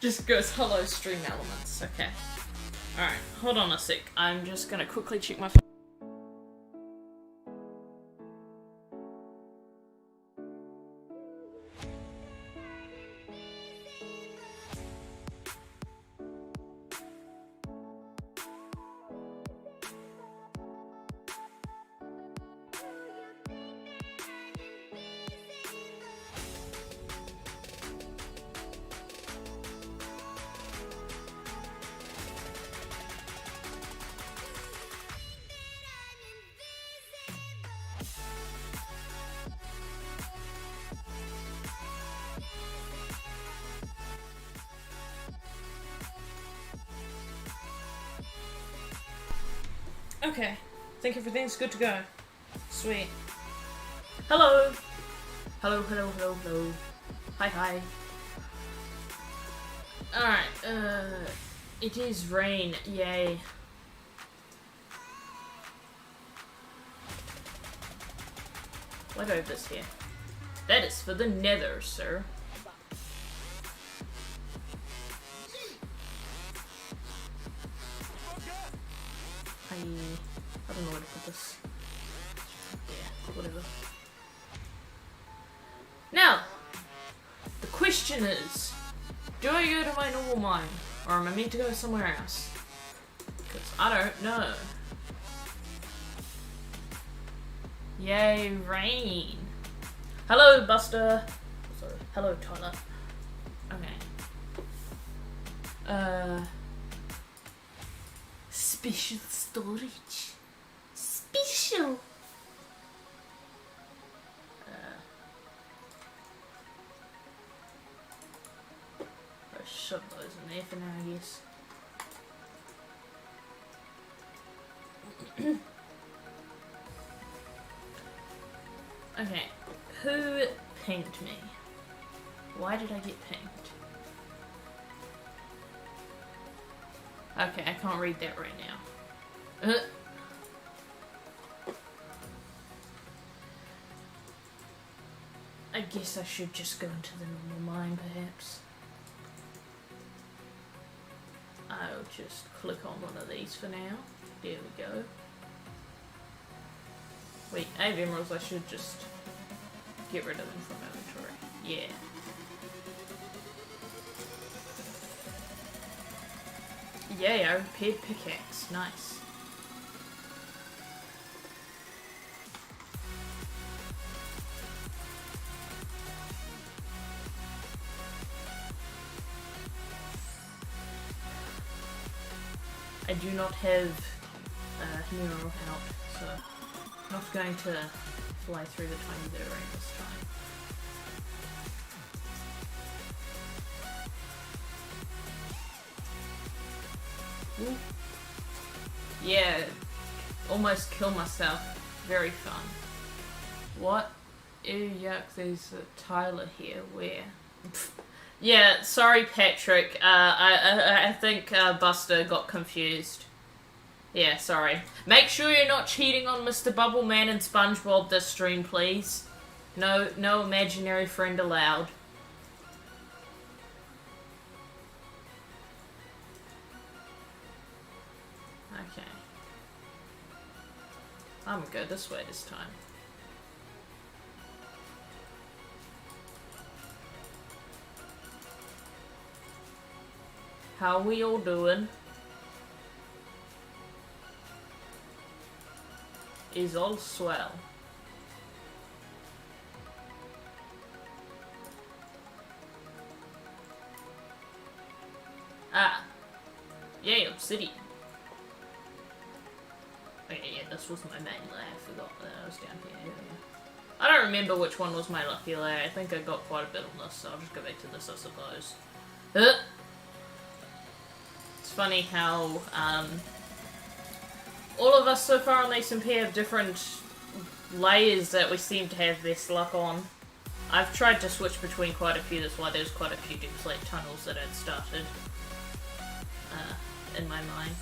Just goes hello stream elements. Okay. Alright, hold on a sec. I'm just gonna quickly check my phone. Okay, I think everything's good to go. Sweet. Hello! Hello, hello, hello, hello. Hi, hi. Alright, it is rain, yay. What over this here? That is for the nether, sir. I don't know where to put this. Yeah, whatever. Now, the question is, do I go to my normal mine, or am I meant to go somewhere else? Because I don't know. Yay, rain. Hello, Buster. Sorry. Hello, Tyler. Okay. Special storage. Special. I'll shove those in there for now, I guess. Okay, who pinged me? Why did I get pinged? Okay, I can't read that right now. I guess I should just go into the normal mine, perhaps. I'll just click on one of these for now. There we go. Wait, I have emeralds, I should just get rid of them from inventory. Yeah. Yay, I repaired pickaxe. Nice. I do not have mineral out, so I'm not going to fly through the tiny bit of rain this time. Ooh. Yeah, almost kill myself. Very fun. What? Ew, yuck, there's a Tyler here. Where? Yeah, sorry Patrick. I think Buster got confused. Yeah, sorry. Make sure you're not cheating on Mr. Bubbleman and SpongeBob this stream, please. No imaginary friend allowed. Okay. I'm gonna go this way this time. How we all doing? Is all swell. Ah. Yay, obsidian. Okay, yeah, this was my main layer. I forgot that I was down here earlier. I don't remember which one was my lucky layer. I think I got quite a bit on this, so I'll just go back to this, I suppose. It's funny how, all of us so far on the SMP have different layers that we seem to have best luck on. I've tried to switch between quite a few, that's why there's quite a few deep slate tunnels that I'd started in my mind.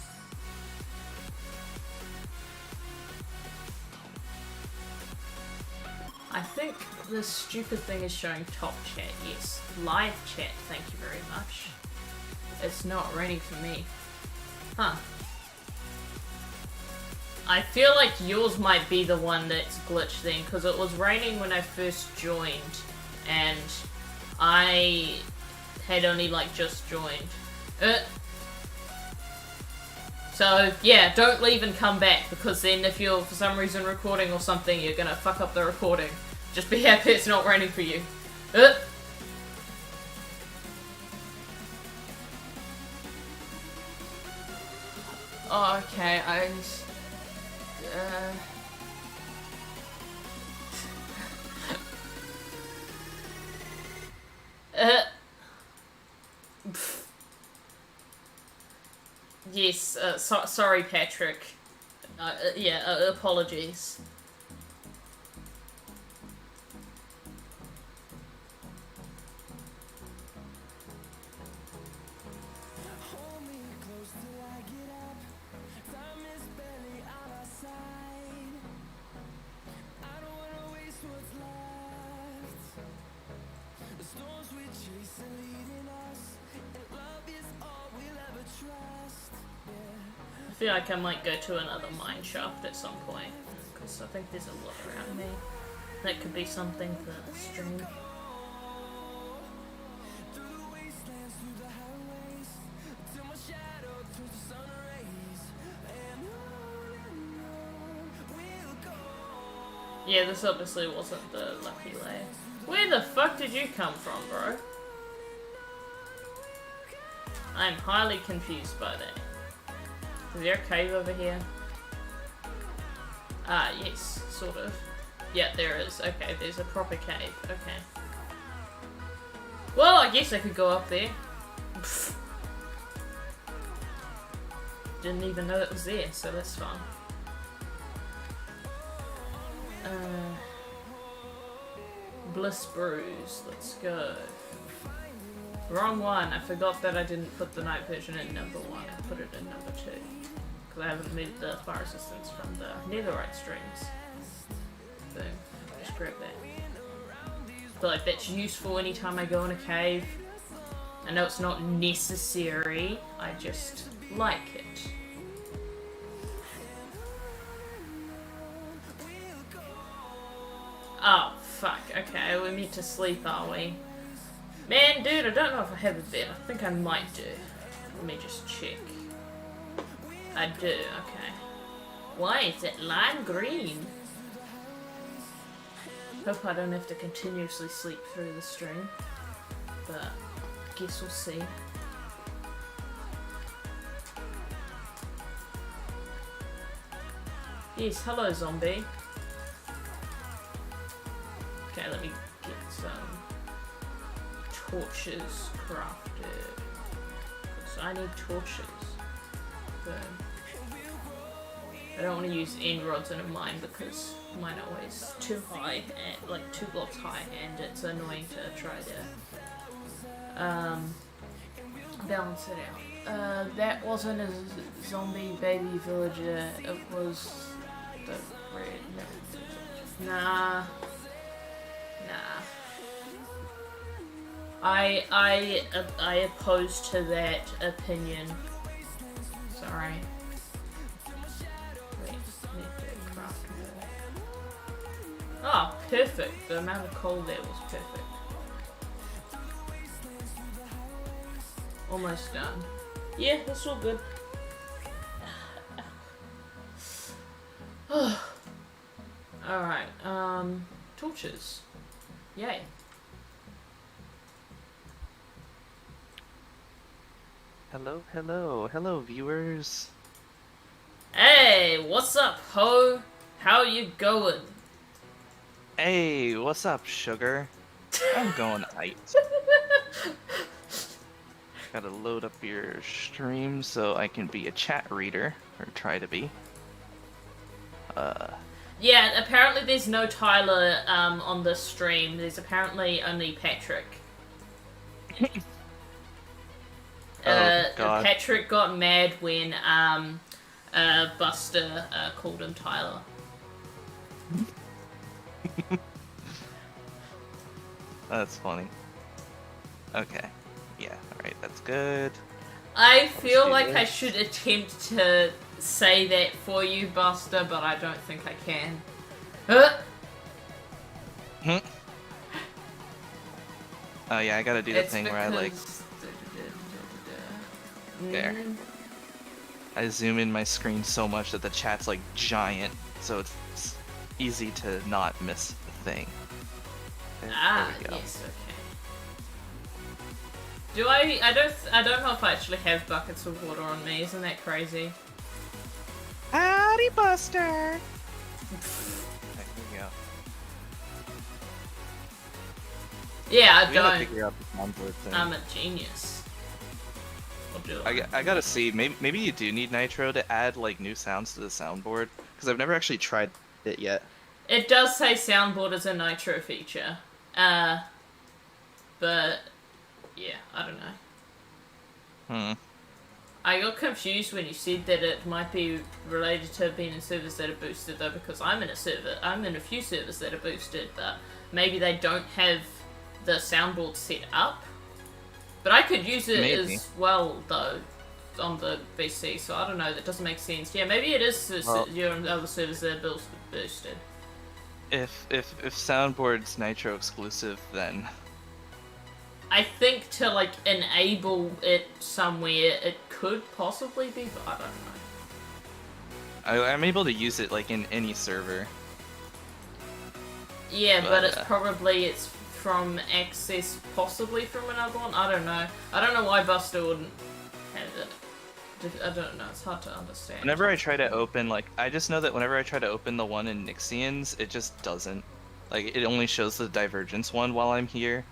I think this stupid thing is showing top chat, yes. Live chat, thank you very much. it's not raining for me. Huh. I feel like yours might be the one that's glitched then, because it was raining when I first joined, and I had only like just joined. So yeah, don't leave and come back, because then if you're for some reason recording or something, you're gonna fuck up the recording. Just be happy it's not raining for you. Oh, okay, yes, sorry, Patrick. Yeah, apologies. I feel like I might go to another mine shaft at some point, because I think there's a lot around me. That could be something for the stream. Yeah, this obviously wasn't the lucky layer. Where the fuck did you come from, bro? I'm highly confused by that. Is there a cave over here? Ah, yes, sort of. Yeah, there is. Okay, there's a proper cave. Okay. Well, I guess I could go up there. Pfft. Didn't even know it was there, so that's fun. Bliss Brews. Let's go. Wrong one. I forgot that I didn't put the night vision in number 1. I put it in number 2. Because I haven't moved the fire resistance from the netherite strings. Boom. Just grab that. I feel like that's useful anytime I go in a cave. I know it's not necessary. I just like it. Oh, fuck. Okay, we're meant to sleep, are we? Man, dude, I don't know if I have a bed. I think I might do. Let me just check. I do, okay. Why is it lime green? Hope I don't have to continuously sleep through the stream. But, guess we'll see. Yes, hello zombie. Okay, let me get some torches crafted. So I need torches. Boom. I don't want to use end rods in a mine because mine are always too high, and, like 2 blocks high, and it's annoying to try to balance it out. That wasn't a zombie baby villager, it was the red. Nah. I oppose to that opinion. Sorry. Wait, need to craft more. Oh, perfect. The amount of coal there was perfect. Almost done. Yeah, that's all good. Alright, torches. Yay. Hello, viewers. Hey, what's up, ho? How you going? Hey, what's up, sugar? I'm going aight. Gotta load up your stream so I can be a chat reader, or try to be. Yeah, apparently there's no Tyler on this stream. There's apparently only Patrick. God. Patrick got mad when Buster called him Tyler. That's funny. Okay. Yeah, alright, that's good. I feel see like I this. should attempt to say that for you, Buster, but I don't think I can. Hmm. Oh yeah, I gotta do the It's thing because... where I like there. Mm, I zoom in my screen so much that the chat's like giant, so it's easy to not miss the thing. There we go. yes, okay. Do I don't know if I actually have buckets of water on me, isn't that crazy? Howdy, Buster! There we go. Yeah, I We gotta don't. figure out the soundboard thing. I'm a genius. Or do I? I gotta see. Maybe you do need nitro to add like new sounds to the soundboard because I've never actually tried it yet. It does say soundboard is a nitro feature. But yeah, I don't know. Hmm. I got confused when you said that it might be related to being in servers that are boosted though, because I'm in a few servers that are boosted, but maybe they don't have the soundboard set up. But I could use it Maybe. as well though on the VC, so I don't know, that doesn't make sense. Yeah, maybe it is your other servers that are boosted. If soundboard's nitro exclusive, then I think to like enable it somewhere, it could possibly be, but I don't know. I'm able to use it like in any server. Yeah, but it's yeah. probably it's from access, possibly from another one. I don't know. I don't know why Buster wouldn't have it. I don't know. It's hard to understand. Whenever I try to open, like, I just know that whenever I try to open the one in Nixians, it just doesn't. Like, it only shows the Divergence one while I'm here.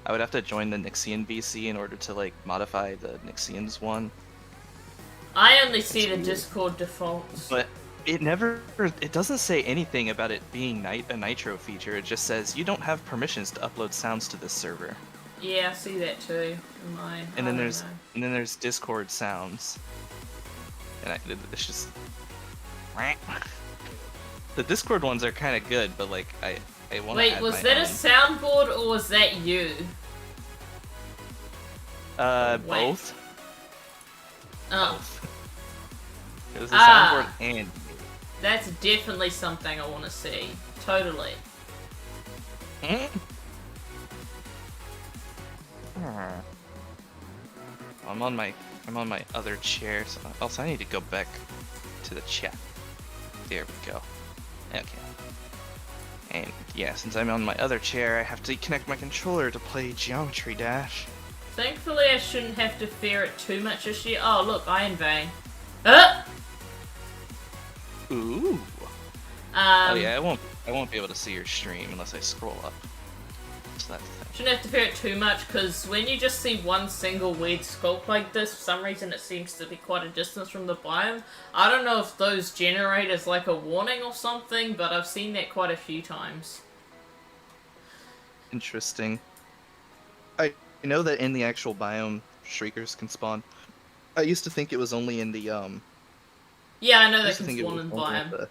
I would have to join the Nixian VC in order to, like, modify the Nixians one. I only see the Discord defaults. But it doesn't say anything about it being a nitro feature. It just says, you don't have permissions to upload sounds to this server. Yeah, I see that too. And then there's Discord sounds. And it's just the Discord ones are kind of good, but like I want to. Wait, was that a soundboard or was that you? Both. Oh, Both. It was a soundboard and. that's definitely something I want to see. Totally. I'm on my other chair, so also I need to go back to the chat. There we go. Okay. And yeah, since I'm on my other chair, I have to connect my controller to play Geometry Dash. Thankfully, I shouldn't have to fear it too much this year. Oh, look, Iron Vein. Ooh. Oh yeah, I won't be able to see your stream unless I scroll up. So that's the thing. Shouldn't have to fear it too much, because when you just see one single weird sculpt like this, for some reason it seems to be quite a distance from the biome. I don't know if those generate as like a warning or something, but I've seen that quite a few times. Interesting. I know that in the actual biome, shriekers can spawn. I used to think it was only in the Yeah, I know I they used to can think it spawn was in only at biome. the-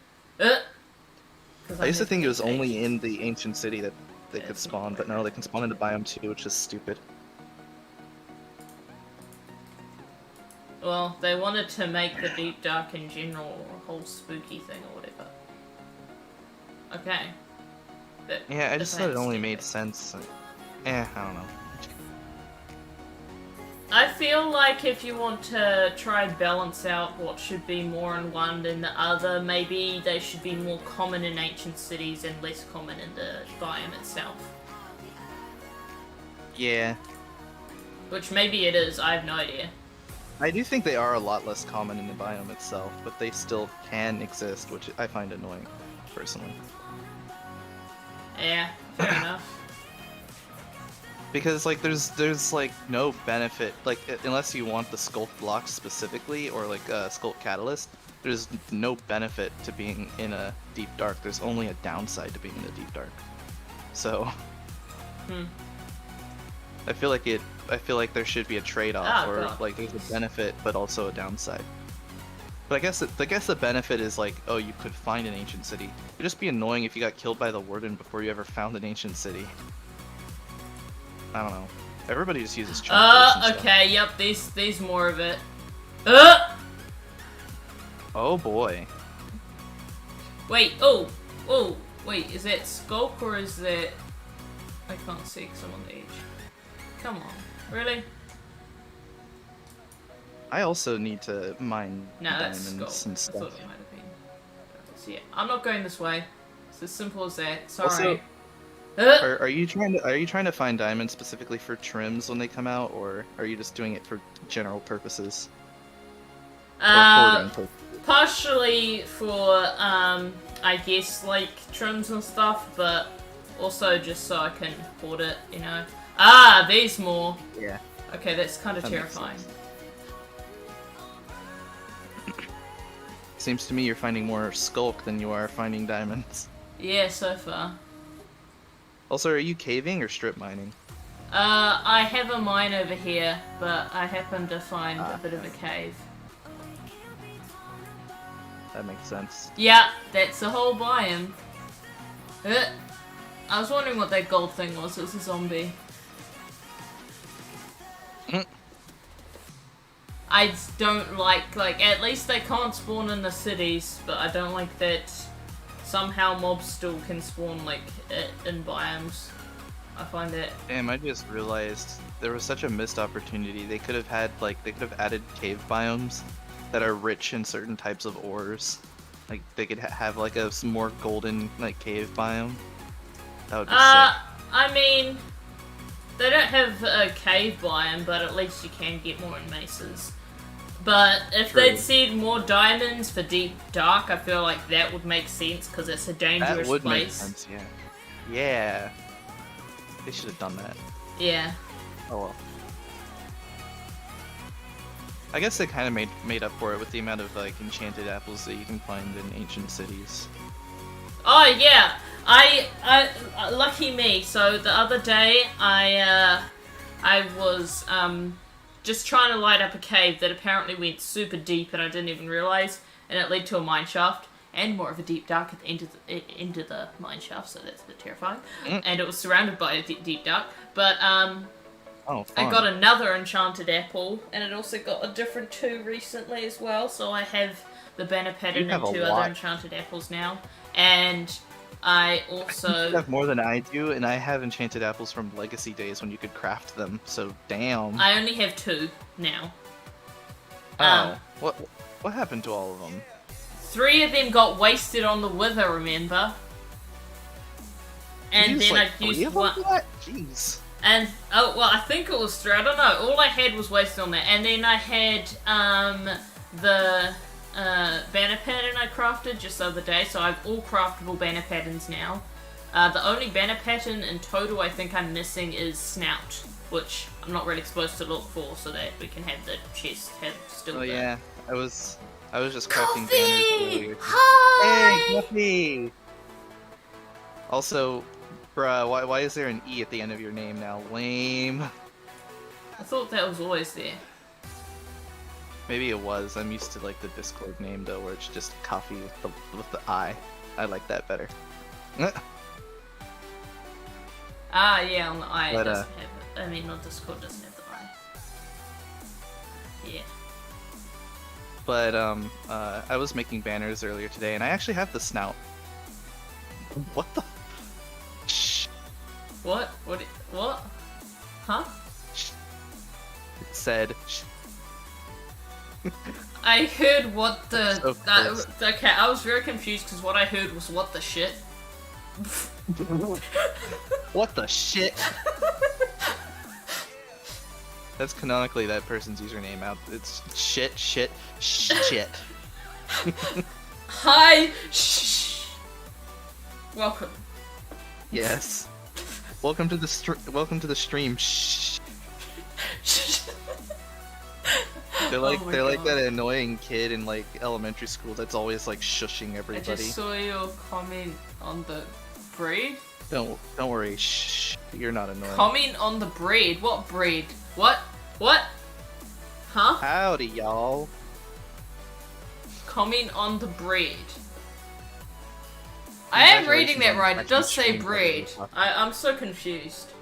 'Cause I used to never think it was played only Ancient. in the ancient city that they Yeah, could it's not spawn, but very no, they can spawn into biome too, which is stupid. Well, they wanted to make the Deep Dark in general a whole spooky thing or whatever. Okay. Yeah, I just thought it only made sense. sense. I don't know. I feel like if you want to try and balance out what should be more in one than the other, maybe they should be more common in ancient cities and less common in the biome itself. Yeah. Which maybe it is, I have no idea. I do think they are a lot less common in the biome itself, but they still can exist, which I find annoying, personally. Yeah, fair enough. Because like there's like no benefit, like unless you want the sculpt block specifically or like a sculpt catalyst, there's no benefit to being in a deep dark. There's only a downside to being in a deep dark. So I feel like there should be a trade-off, or God. like there's a benefit but also a downside. But I guess the benefit is like, oh, you could find an ancient city. It'd just be annoying if you got killed by the warden before you ever found an ancient city. I don't know. Everybody just uses chunk. Okay, yep, these more of it. Oh boy. Wait, wait, is that Skulk or is that... I can't see because I'm on the edge. Come on, really? I also need to mine No, that's diamonds Skulk. and I stuff. thought it might have been. So yeah, I'm not going this way. It's as simple as that. Sorry. Also, are you trying to find diamonds specifically for trims when they come out, or are you just doing it for general purposes? Or hoarding purposes? Partially for, I guess, like, trims and stuff, but also just so I can hoard it, you know? Ah, there's more! Yeah. Okay, that's kind of That makes terrifying. sense. Seems to me you're finding more skulk than you are finding diamonds. Yeah, so far. Also, are you caving or strip mining? I have a mine over here, but I happen to find a bit of a cave. That makes sense. Yeah, that's the whole biome. I was wondering what that gold thing was. It was a zombie. I don't like, at least they can't spawn in the cities, but I don't like that somehow mobs still can spawn, like, in biomes. I find that... Damn, I just realized there was such a missed opportunity. They could have had, like, they could have added cave biomes that are rich in certain types of ores. Like, they could have, like, a more golden, like, cave biome. That would be sick. I mean, they don't have a cave biome, but at least you can get more in mesas. But if True. they'd said more diamonds for Deep Dark, I feel like that would make sense, because it's a dangerous That would place. make sense, yeah. Yeah. They should have done that. Yeah. Oh well. I guess they kind of made up for it with the amount of, like, enchanted apples that you can find in ancient cities. Oh yeah, I lucky me. So the other day, I was just trying to light up a cave that apparently went super deep, and I didn't even realize, and it led to a mine shaft and more of a deep dark at the end of the mine shaft. So that's a bit terrifying. And it was surrounded by a deep dark, but Oh, I fun. got another enchanted apple, and it also got a different 2 recently as well, so I have the banner pattern You have and a 2 lot. other enchanted apples now. And I You also... have more than I do, and I have enchanted apples from Legacy days when you could craft them, so damn. I only have 2 now. Oh, what happened to all of them? 3 of them got wasted on the wither, remember? And then I used one... Jeez. And, oh, well, I think it was 3, I don't know. All I had was wasted on that. And then I had, the, banner pattern I crafted just the other day, so I have all craftable banner patterns now. The only banner pattern in total I think I'm missing is Snout, which I'm not really supposed to look for, so that we can have the chest still Oh there. yeah, I was just crafting banners earlier. Hi! Hey, Guppy! Also, bruh, why is there an E at the end of your name now? Lame. I thought that was always there. Maybe it was. I'm used to like the Discord name though, where it's just coffee with the I. I like that better. Ah, yeah, on the I it But, doesn't have it. I mean, on Discord doesn't have the I. Yeah. But I was making banners earlier today, and I actually have the snout. What the? Shh. What? What? Huh? It said. I heard what the... So close. okay, I was very confused because what I heard was what the shit. What the shit? That's canonically that person's username out. It's shit. Hi! Shh! Welcome. Yes. Welcome to the stream. Shh. They're like Oh my they're like God. that annoying kid in like elementary school that's always like shushing I everybody. just saw your comment on the breed. Don't worry. Shh. You're not annoying. Comment on the breed? What breed? What? What? Huh? Howdy, y'all. Comment on the breed. I am reading that right. It does say breed. I'm so confused.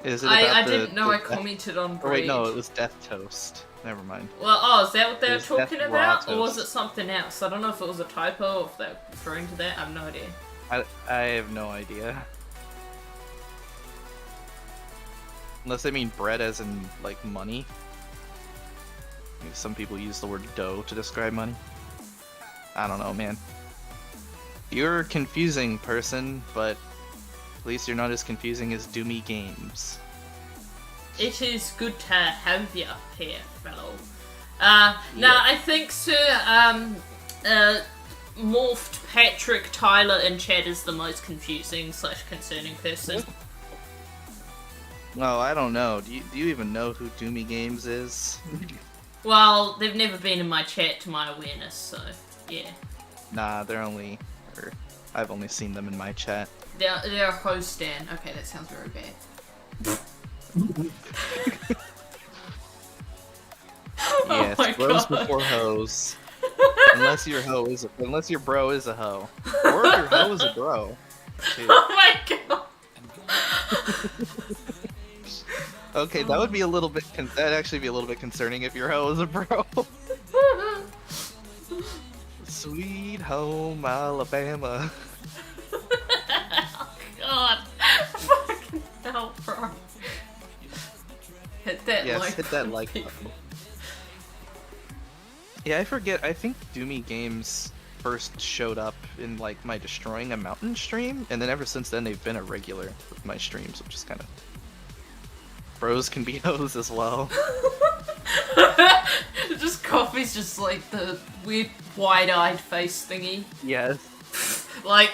Is it about I the... didn't know the I death... commented on Or wait, bread. no, it was Death Toast. Never mind. Well, oh, is that what they It were was talking Death Raw about? Or was it Toast. something else? I don't know if it was a typo or if they're referring to that. I have no idea. I have no idea. Unless they mean bread as in, like, money. Some people use the word dough to describe money. I don't know, man. You're a confusing person, but at least you're not as confusing as Doomy Games. It is good to have you here, fellow. Now, I think Sir, morphed Patrick Tyler in chat is the most confusing / concerning person. Oh, I don't know. Do you even know who Doomy Games is? Well, they've never been in my chat to my awareness, so, yeah. Nah, they're only... I've only seen them in my chat. They're a host Dan. Okay, that sounds very bad. Yes, my bros God. before hoes. Unless your bro is a hoe. Or if your hoe is a bro. Dude. Oh my god! Okay, that would be a little bit. That'd actually be a little bit concerning if your hoe is a bro. Sweet home Alabama. Oh god! Fucking hell, bro. Hit that Yes, like hit that button, like people. button. Yeah, I forget. I think Doomy Games first showed up in like my Destroying a Mountain stream, and then ever since then they've been a regular with my streams, which is kind of. Bros can be hoes as well. Just coffee's just like the weird wide-eyed face thingy. Yes. Like,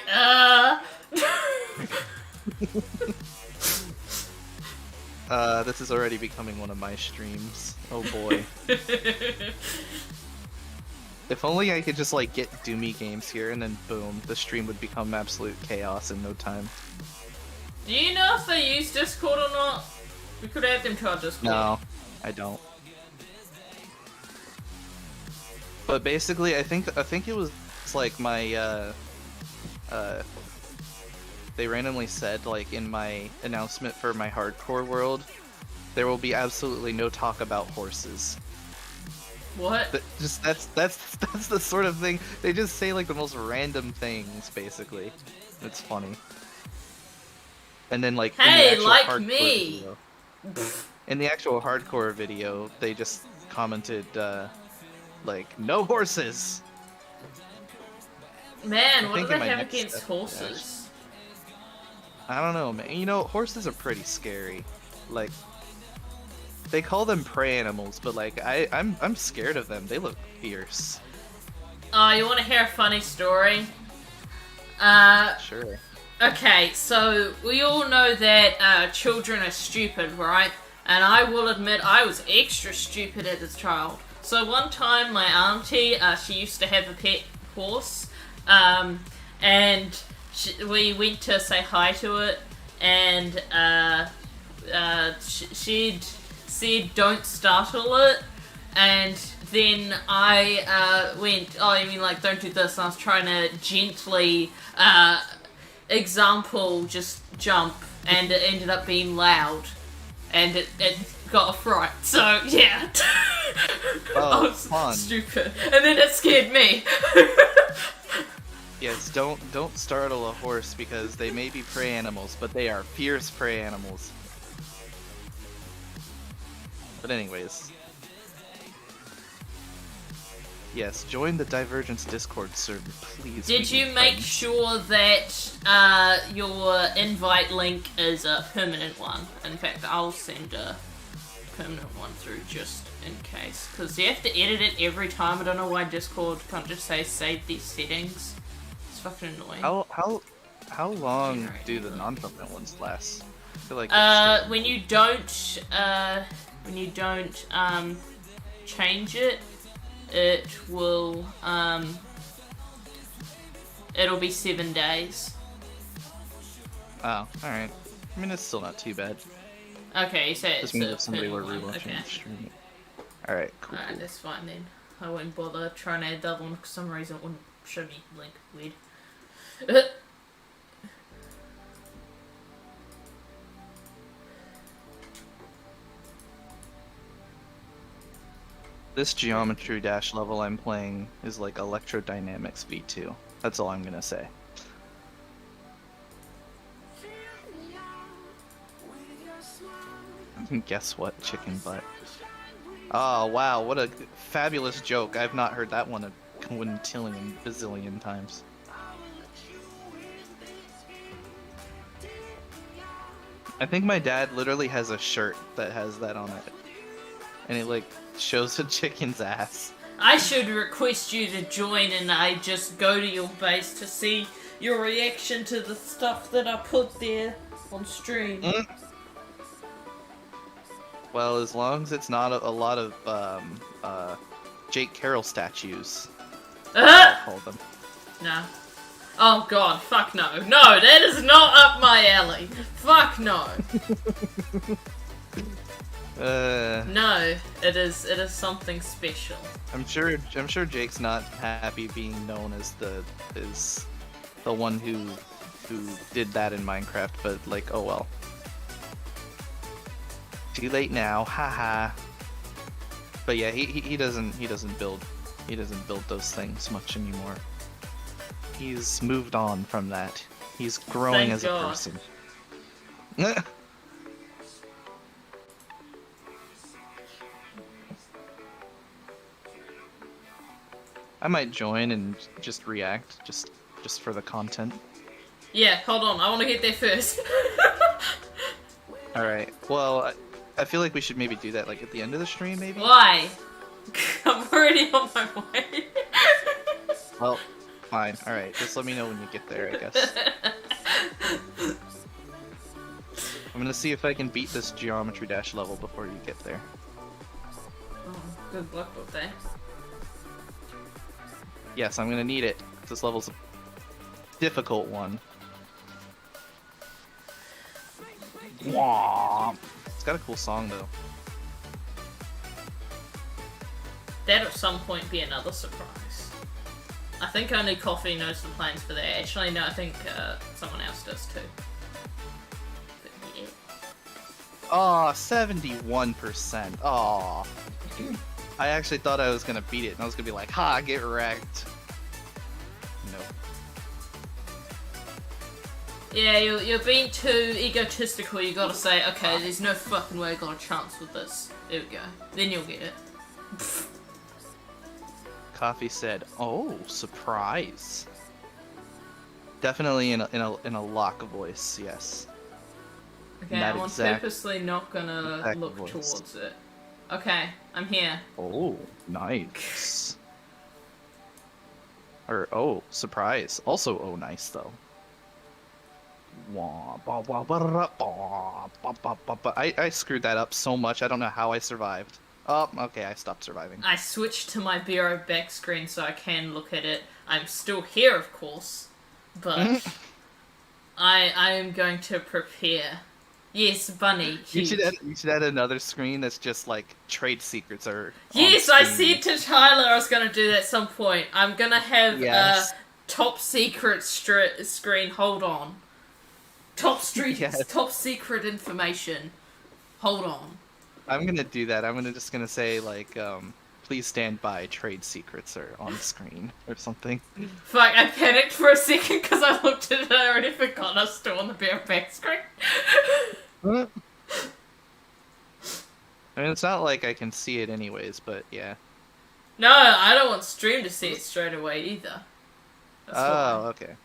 This is already becoming one of my streams. Oh boy. If only I could just like get Doomy Games here and then boom, the stream would become absolute chaos in no time. Do you know if they use Discord or not? We could add them to our Discord. No, I don't. But basically, I think it was like my they randomly said like in my announcement for my hardcore world, there will be absolutely no talk about horses. What? That's the sort of thing they just say, like the most random things basically. It's funny. And then like Hey, in the actual like hardcore me. video, in the actual hardcore video, they just commented like no horses. Man, what do think they in my have next against step, horses? I don't know, man. You know, horses are pretty scary. Like, they call them prey animals, but like, I'm scared of them. They look fierce. Oh, you want to hear a funny story? Sure. Okay, so we all know that children are stupid, right? And I will admit I was extra stupid as a child. So one time my auntie, she used to have a pet horse, and we went to say hi to it, and she'd said don't startle it, and then I went, oh, you mean like don't do this, and I was trying to gently example just jump, and it ended up being loud, and it got a fright, so yeah. Oh, I was fun. stupid, and then it scared me. Yes, don't startle a horse because they may be prey animals, but they are fierce prey animals. But anyways. Yes, join the Divergence Discord server, please. Did you make sure that your invite link is a permanent one? In fact, I'll send a permanent one through just in case. Because you have to edit it every time. I don't know why Discord can't just say save these settings. It's fucking annoying. How long do the non-permanent ones last? I feel like when you don't change it, it will it'll be 7 days. Oh, alright. I mean, it's still not too bad. Okay, so it's Just means a if somebody were permanent one, rewatching okay. the stream. Alright, cool. Alright, that's fine then. I won't bother trying to add that one. For some reason it wouldn't show me link. Weird. This Geometry Dash level I'm playing is like Electrodynamics V2. That's all I'm gonna say. Guess what, chicken butt? Oh wow, what a fabulous joke. I've not heard that one a quintillion bazillion times. I think my dad literally has a shirt that has that on it. And it like shows a chicken's ass. I should request you to join and I just go to your base to see your reaction to the stuff that I put there on stream. Well, as long as it's not a lot of Jake Carroll statues. I'll call them. No. Oh god, fuck no. No, that is not up my alley. Fuck no. No, it is something special. I'm sure Jake's not happy being known as the one who did that in Minecraft, but like, oh well. Too late now, haha. But yeah, he doesn't build those things much anymore. He's moved on from that. He's growing as a person. I might join and just react, just for the content. Yeah, hold on, I want to get there first. Alright, well, I feel like we should maybe do that like at the end of the stream, maybe? Why? I'm already on my way. Well, fine, alright, just let me know when you get there, I guess. I'm gonna see if I can beat this Geometry Dash level before you get there. Oh, good luck with that. Yes, I'm gonna need it. This level's a difficult one. Womp. It's got a cool song though. That'll at some point be another surprise. I think only Coffee knows the plans for that. Actually, no, I think someone else does too. But yeah. Oh, 71%. Oh. I actually thought I was gonna beat it, and I was gonna be like, ha, get wrecked. Nope. Yeah, you're being too egotistical. You gotta say, okay, there's no fucking way I got a chance with this. There we go. Then you'll get it. Coffee said, "Oh, surprise." Definitely in a lock voice, yes. Okay, I'm purposely not gonna look voice. towards it. Okay, I'm here. Oh, nice. Or oh, surprise. Also, oh, nice though. I screwed that up so much. I don't know how I survived. Oh, okay, I stopped surviving. I switched to my Bureau back screen so I can look at it. I'm still here, of course, but I am going to prepare. Yes, Bunny. You should add another screen that's just like trade secrets are. Yes, I said to Tyler I was going to do that at some point. I'm going to have a top secret screen. Hold on. Top secret information. Hold on. I'm gonna do that. I'm just gonna say like, please stand by. Trade secrets are on screen or something. Fuck! I panicked for a second because I looked at it and I already forgot I was still on the bare back screen. I mean, it's not like I can see it anyways, but yeah. No, I don't want stream to see it straight away either. That's why. Okay.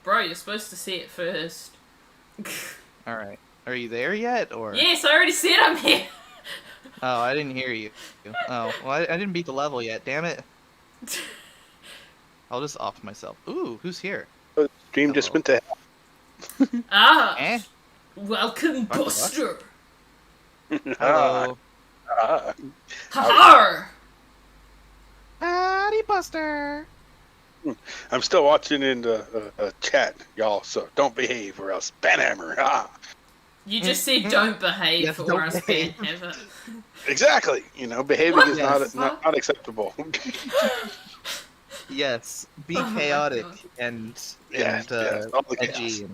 Bro, you're supposed to see it first. Alright. Are you there yet, or? Yes, I already said I'm here! Oh, I didn't hear you. Oh, well, I didn't beat the level yet, damn it. I'll just off myself. Ooh, who's here? Stream just went to hell. Welcome, Buster! Hello. Ha-ha! Howdy, Buster! I'm still watching in the chat, y'all, so don't behave or else banhammer. You just said don't behave Yes, or don't else behave. banhammer. Exactly. Behaving What is the not acceptable. Yes, be Oh my chaotic God. and all the edgy. chaos.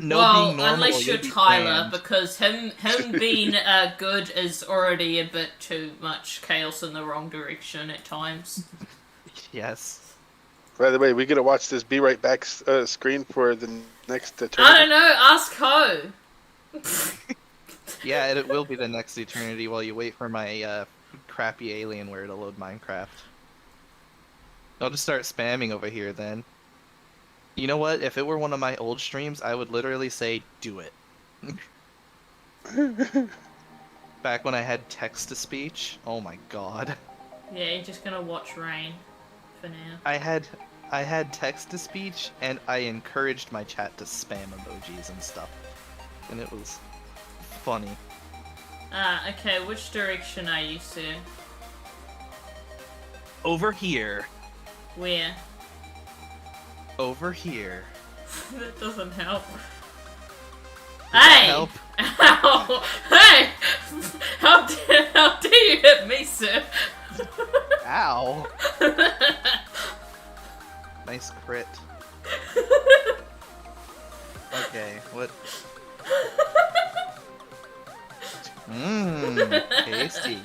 No well, being normal. unless you're you'll be Tyler, banned. because him being good is already a bit too much chaos in the wrong direction at times. Yes. By the way, we gonna watch this Be Right Back screen for the next I eternity? don't know, ask Ho. Yeah, it will be the next eternity while you wait for my crappy Alienware to load Minecraft. I'll just start spamming over here then. You know what? If it were one of my old streams, I would literally say, do it. Back when I had text-to-speech, oh my god. Yeah, you're just gonna watch rain for now. I had text-to-speech, and I encouraged my chat to spam emojis and stuff. And it was funny. Okay, which direction are you, sir? Over here. Where? Over here. That doesn't help. Does that Hey! help? Ow! Hey! How dare you hit me, sir? Ow! Nice crit. Okay, what? Mmm, tasty.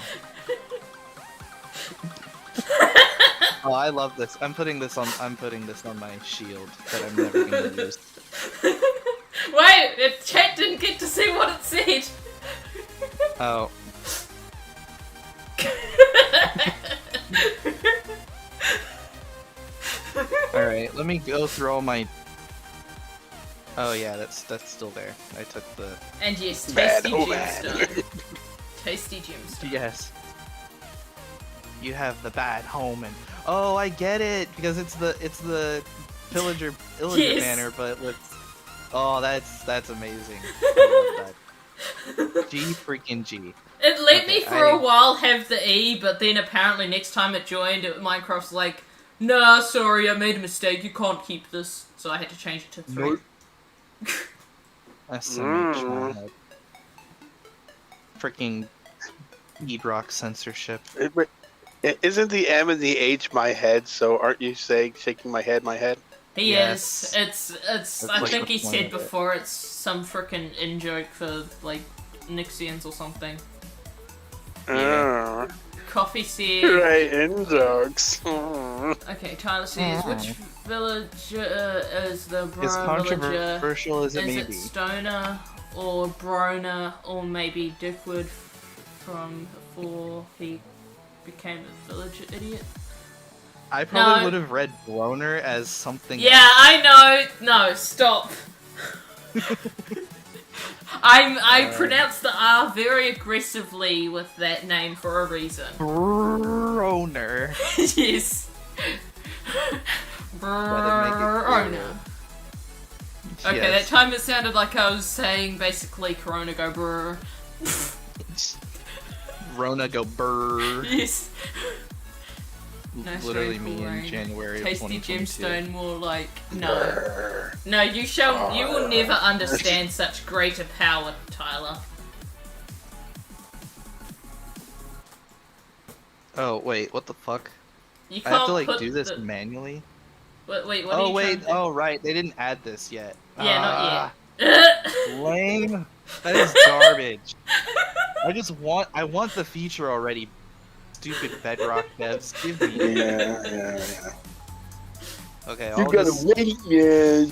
Oh, I love this. I'm putting this on my shield that I'm never gonna use. Wait, the chat didn't get to see what it said. Oh. Alright, let me go through all my... Oh yeah, that's still there. I took the... And yes, Bad, tasty oh bad. gemstone. Tasty gemstone. Yes. You have the bad home and... Oh, I get it! Because it's the pillager Yes. banner, but with... Oh, that's amazing. I love that. G freaking G. It let me Okay, for a while have the E, but then apparently next time it joined, Minecraft's like, nah, sorry, I made a mistake, you can't keep this. So I had to change it to 3. Nope. SMH. Freaking Bedrock censorship. Isn't the M and the H my head? So aren't you saying shaking my head? He Yes. is. It's I like think the he point said of it. before, it's some frickin' in-joke for, like, Nixians or something. Yeah. Coffee said... Right, in jokes. Mm. Okay, Tyler says, which village is the bro As villager? controversial as it Is may it be. Stoner or Broner or maybe Dickwood from before he became a village idiot? I probably No. would have read Broner as something Yeah, I know. No, stop. I pronounce the R very aggressively with that name for a reason. Broner. Yes. Better make it Broner. Okay, that Yes. time it sounded like I was saying basically Corona go brr. Rona go brr. Yes. Nice Literally rain, me cool in rain. January of Tasty 2022. gemstone, more like no. No, you will never understand such greater power, Tyler. Oh wait, what the fuck? You I can't have to like put do this the... manually? Wait, what are Oh you wait, trying to do? oh right, they didn't add this yet. Yeah, Ah, not yet. Lame. That is garbage. I want the feature already. Stupid Bedrock devs, give me. Yeah. Okay, You I'll gotta just... wait, yeah.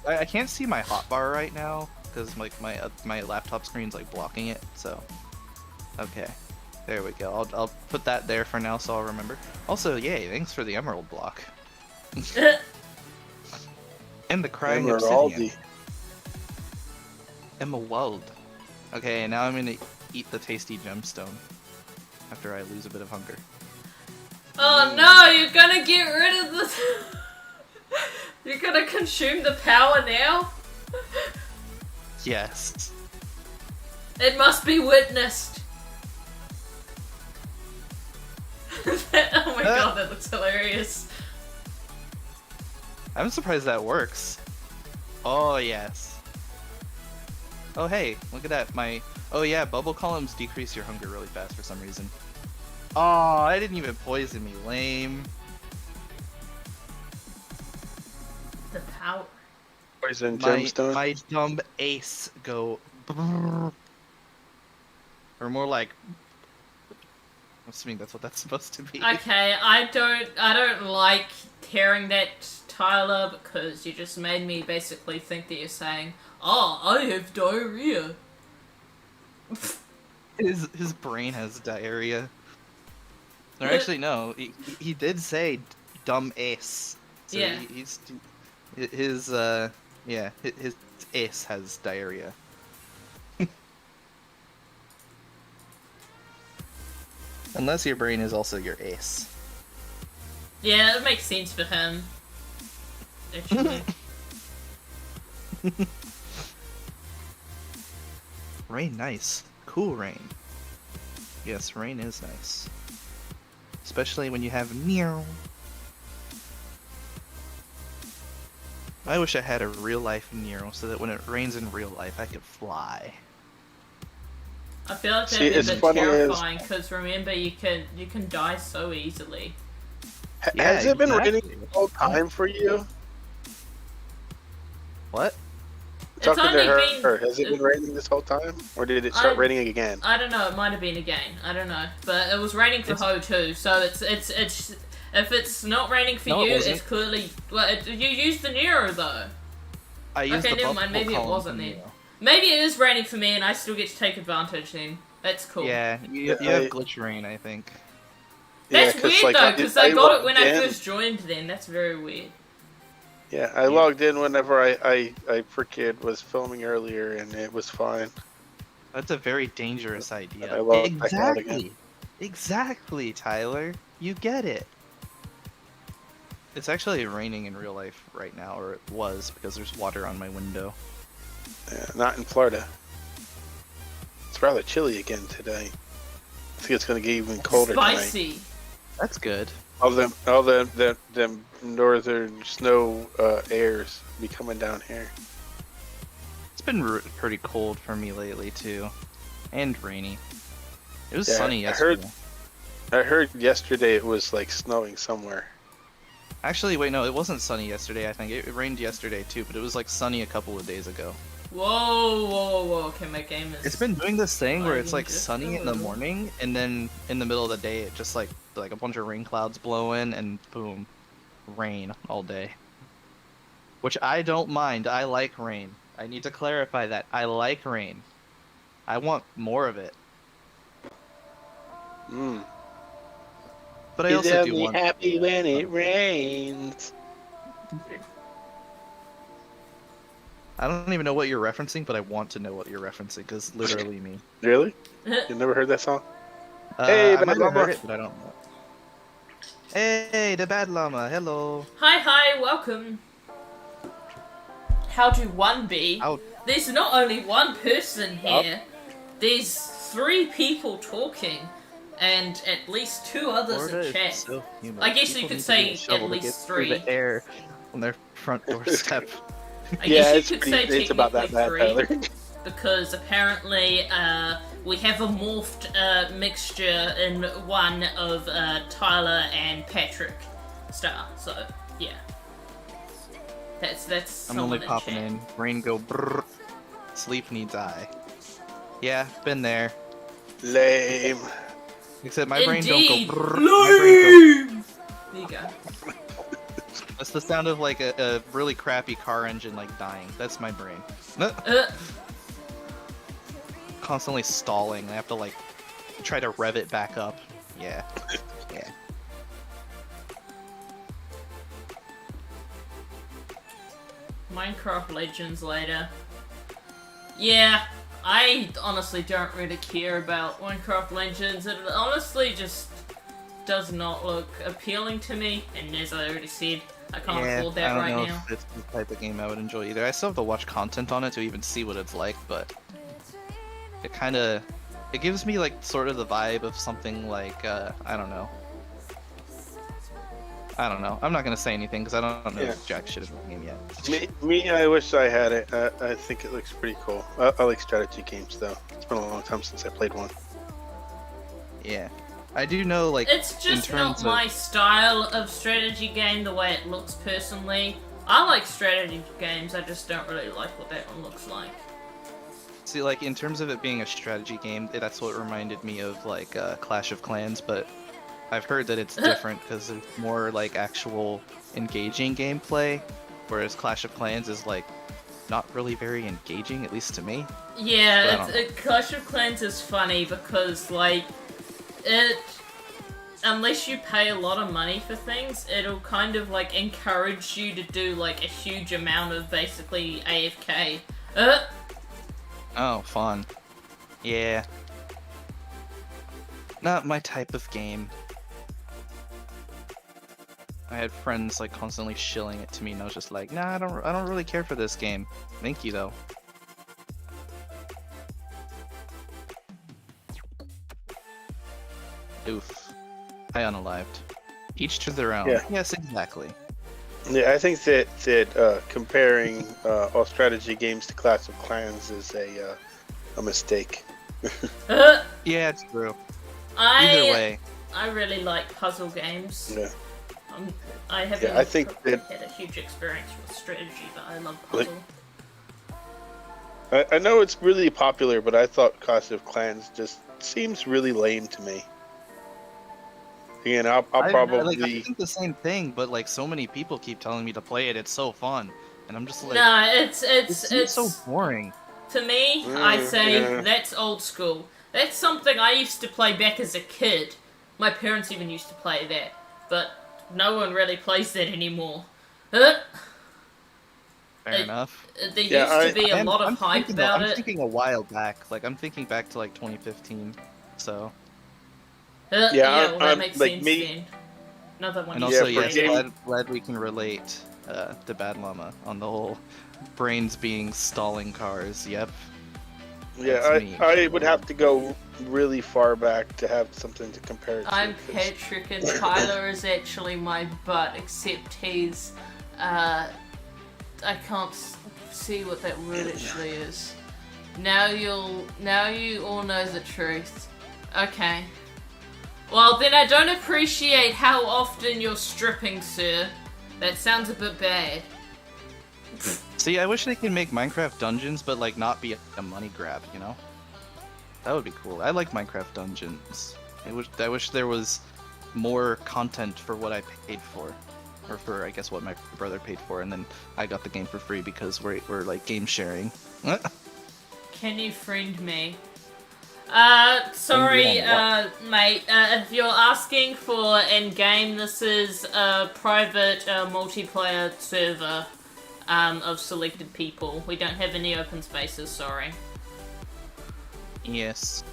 I can't see my hotbar right now because like my laptop screen's like blocking it. So, okay, there we go. I'll put that there for now, so I'll remember. Also, yay! Thanks for the emerald block and the crying obsidian. Emeraldi. Emerald. Okay, now I'm gonna eat the tasty gemstone after I lose a bit of hunger. Oh no, you're gonna get rid of the... You're gonna consume the power now? Yes. It must be witnessed. Oh my god, that looks hilarious. I'm surprised that works. Oh yes. Oh hey, look at that. Oh yeah, bubble columns decrease your hunger really fast for some reason. Oh, I didn't even poison me, lame. The power. Poison my gemstone. my dumb ace go, brrr. Or more like. I'm assuming that's what that's supposed to be. Okay, I don't like hearing that, Tyler, because you just made me basically think that you're saying, "Oh, I have diarrhea." His brain has diarrhea. Or Yeah. actually, no. He did say dumb ace. So Yeah. His his ace has diarrhea. Unless your brain is also your ace. Yeah, it makes sense for him. Actually. Rain, nice. Cool rain. Yes, rain is nice. Especially when you have meow. I wish I had a real life Nero so that when it rains in real life I could fly. I feel like See, that'd it's be a bit funny terrifying, because remember, you can die so easily. Yeah, Has it been exactly. raining the whole time for you? What? Talking only to her, been- has it been raining this whole time? Or did it start raining again? I don't know. It might have been again. I don't know, but it was raining for Ho too. So it's if it's not raining for No, it you, wasn't. it's clearly you used the Nero though. I used Okay, the never mind, bubble maybe it column wasn't from then. Nero. Maybe it is raining for me, and I still get to take advantage. Then that's cool. Yeah, you have glitch rain, I think. That's Yeah, 'cause, weird like, though, because I got it when logged I in. first joined. Then that's very weird. Yeah, I logged in whenever I freaking was filming earlier, and it was fine. That's a very dangerous idea. I logged back out again. Exactly, Tyler. You get it. It's actually raining in real life right now, or it was, because there's water on my window. Yeah, not in Florida. It's rather chilly again today. I think it's gonna get even colder tonight. Spicy. That's good. All them northern snow airs be coming down here. It's been pretty cold for me lately, too. And rainy. It was Yeah, sunny I heard- yesterday. I heard yesterday it was like snowing somewhere. Actually, wait, no, it wasn't sunny yesterday, I think. It rained yesterday, too, but it was like sunny a couple of days ago. Whoa! Okay, my game is. It's been doing this thing where it's like Just sunny a in the little. morning, and then in the middle of the day, it just like a bunch of rain clouds blow in, and boom, rain all day. Which I don't mind. I like rain. I need to clarify that. I like rain. I want more of it. Mm. But I also do want. happy when it rains. I don't even know what you're referencing, but I want to know what you're referencing, because literally me. Really? You never heard that song? Hey, Hey, I might Bad have Llama. heard it, but I don't know. Hey, the bad llama. Hello. Hi, welcome. How do one be? How- There's not only one person here. There's 3 people talking, and at least 2 others Florida in is chat. so humid. I guess you People could need to say get a shovel at to least get through 3. the air on their front doorstep. I Yeah, guess it's you could say pretty. It's about that bad, technically 3, Tyler. because apparently we have a morphed mixture in one of Tyler and Patrick Star. So yeah, that's I'm someone only in popping chat. in. Brain go brrr. Sleep needs eye. Yeah, been there. Lame. Except my brain don't Indeed. go brrr. My brain Lame. There you go. That's the sound of like a really crappy car engine like dying. That's my brain. Constantly stalling. I have to like try to rev it back up. Yeah. Yeah. Minecraft Legends later. Yeah, I honestly don't really care about Minecraft Legends. It honestly just does not look appealing to me, and as I already said, I can't afford that I don't right know now. if it's the type of game I would enjoy either. I still have to watch content on it to even see what it's like, but it gives me like sort of the vibe of something like I don't know. I'm not gonna say anything because I don't know Yeah. jack shit about the game yet. Me, I wish I had it. I think it looks pretty cool. I like strategy games, though. It's been a long time since I played one. Yeah, I do know like It's just in not terms my of style of strategy game, the way it looks personally. I like strategy games, I just don't really like what that one looks like. See, like, in terms of it being a strategy game, that's what reminded me of, like, Clash of Clans, but I've heard that it's different because there's more, like, actual engaging gameplay, whereas Clash of Clans is, like, not really very engaging, at least to me. Yeah, Clash of Clans is funny because, like, unless you pay a lot of money for things, it'll kind of, like, encourage you to do, like, a huge amount of, basically, AFK. Oh, fun. Yeah. Not my type of game. I had friends, like, constantly shilling it to me, and I was just like, nah, I don't really care for this game. Thank you, though. Oof. I unalived. Each to their own. Yeah. Yes, exactly. Yeah, I think that comparing all strategy games to Clash of Clans is a mistake. Yeah, it's true. Either way. I really like puzzle games. Yeah. I haven't I think had that a huge experience with strategy, but I love puzzle. I know it's really popular, but I thought Clash of Clans just seems really lame to me. Again, I'll probably. I think the same thing, but like so many people keep telling me to play it. It's so fun, and I'm just like, no, it's so boring. To me, I say that's old school. That's something I used to play back as a kid. My parents even used to play that, but no one really plays that anymore. Fair enough. There used to be a lot of hype about it. I'm thinking a while back. Like, I'm thinking back to, like, 2015, so... well, that makes like sense then. Another one. And also, yes, glad we can relate to Bad Llama on the whole brains being stalling cars, yep. Yeah, I would have to go really far back to have something to compare it to. I'm Patrick, and Tyler is actually my butt, except he's, I can't see what that word actually is. Now you all know the truth. Okay. Well, then I don't appreciate how often you're stripping, sir. That sounds a bit bad. See, I wish they could make Minecraft Dungeons, but like not be a money grab, you know? That would be cool. I like Minecraft Dungeons. I wish there was more content for what I paid for. Or for, I guess, what my brother paid for, and then I got the game for free because we're like, game sharing. Can you friend me? Sorry, mate. If you're asking for in-game, this is a private multiplayer server of selected people. We don't have any open spaces, sorry. Yes.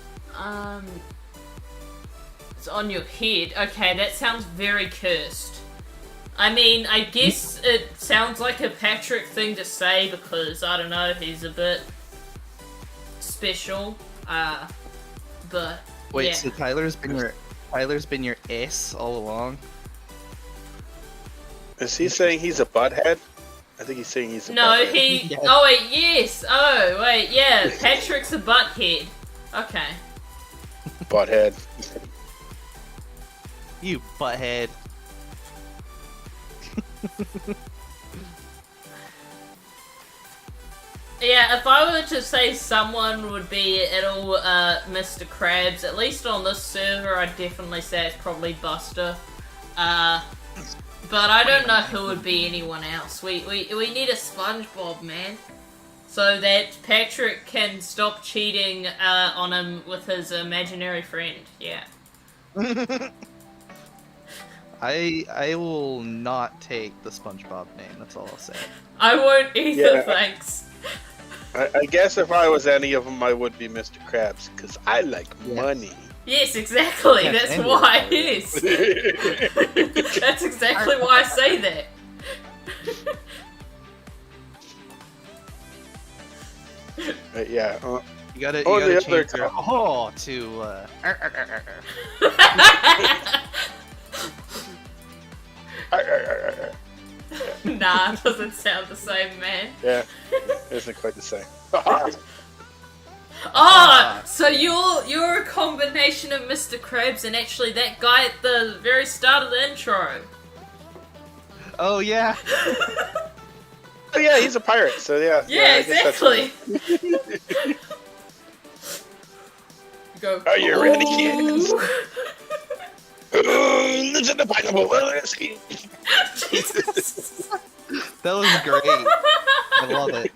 It's on your head. Okay, that sounds very cursed. I mean, I guess it sounds like a Patrick thing to say because, I don't know, he's a bit special. But wait, yeah. So Tyler's been your ace all along? Is he saying he's a butthead? I think he's saying he's a butthead. No, he... Yes. Oh, wait, yes! Oh, wait, yeah, Patrick's a butthead. Okay. Butthead. You butthead. Yeah, if I were to say someone would be Mr. Krabs, at least on this server, I'd definitely say it's probably Buster. But I don't know who would be anyone else. We need a SpongeBob, man. So that Patrick can stop cheating on him with his imaginary friend. Yeah. I will not take the SpongeBob name, that's all I'll say. I won't either, thanks. I guess if I was any of them, I would be Mr. Krabs, because I like money. Yes, exactly. Yes, that's why it is. That's exactly why I say that. Yeah. You gotta change your to Nah, it doesn't sound the same, man. Yeah, it isn't quite the same. So you're a combination of Mr. Krabs and actually that guy at the very start of the intro. Oh yeah. Oh yeah, he's a pirate. So yeah. Yeah, I guess that's exactly. right. Go. Are you ready, "Oh." Lives in the pineapple. Jesus. That was great. I love it.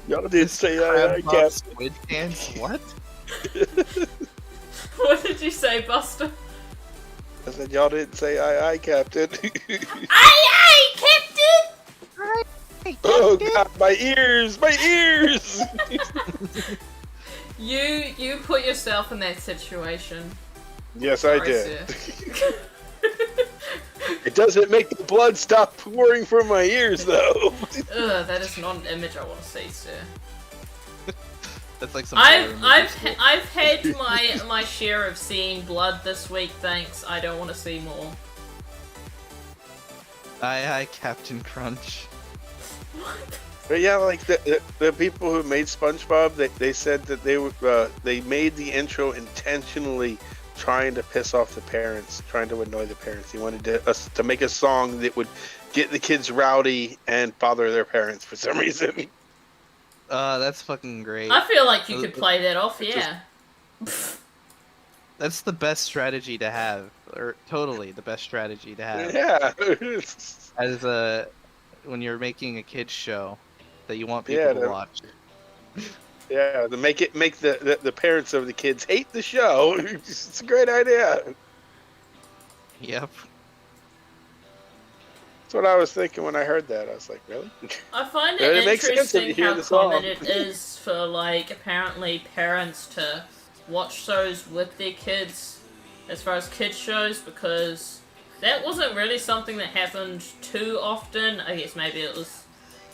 Y'all did say I Crab Bob Captain. Squid Pants? What? What did you say, Buster? I said y'all didn't say I Captain. Aye, Captain! Oh God, my ears, my ears. You put yourself in that situation. Yes, I Sorry, did. sir. It doesn't make the blood stop pouring from my ears, though. Ugh, that is not an image I want to see, sir. That's like some. horror movie I've shit. had my share of seeing blood this week. Thanks. I don't want to see more. Aye, Captain Crunch. What? But yeah, like the people who made SpongeBob, they said that they made the intro intentionally trying to piss off the parents, trying to annoy the parents. He wanted us to make a song that would get the kids rowdy and bother their parents for some reason. That's fucking great. I feel like you could play that off. Yeah. That's the best strategy to have, or totally the best strategy to have. Yeah. As when you're making a kids show that you want Yeah, people to watch. Yeah, to make the parents of the kids hate the show. It's a great idea. Yep. That's what I was thinking when I heard that. I was like, really? I find It it makes sense if interesting you hear how the song. common it is for, like, apparently parents to watch shows with their kids as far as kids shows, because that wasn't really something that happened too often. I guess maybe it was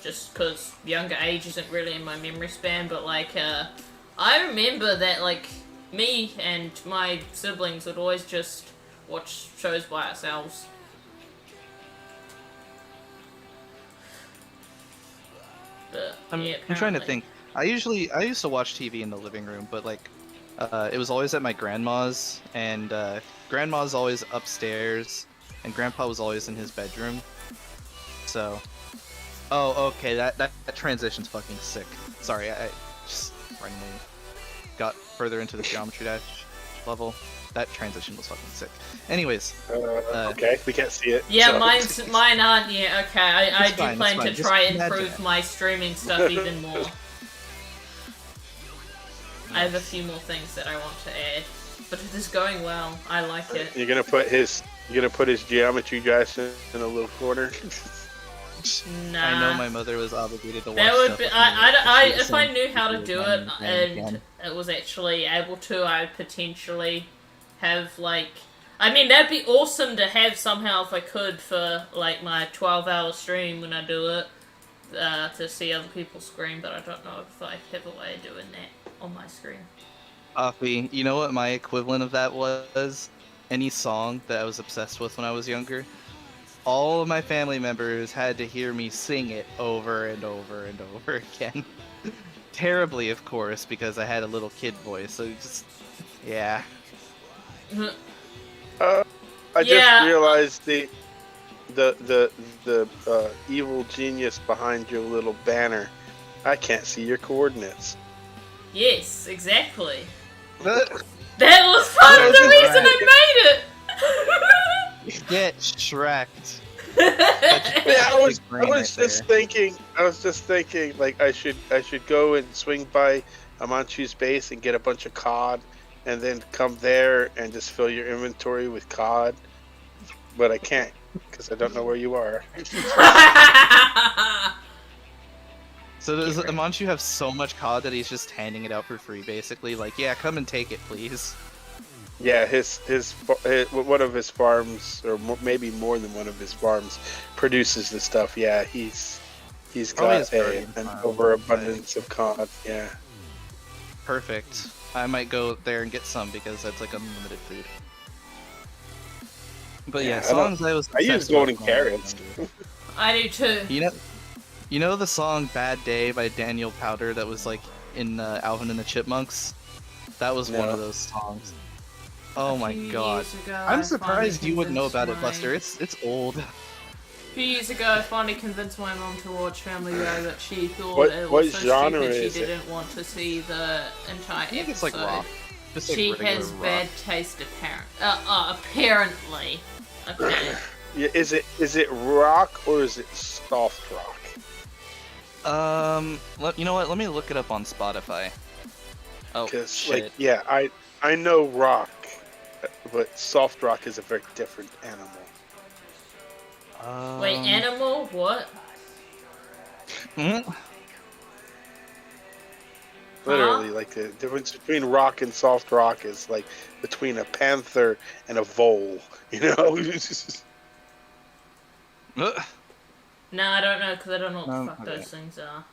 just because younger age isn't really in my memory span, but, like, I remember that, like, me and my siblings would always just watch shows by ourselves. But, I'm yeah, trying to apparently. think. I used to watch TV in the living room, but like, it was always at my grandma's, and grandma's always upstairs, and grandpa was always in his bedroom. So, oh, okay, that transition's fucking sick. Sorry, I just randomly got further into the geometry dash level. That transition was fucking sick. Anyways, Okay, we can't see it. Yeah, so. mine aren't yet. Okay, I It's do fine, plan it's to fine. Just try and imagine improve it. my streaming stuff even more. I have a few more things that I want to add, but it is going well. I like it. You're gonna put his geometry dash in a little corner. Nah. I know my mother was obligated to watch That would stuff be. with me, but she was If I saying knew how to she do was it not and again. it was actually able to, I'd potentially have like. I mean, that'd be awesome to have somehow if I could for like my 12-hour stream when I do it to see other people scream. But I don't know if I have a way of doing that on my screen. Coffee. You know what my equivalent of that was? Any song that I was obsessed with when I was younger. All of my family members had to hear me sing it over and over and over again. Terribly, of course, because I had a little kid voice. So just, yeah. I Yeah. just realized the evil genius behind your little banner. I can't see your coordinates. Yes, exactly. But That was part of the That's reason right. I made it. get Shrek'd. Yeah, I was brain right just thinking, like I should go and swing by Amanchu's base and get a bunch of cod, and then come there and just fill your inventory with cod. But I can't because I don't know where you are. So does Amanchu have so much cod that he's just handing it out for free, basically? Like, yeah, come and take it, please. Yeah, his one of his farms, or maybe more than one of his farms, produces the stuff. Yeah, he's Probably got his guardian an farm, overabundance of cod. Yeah. Perfect. I might go there and get some because that's like unlimited food. But yeah, Yeah, songs I was. I use obsessed golden with when I was carrots. younger. I do too. You know the song "Bad Day" by Daniel Powder that was like in Alvin and the Chipmunks? That was one No. of those songs. Oh A my few god! years ago, I'm I surprised finally you wouldn't know about it, convinced Buster. It's old. few years ago, I finally convinced my mom to watch Family Guy, but she thought What- it what was so genre stupid she is it? didn't want to see the entire I think episode. it's like rock. Just like She regular has rock. bad taste, apparently. Okay. Yeah, is it rock or is it soft rock? You know what? Let me look it up on Spotify. Oh Because shit! like yeah, I know rock, but soft rock is a very different animal. Wait, animal? What? hmm? Literally, like the difference between rock and soft rock is like between a panther and a vole. You know. No, I don't know, because I don't know what the fuck okay. those things are.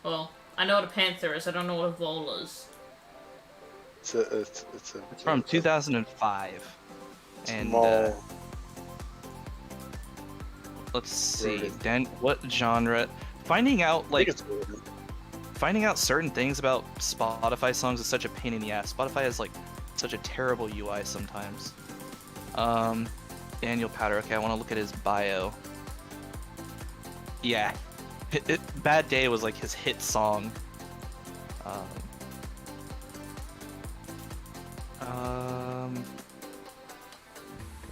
Well, I know what a panther is, I don't know what a vole is. It's From 2005. And small. let's see, Rodent. then what genre? Finding out I think like it's rodent. finding out certain things about Spotify songs is such a pain in the ass. Spotify has like such a terrible UI sometimes. Daniel Powder. Okay, I want to look at his bio. Yeah, Bad Day was like his hit song.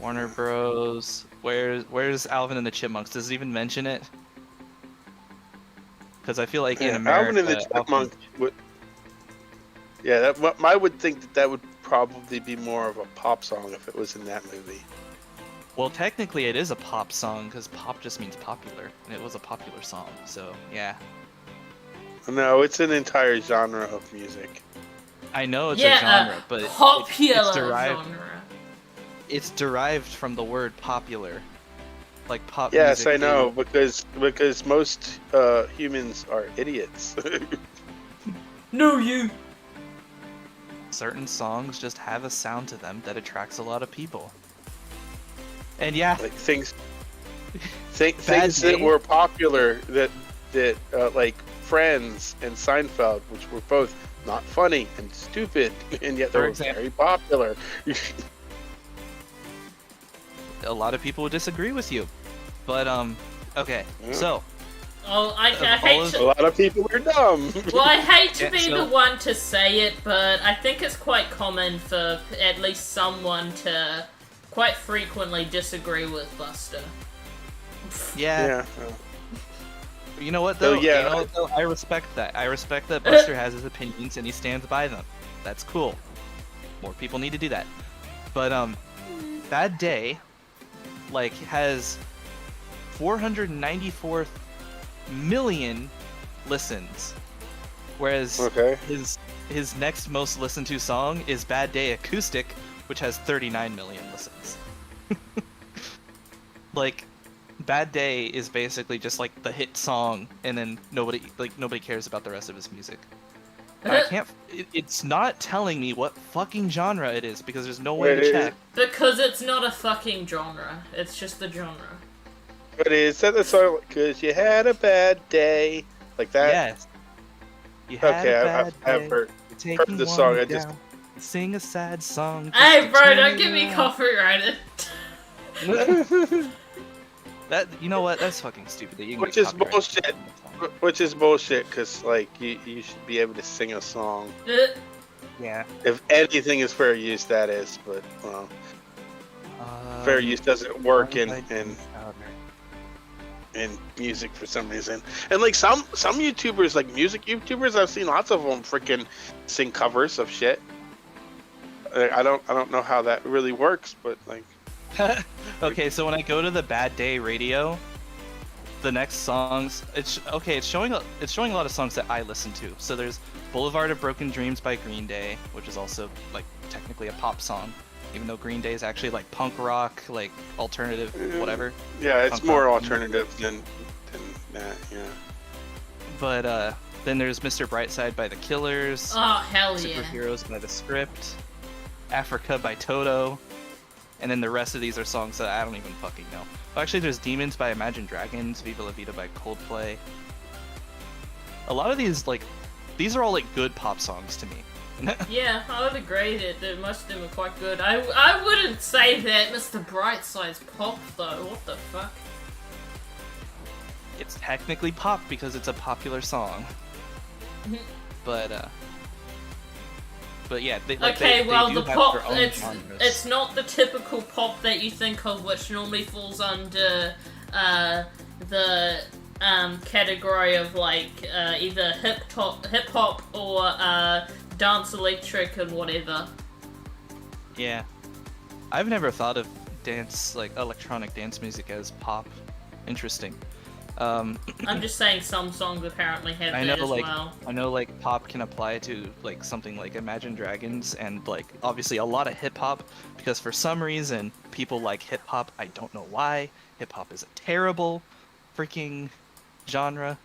Warner Bros. Where's Alvin and the Chipmunks? Does it even mention it? Because I feel like in Yeah, America, Alvin and the Chipmunk would. Yeah, I would think that would probably be more of a pop song if it was in that movie. Well, technically it is a pop song because pop just means popular, and it was a popular song. So yeah, No, it's an entire genre of music. I know it's Yeah, a genre, but popular it's derived. genre. It's derived from the word popular, like pop. Yes, music I know, because most humans are idiots. No, you! Certain songs just have a sound to them that attracts a lot of people. And yeah, like things Bad that Day. were popular that like Friends and Seinfeld, which were both not funny and stupid, and yet they For were example. very popular. a lot of people would disagree with you, but okay, Yeah. so Oh, I Of hate all of- A to... lot of people are dumb. Well, I hate to Yeah, be so- the one to say it, but I think it's quite common for at least someone to quite frequently disagree with Buster. yeah. yeah. You know what So, though? yeah, You know what, though? I respect that. I respect that Buster has his opinions and he stands by them. That's cool. More people need to do that. But Bad Day like has 494 million listens. Whereas Okay. his next most listened to song is Bad Day Acoustic, which has 39 million listens. Like Bad Day is basically just like the hit song, and then nobody cares about the rest of his music. And I can't. It's not telling me what fucking genre it is because there's no way to check. Because it's not a fucking genre. It's just the genre. But is that the song? Because you had a bad day, like that. Yes. You had Okay, a bad I've day, heard you're the taking song, one I just- down, sing a sad song. Hey, just to bro, turn don't it get me around. copyrighted. That you know what? That's fucking stupid. That you can Which get is copyrighted. bullshit. Which is bullshit, because like you should be able to sing a song. Yeah. If anything is fair use, that is. But well, fair use doesn't work in music for some reason. And like some YouTubers, like music YouTubers, I've seen lots of them freaking sing covers of shit. I don't know how that really works, but like. Okay, so when I go to the Bad Day radio, the next songs it's showing a lot of songs that I listen to. So there's Boulevard of Broken Dreams by Green Day, which is also like technically a pop song, even though Green Day is actually like punk rock, like alternative, whatever. Yeah, it's Punk more rock. alternative than that. Yeah. But then there's Mr. Brightside by The Killers, Oh, hell yeah. Superheroes by The Script, Africa by Toto, and then the rest of these are songs that I don't even fucking know. Oh, actually, there's Demons by Imagine Dragons, Viva La Vida by Coldplay. A lot of these, like, these are all like good pop songs to me. Yeah, I would agree that most of them are quite good. I wouldn't say that Mr. Brightside's pop, though. What the fuck? it's technically pop because it's a popular song. But yeah, they, like, Okay, they well, do the have pop, their own genres. it's not the typical pop that you think of, which normally falls under the category of, like, either hip-hop or dance electric and whatever. Yeah. I've never thought of dance, like, electronic dance music as pop. Interesting. I'm just saying some songs apparently have I that know, as like, well. I know, like, pop can apply to, like, something like Imagine Dragons and, like, obviously a lot of hip-hop, because for some reason, people like hip-hop. I don't know why. Hip-hop is a terrible freaking genre.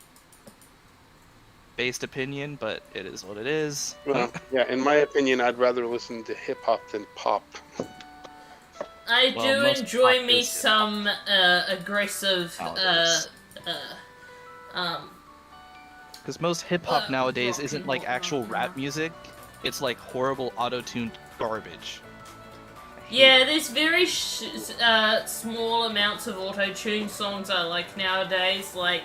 Based opinion, but it is what it is. Well, yeah, in my opinion, I'd rather listen to hip hop than pop. I Well, do most enjoy pop me is some aggressive nowadays. Because most hip-hop nowadays rock isn't and like roll, actual rock and rap roll. music. It's like horrible auto-tuned garbage. Yeah, there's very small amounts of auto-tune songs I like nowadays. Like,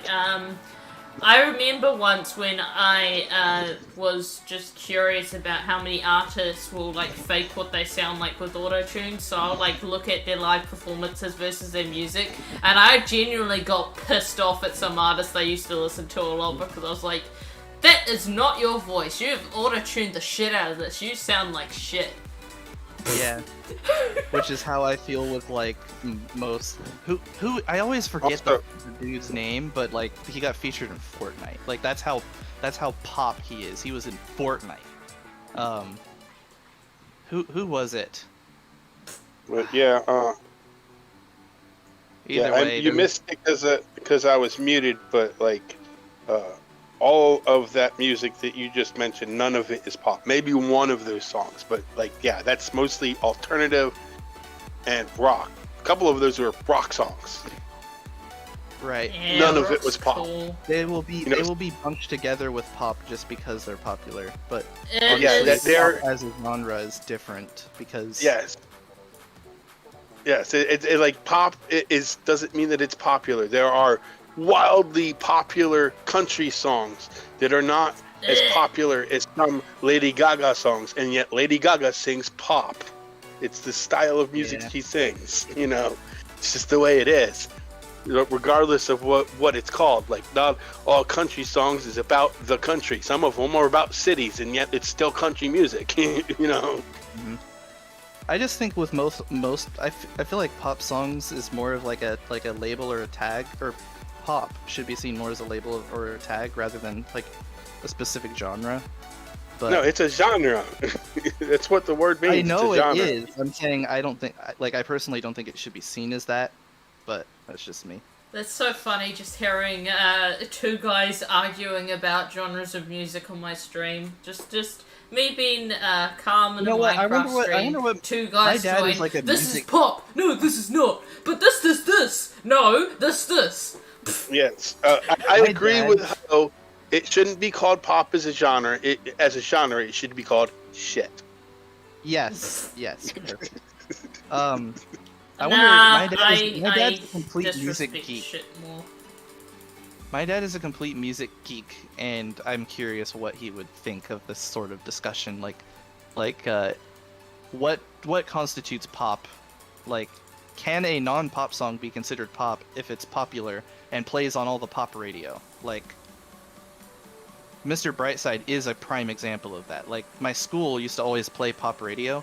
I remember once when I was just curious about how many artists will, like, fake what they sound like with auto-tune, so I'll, like, look at their live performances versus their music, and I genuinely got pissed off at some artists I used to listen to a lot because I was like, that is not your voice, you've auto-tuned the shit out of this, you sound like shit. Yeah. Which is how I feel with, like, most who I always forget Also- the dude's name, but, like, he got featured in Fortnite. Like, that's how pop he is. He was in Fortnite. Who was it? But yeah, Either yeah, way, you missed it because I was muted. But like, all of that music that you just mentioned, none of it is pop. Maybe one of those songs, but like, yeah, that's mostly alternative and rock. A couple of those were rock songs. right. Yeah, None of it rock's was pop. cool. They will be You know- they will be bunched together with pop just because they're popular. But It yeah, is- that they're- pop as a genre is different because Yes. Yes, it like pop is doesn't mean that it's popular. There are wildly popular country songs that are not as popular as some Lady Gaga songs, and yet Lady Gaga sings pop. It's the style of music Yeah. she sings, you know. It's just the way it is. You know, regardless of what it's called. Like, not all country songs is about the country. Some of them are about cities, and yet it's still country music, you know. I just think with most I feel like pop songs is more of like a label or a tag, or pop should be seen more as a label or a tag rather than like a specific genre. But No, it's a genre. That's what the word means. I know it's a it genre. is. I'm saying I don't think I personally don't think it should be seen as that, but that's just me. That's so funny just hearing two guys arguing about genres of music on my stream. Just me being calm in You know a what? I Minecraft wonder what stream. Two guys my dad join. is like a This music- is pop. No, this is not. But this. No, this. Yes, I My agree dad- with how it shouldn't be called pop as a genre. It should be called shit. Yes. Perfect. I wonder. Nah, My dad's a complete disrespect music geek. shit more. My dad is a complete music geek, and I'm curious what he would think of this sort of discussion. What constitutes pop? Like, can a non-pop song be considered pop if it's popular and plays on all the pop radio? Like, Mr. Brightside is a prime example of that. Like, my school used to always play pop radio,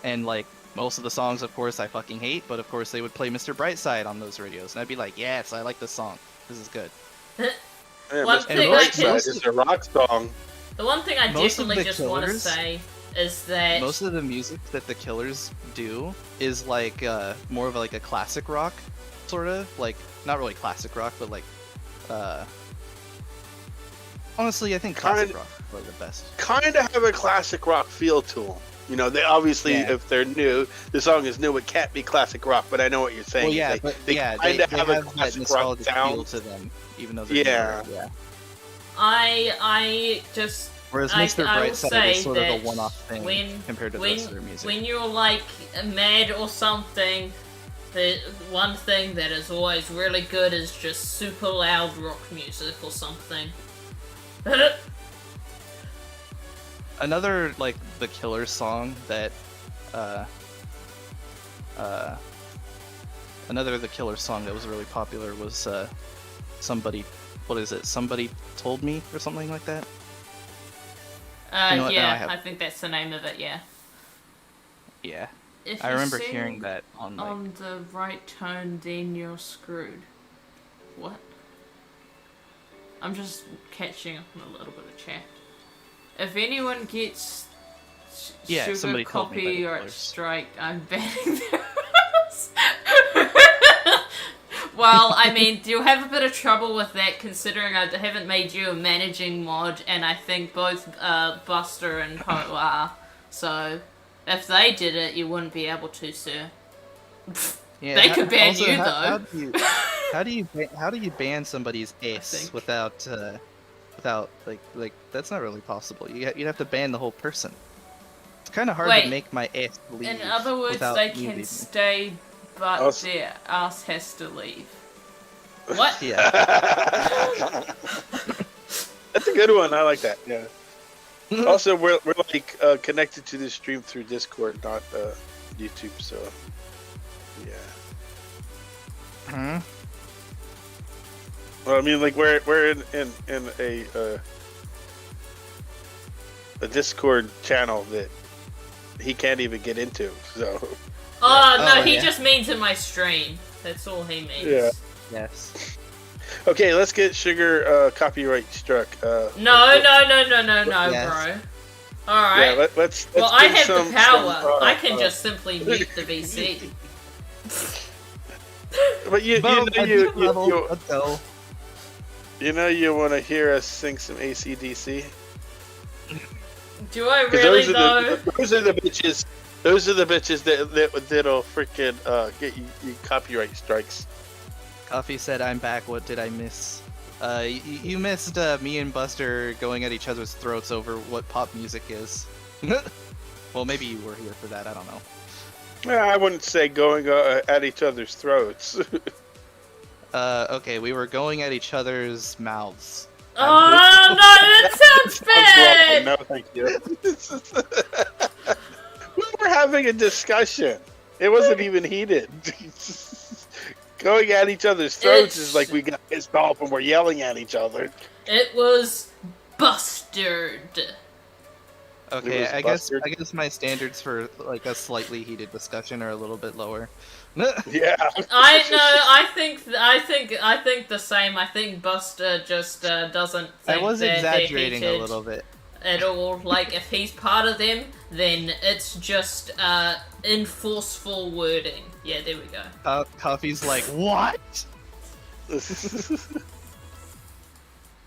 and like most of the songs, of course, I fucking hate, but of course they would play Mr. Brightside on those radios, and I'd be like, yes, I like this song. This is good. Yeah, One Mr. thing I Brightside can- is a rock song. The one thing I Most of definitely the just want to Killers- say is that Most of the music that the Killers do is like more of like a classic rock, sort of like not really classic rock, but like honestly, I think classic Kind- rock is probably the best. Kind of have a classic rock feel to them. You know, they obviously, Yeah. if they're new, the song is new. It can't be classic rock, but I know what you're saying. Well, yeah, they, but they yeah, kind they of have a have that classic rock nostalgic feel sound. to them, even though they're Yeah. newer, yeah. I just Whereas I Mr. will Brightside say is sort of a that one-off thing when compared to the rest of their music. when you're like mad or something, The one thing that is always really good is just super loud rock music or something. Another, like, the Killer song that, another The Killer song that was really popular was, Somebody Told Me, or something like that? You know what? Now Yeah, I think that's the name of it, yeah. Yeah. If I you remember sing hearing that on, like... on the right tone, then you're screwed. What? I'm just catching up on a little bit of chat. If anyone gets Yeah, sugar somebody told me by the copyright Killers. strike, I'm banning their house. Well, I mean, you'll have a bit of trouble with that considering I haven't made you a managing mod, and I think both Buster and Ho are. So, if they did it, you wouldn't be able to, sir. Yeah, They could ban also, you, how though. how do you ban somebody's S think. without like that's not really possible. You'd have to ban the whole person. It's kind of hard Wait, to make my S leave. In other words, without they muting can me. stay, but Also- their ass has to leave. What? Yeah. That's a good one. I like that. Yeah. Also, we're like connected to this stream through Discord, not YouTube. So, yeah. Hmm? Well, I mean, like we're in a Discord channel that he can't even get into. So, Oh, no, Oh, he yeah. just means in my stream. That's all he means. Yeah. Yes. okay, let's get Sugar copyright struck. No, Yes. bro. Alright. Yeah, let's well, I get have some, the power. some, I can just simply mute the VC. But you Boom, know a deep level. you Let's go. you know you want to hear us sing some AC/DC. Do I 'Cause really, though? those are the bitches. Those are the bitches that'll freaking get you copyright strikes. Coffee said, "I'm back. What did I miss?" You missed me and Buster going at each other's throats over what pop music is. Well, maybe you were here for that. I don't know. I wouldn't say going at each other's throats. Okay, we were going at each other's mouths. Oh, no, that sounds bad! No, thank you. We were having a discussion. It wasn't even heated. Going at each other's throats is like we got pissed off and we're yelling at each other. It was Busted. Okay, was I Buster. guess my standards for like a slightly heated discussion are a little bit lower. Yeah. I know. I think the same. I think Buster just doesn't. I Think was that exaggerating they're a heated little bit. at all. Like if he's part of them, then it's just in forceful wording. Yeah, there we go. Coffee's like, what?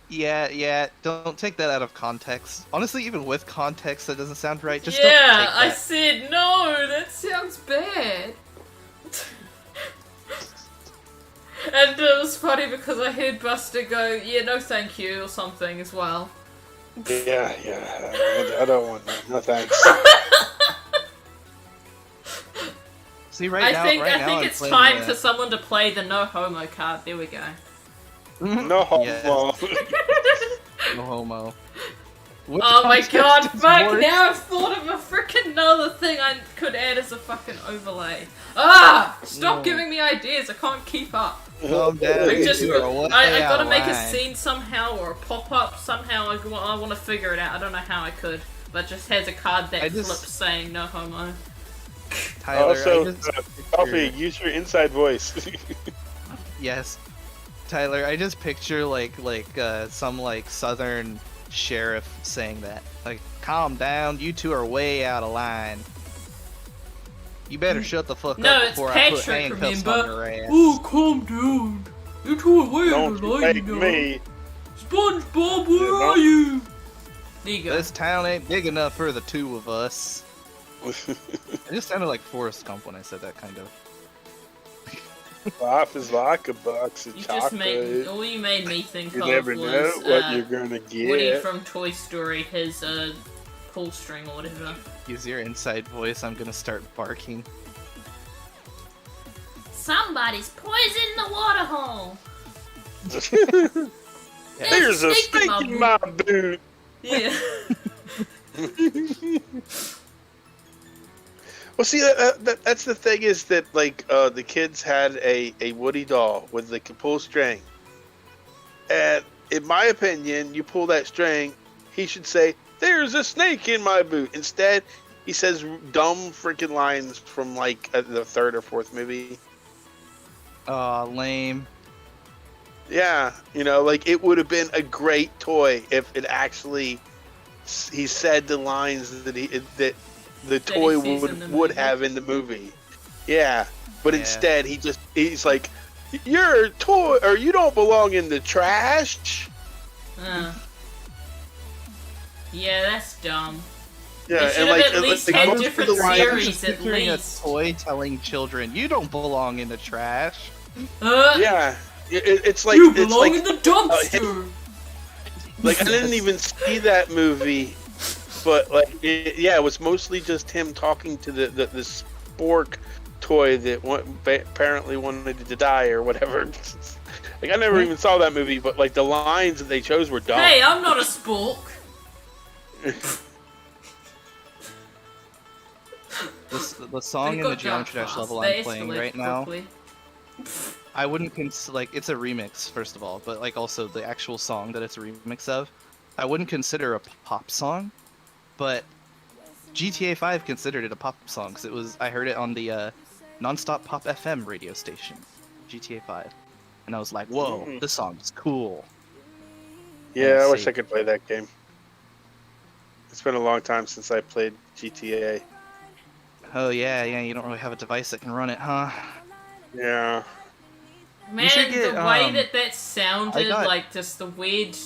Yeah, don't take that out of context. Honestly, even with context, that doesn't sound right. Just don't Yeah, take I that. said no. That sounds bad. And it was funny because I heard Buster go, "Yeah, no, thank you," or something as well. Yeah. I don't want that. No thanks. See, right I now, think I'm it's playing time the- for someone to play the no homo card. There we go. No homo. Yes. No homo. Which Oh my context god, is fuck, worse? now I've thought of a freaking another thing I could add as a fucking overlay. Ah! Stop No. giving me ideas, I can't keep up. Calm down. I you just, two are way I out gotta of make a line. scene somehow, or a pop-up somehow, I want to figure it out, I don't know how I could. But just has a card that I just- flips saying no homo. Tyler, Also, I just Coffee, picture- use your inside voice. Yes, Tyler, I just picture like some like southern sheriff saying that. Like, calm down, you two are way out of line. You better shut the fuck No, up it's before I put Patrick, handcuffs on remember? your ass. Oh, calm down. You two are way out Don't of you line, make you know. me. SpongeBob, where Yeah, are you? There you go. This town ain't big enough for the two of us. I just sounded like Forrest Gump when I said that, kind of. Life is like a box of You just made, chocolate. all you made me think You of never was know what you're gonna Woody get. from Toy Story, his pull string or whatever. Use your inside voice, I'm gonna start barking. Somebody's poisoned the water hole. There's a snake in my boot. Yeah. Well, see, that's the thing is that like the kids had a Woody doll with like a pull string, and in my opinion, you pull that string, he should say, "There's a snake in my boot." Instead, he says dumb freaking lines from like the third or fourth movie. Aw, lame. Yeah, like it would have been a great toy if it actually he said the lines that the toy would have in the movie. Yeah, but instead he's like, "You're a toy, or you don't belong in the trash." Yeah, that's dumb. Yeah, They should and have like at least like, had most of different the lines- series at Picturing least. a toy telling children, "You don't belong in the trash." Yeah, it's like You it's belong like in the dumpster. like I didn't even see that movie, but like it was mostly just him talking to the spork toy that apparently wanted to die or whatever. Like I never even saw that movie, but like the lines that they chose were dumb. Hey, I'm not a spork. The song They in the got Geometry Dash fast. level They I'm playing escalate right now, quickly. I wouldn't like it's a remix first of all, but like also the actual song that it's a remix of, I wouldn't consider a pop song, but GTA 5 considered it a pop song because I heard it on the Nonstop Pop FM radio station, GTA 5, and I was like, whoa, this song's cool. Yeah, I wish I could play that game. It's been a long time since I played GTA. Oh yeah, you don't really have a device that can run it, huh? Yeah. Man, should get, the way that sounded, like just the weird,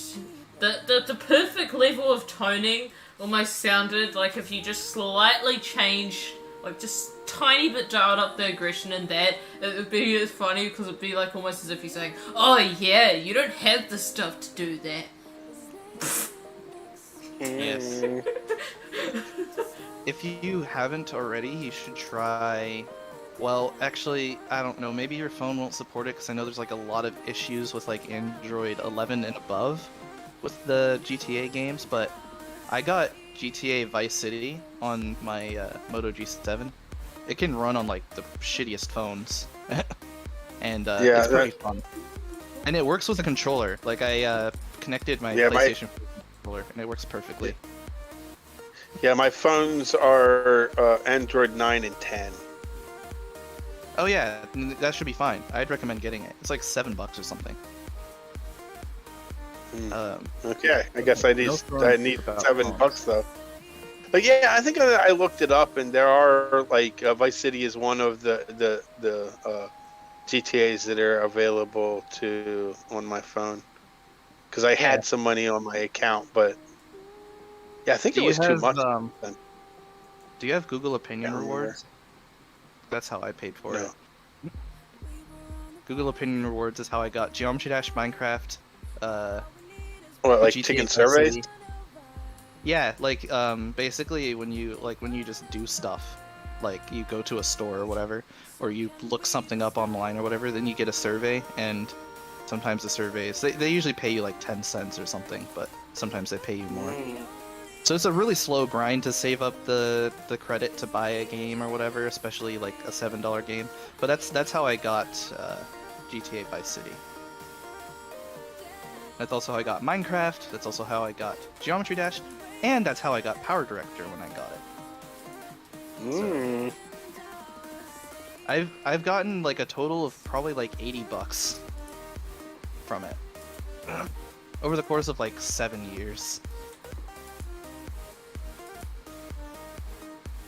the perfect level of toning almost sounded like if you just slightly changed, like just tiny bit dialed up the aggression in that, it would be as funny because it'd be like almost as if you're saying, "Oh yeah, you don't have the stuff to do that." Yes. If you haven't already, you should try. Well, actually, I don't know. Maybe your phone won't support it because I know there's like a lot of issues with like Android 11 and above with the GTA games. But I got GTA Vice City on my Moto G7. It can run on like the shittiest phones, and it's pretty fun. And it works with a controller. Like I connected my PlayStation controller, and it works perfectly. Yeah, my phones are Android 9 and 10. Oh yeah, that should be fine. I'd recommend getting it. It's like $7 or something. Okay, I guess I need $7 though. But yeah, I think I looked it up, and there are like Vice City is one of the GTA's that are available on my phone because I had some money on my account, but yeah, I think it was too much. Do you have Google Opinion Rewards? That's how I paid for it. Google Opinion Rewards is how I got Geometry Dash, Minecraft. What, like GTA taking Vice surveys? City. Yeah, like basically when you just do stuff, like you go to a store or whatever, or you look something up online or whatever, then you get a survey, and sometimes the surveys they usually pay you like 10 cents or something, but sometimes they pay you more. So it's a really slow grind to save up the credit to buy a game or whatever, especially like a $7 game. But that's how I got GTA Vice City. That's also how I got Minecraft. That's also how I got Geometry Dash, and that's how I got Power Director when I got it. So, I've gotten like a total of probably like $80 from it over the course of like 7 years.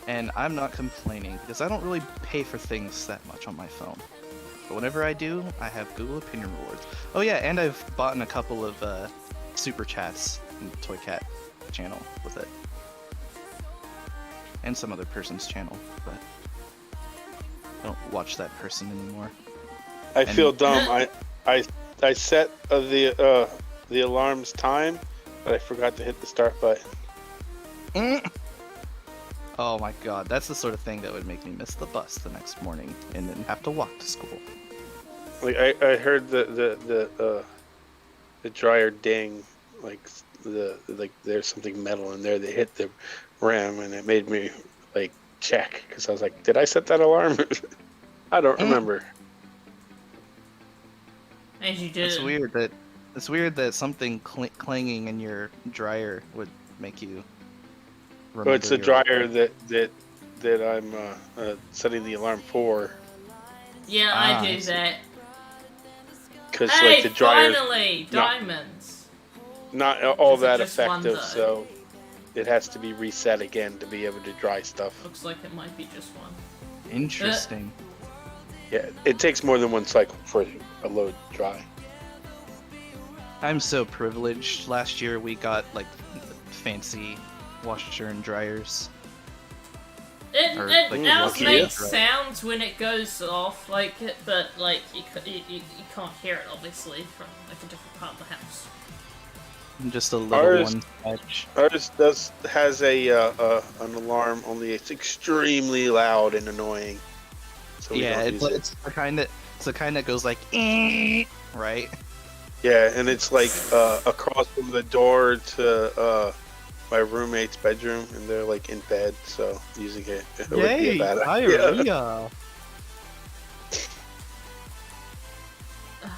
And I'm not complaining because I don't really pay for things that much on my phone. But whenever I do, I have Google Opinion Rewards. Oh yeah, and I've bought a couple of super chats in the Toy Cat channel with it. And some other person's channel, but I don't watch that person anymore. I feel dumb. I set the alarm's time, but I forgot to hit the start button. Oh my god, that's the sort of thing that would make me miss the bus the next morning and then have to walk to school. Like I heard the dryer ding, like there's something metal in there that hit the rim, and it made me like check because I was like, did I set that alarm? I don't remember. As you did. It's weird that something clanging in your dryer would make you remember. Well, it's the dryer that I'm setting the alarm for. Yeah, I do that. Because Hey, like the dryer, finally, diamonds. not all Is it that just one, effective, though? so it has to be reset again to be able to dry stuff. Looks like it might be just one. Interesting. Yeah, it takes more than one cycle for a load to dry. I'm so privileged. Last year we got like fancy washer and dryers. It like, does lucky make it. sounds when it goes off, like, but like you can't hear it obviously from like a different part of the house. Just a little Ours- one edge. Ours has a an alarm, only it's extremely loud and annoying. So we Yeah, don't use it. it's the kind that goes like right. Yeah, and it's like across from the door to my roommate's bedroom, and they're like in bed, so using it would be a bad idea. diarrhea. Oh,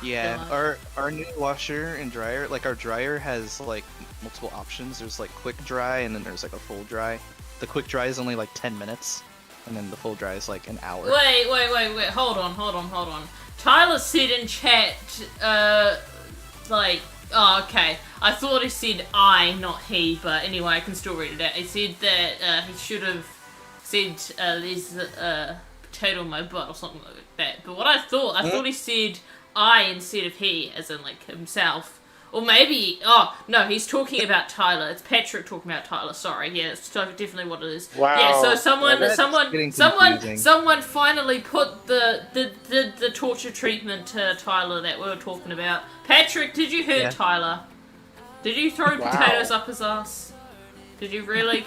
Yeah, God. our new washer and dryer, like our dryer has like multiple options. There's like quick dry and then there's like a full dry. The quick dry is only like 10 minutes, and then the full dry is like an hour. Wait, hold on. Tyler said in chat, like, oh, okay. I thought he said I, not he, but anyway, I can still read it out. He said that he should have said there's a potato in my butt or something like that. But what I thought he said I instead of he, as in like himself. Or maybe, oh, no, he's talking about Tyler. It's Patrick talking about Tyler, sorry. Yeah, it's definitely what it is. Wow. Yeah, so someone getting confusing. someone finally put the torture treatment to Tyler that we were talking about. Patrick, did you hurt Yeah. Tyler? Did you throw Wow. potatoes up his ass? Did you really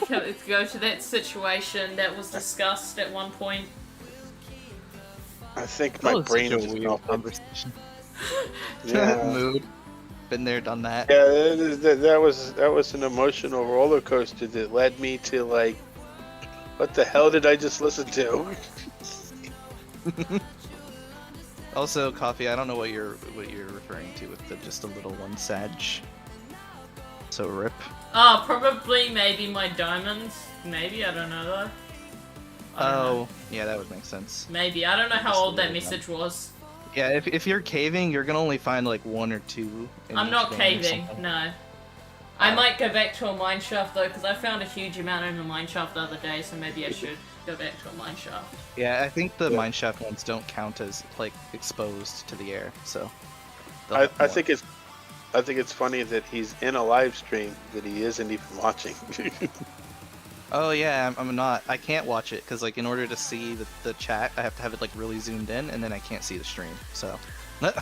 go to that situation that was discussed at one point? I think That my was brain such was a weird melted. conversation. Yeah. Mood. Been there, done that. Yeah, that was an emotional roller coaster that led me to like, what the hell did I just listen to? Also, Coffee, I don't know what you're referring to with the just a little one Sag. So rip. Oh, probably maybe my diamonds. Maybe, I don't know though. I don't know. Oh, yeah, that would make sense. Maybe. I don't know how Just a old that little message was. Yeah, if you're caving, you're gonna only find like one or two. in I'm each not vein or caving, something. no. I might go back to a mine shaft though, because I found a huge amount in a mine shaft the other day, so maybe I should go back to a mine shaft. Yeah, I think the Yeah. mineshaft ones don't count as like exposed to the air, so. they'll I have more. think it's funny that he's in a live stream that he isn't even watching. Oh yeah, I'm not. I can't watch it because like in order to see the chat, I have to have it like really zoomed in, and then I can't see the stream. So.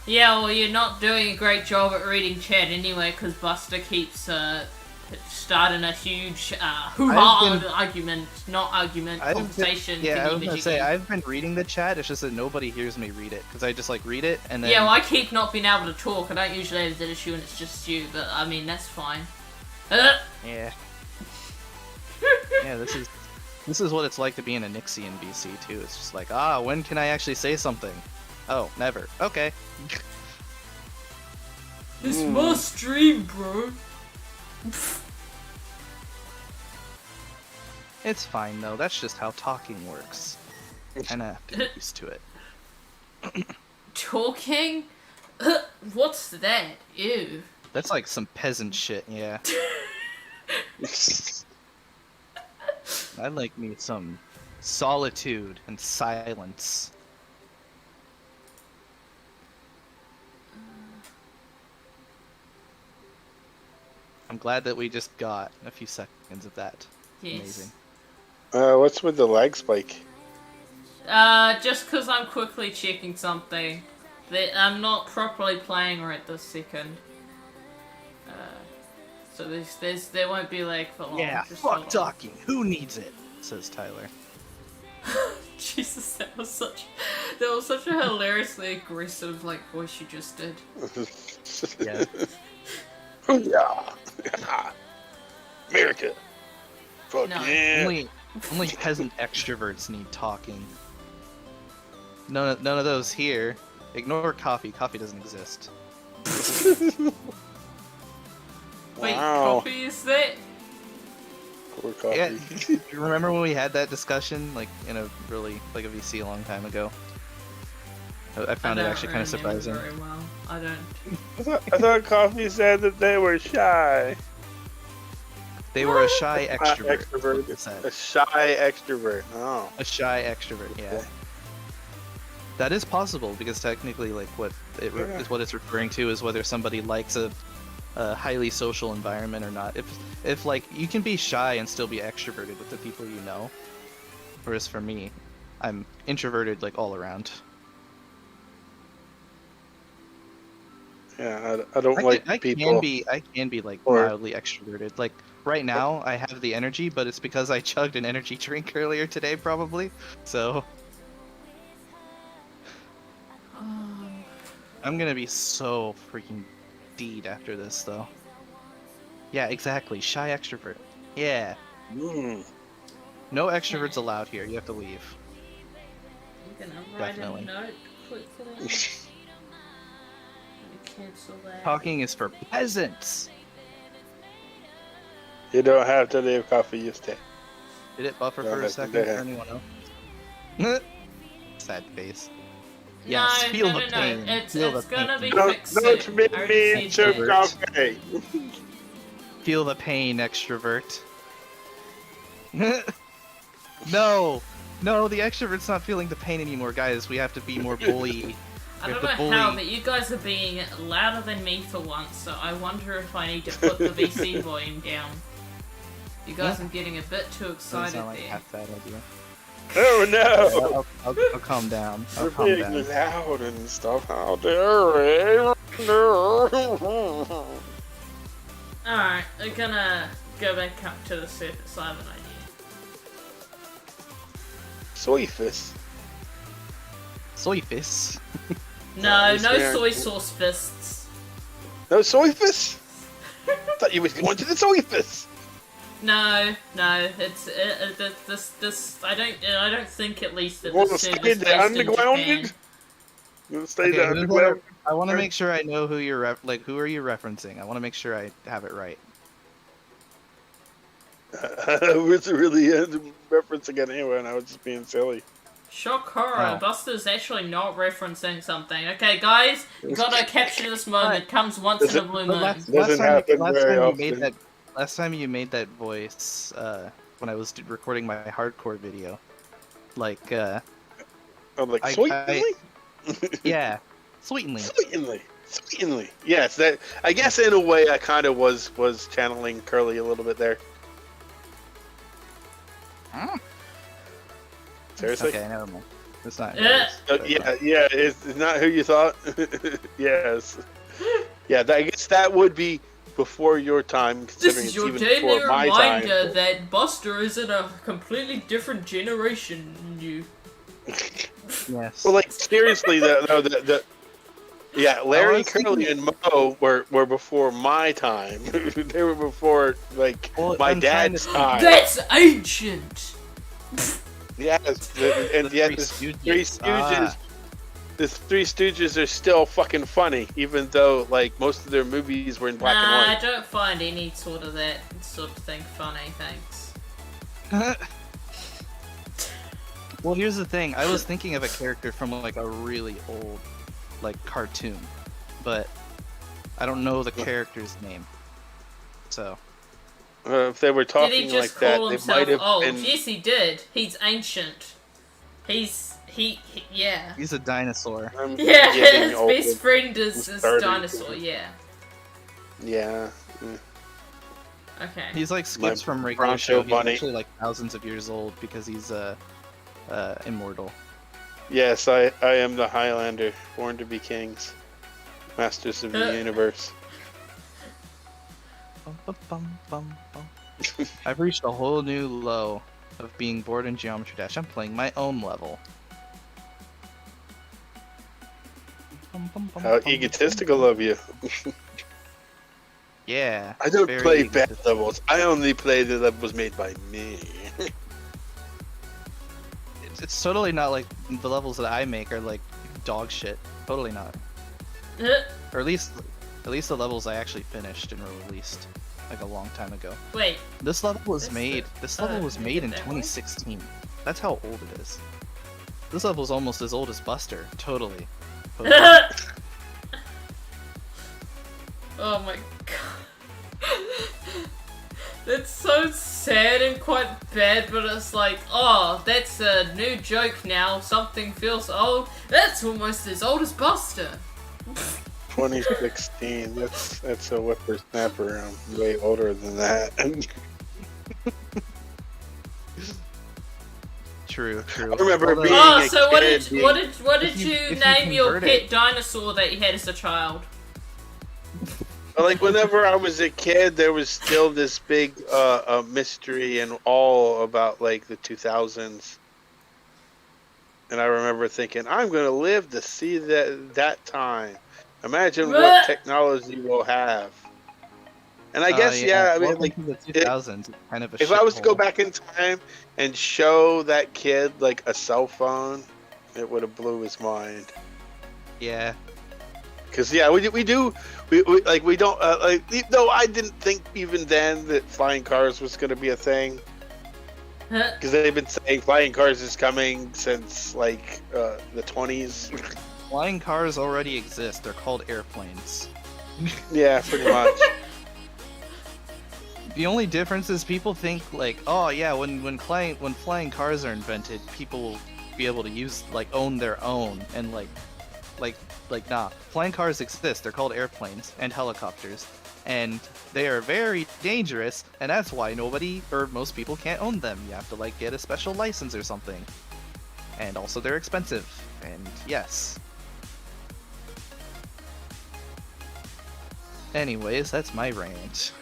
Yeah, well, you're not doing a great job at reading chat anyway, because Buster keeps starting a huge hoo-ha I've been- argument, conversation. Yeah, I was gonna thingy-majiggy. say I've been reading the chat. It's just that nobody hears me read it because I just like read it and then. Yeah, well, I keep not being able to talk. I don't usually have that issue, and it's just you. But I mean, that's fine. Yeah. Yeah, this is what it's like to be in a Nixie in BC too. It's just like, when can I actually say something? Oh, never. Okay. It's my stream, bro. It's fine though. That's just how talking works. And I have to get used to it. Talking? What's that? Ew. That's like some peasant shit, yeah. I like me some solitude and silence. I'm glad that we just got a few seconds of that. Yes. Amazing. What's with the lag spike? Just because I'm quickly checking something that I'm not properly playing right this second. So there won't be lag for long. Yeah, Just fuck hold on. talking. Who needs it? says Tyler. Jesus, that was such a hilariously aggressive voice you just did. Yeah. Yeah. America. Fuck No. yeah. Only peasant extroverts need talking. None of those here. Ignore coffee. Coffee doesn't exist. Wait, Wow. coffee is that? Poor coffee. Yeah. Do you remember when we had that discussion, in a really a VC a long time ago? I found it actually kind of surprising. Very well. I don't. I thought coffee said that they were shy. They were a shy extrovert. Extrovert. It said. A shy extrovert. Oh. A shy extrovert. Yeah. Okay. That is possible because technically, what it's referring to is whether somebody likes a highly social environment or not. If you can be shy and still be extroverted with the people you know, whereas for me, I'm introverted all around. Yeah, I don't like people. I can be mildly extroverted. Right now, I have the energy, but it's because I chugged an energy drink earlier today, probably. So I'm gonna be so freaking deed after this, though. Yeah, exactly. Shy extrovert. Yeah. Mm. No extroverts allowed here. You have to leave. I'm gonna write Definitely. a note quickly. Let me cancel that. Talking is for peasants. You don't have to leave coffee, you stay. Did it buffer No, for a that's second there. for anyone else? Sad face. Yes, no, feel no, the no, pain. no. It's Feel the gonna pain. be Don't fixed soon. make I me already said choke that. coffee. Feel the pain, extrovert. No, the extrovert's not feeling the pain anymore, guys. We have to be more bully. I We don't have know to how, bully. but you guys are being louder than me for once, so I wonder if I need to put the VC volume down. You guys are getting a bit too Doesn't excited sound like there. a bad idea. Oh no! I'll calm down. I'll We're calm being down. loud and stuff. How dare we? No. Alright, we're gonna go back up to the surface. I have an idea. Soyfus. Soyfis. No, Is no there- soy sauce fists. No soyfus? Thought you was going to the soyfus. No, it's this. I don't think at least that You want this to service stay based the in underground? Japan. You want to stay Okay, the underground? I want to make sure I know who you're who are you referencing? I want to make sure I have it right. I wasn't really referencing anyone. I was just being silly. Shock horror, Oh. Buster's actually not referencing something. Okay, guys, you gotta capture this moment. It comes once in a blue moon. Doesn't happen very often. Last time you made that voice, when I was recording my hardcore video, I'm like, I- sweetly? yeah, sweetly. Sweetly. Yes, that. I guess in a way I kind of was channeling Curly a little bit there. Seriously? Okay, never mind. It's not. Yeah. Yeah, it's not who you thought. Yes. Yeah, I guess that would be before your time, This considering is it's your even daily before my reminder time. that Buster is in a completely different generation than you. Yes. Well, seriously, yeah, Larry, was thinking- Curly, and Mo were before my time. They were before Well, my I'm trying dad's to- time. That's ancient. Yes, The and yet Three the Stooges. Three Stooges, the Three Stooges are still fucking funny, even though most of their movies were in black Nah, I and white. don't find any sort of that sort of thing funny. Thanks. Well, here's the thing. I was thinking of a character from a really old, cartoon, but I don't know the character's name. So. If they were Did talking he just like that, call they himself might have old? been. Yes, he did. He's ancient. Yeah. He's a dinosaur. I'm Yeah, getting his old. best friend is starting dinosaur. to- Yeah. Yeah. Okay. He's like Skips from Bronco regular show. He's Bunny. actually thousands of years old because he's immortal. Yes, I am the Highlander, born to be kings, masters of the universe. Bum, bum, bum, bum, bum. I've reached a whole new low. of being bored in Geometry Dash. I'm playing my own level. How egotistical of you. Yeah. I don't very play bad egotistical. levels. I only play the levels made by me. It's totally not like the levels that I make are like dog shit. Totally not. Or at least the levels I actually finished and released like a long time ago. Wait. This level was This made. the- This level was made made it in that way? 2016. That's how old it is. This level's almost as old as Buster. Totally. Oh my god. That's so sad and quite bad, but it's like, oh, that's a new joke now. Something feels old. That's almost as old as Buster. 2016. That's a whippersnapper. I'm way older than that. True. I remember Although- being Oh, a so what kid did being- what did if you- you if you name your convert pet it- dinosaur that you had as a child? Like whenever I was a kid, there was still this big mystery and all about like the 2000s, and I remember thinking, I'm gonna live to see that time. Imagine what technology we'll have. And I guess I mean, welcome like to the 2000s. It's kind of a if I was to go shithole. back in time and show that kid like a cell phone, it would have blew his mind. Yeah. Because we don't like though I didn't think even then that flying cars was going to be a thing, because they've been saying flying cars is coming since like the 20s. Flying cars already exist. They're called airplanes. Yeah, pretty much. The only difference is people think like, oh yeah, when flying cars are invented, people will be able to use own their own and nah. Flying cars exist. They're called airplanes and helicopters, and they are very dangerous, and that's why nobody or most people can't own them. You have to get a special license or something, and also they're expensive. And yes. Anyways, that's my rant.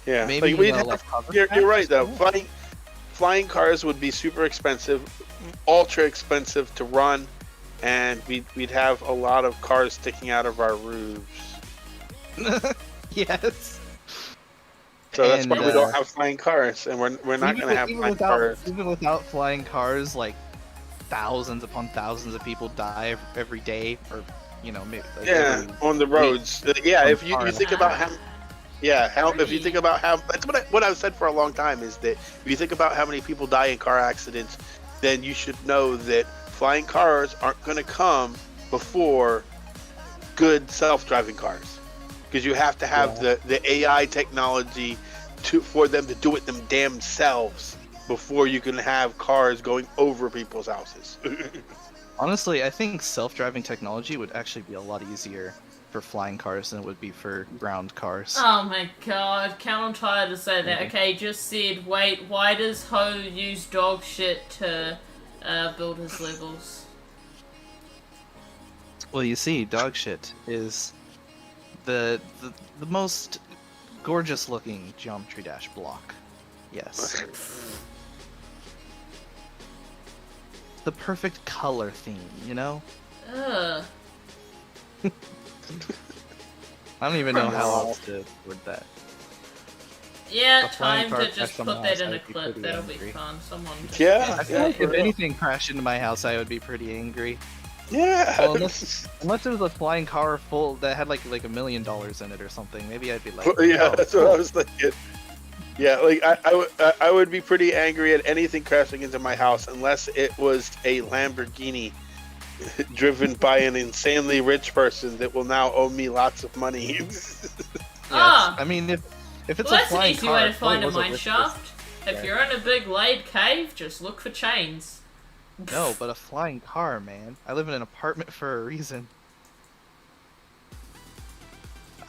Yeah, Maybe like we'd like have, hover you're right crafts? though. Flying cars would be super expensive, ultra expensive to run, and we'd have a lot of cars sticking out of our roofs. Yes. So that's why And, we don't have flying cars, and we're not going to have flying cars. Even without flying cars, thousands upon thousands of people die every day, or maybe Yeah, every on the roads. Yeah, on if you cars. think about how, if you think about how, that's what I've said for a long time is that if you think about how many people die in car accidents, then you should know that flying cars aren't going to come before good self-driving cars, because you have to have the AI technology for them to do it them damn selves before you can have cars going over people's houses. Honestly, I think self-driving technology would actually be a lot easier for flying cars than it would be for ground cars. Oh my god, Callum tried to say that. Okay, just said, wait, why does Ho use dog shit to build his levels? Well, you see, dog shit is the most gorgeous looking Geometry Dash block. Yes. The perfect color theme, you know? Ugh. I don't even know how else to word that. Yeah, A flying time car to crashed just on put my that house, in a I'd be clip. pretty That'll be angry. fun. Someone just Yeah. I feel like for if real. anything crashed into my house, I would be pretty angry. Yeah. Well, unless it was a flying car full that had like $1 million in it or something, maybe I'd be like, Yeah, oh, that's cool. what I was thinking. Yeah, like I would be pretty angry at anything crashing into my house unless it was a Lamborghini driven by an insanely rich person that will now owe me lots of money. Yes. Ah. I mean, if it's Well, a that's an flying easy car, way to it probably find a was mine rich shaft. If Yeah. you're in a big laid cave, just look for chains. person. No, but a flying car, man. I live in an apartment for a reason.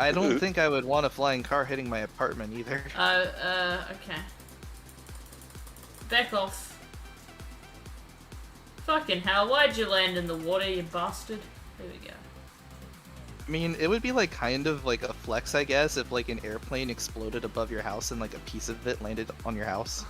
I don't think I would want a flying car hitting my apartment either. Okay. Back off. Fucking hell, why'd you land in the water, you bastard? There we go. I mean, it would be like kind of like a flex, I guess, if like an airplane exploded above your house and like a piece of it landed on your house.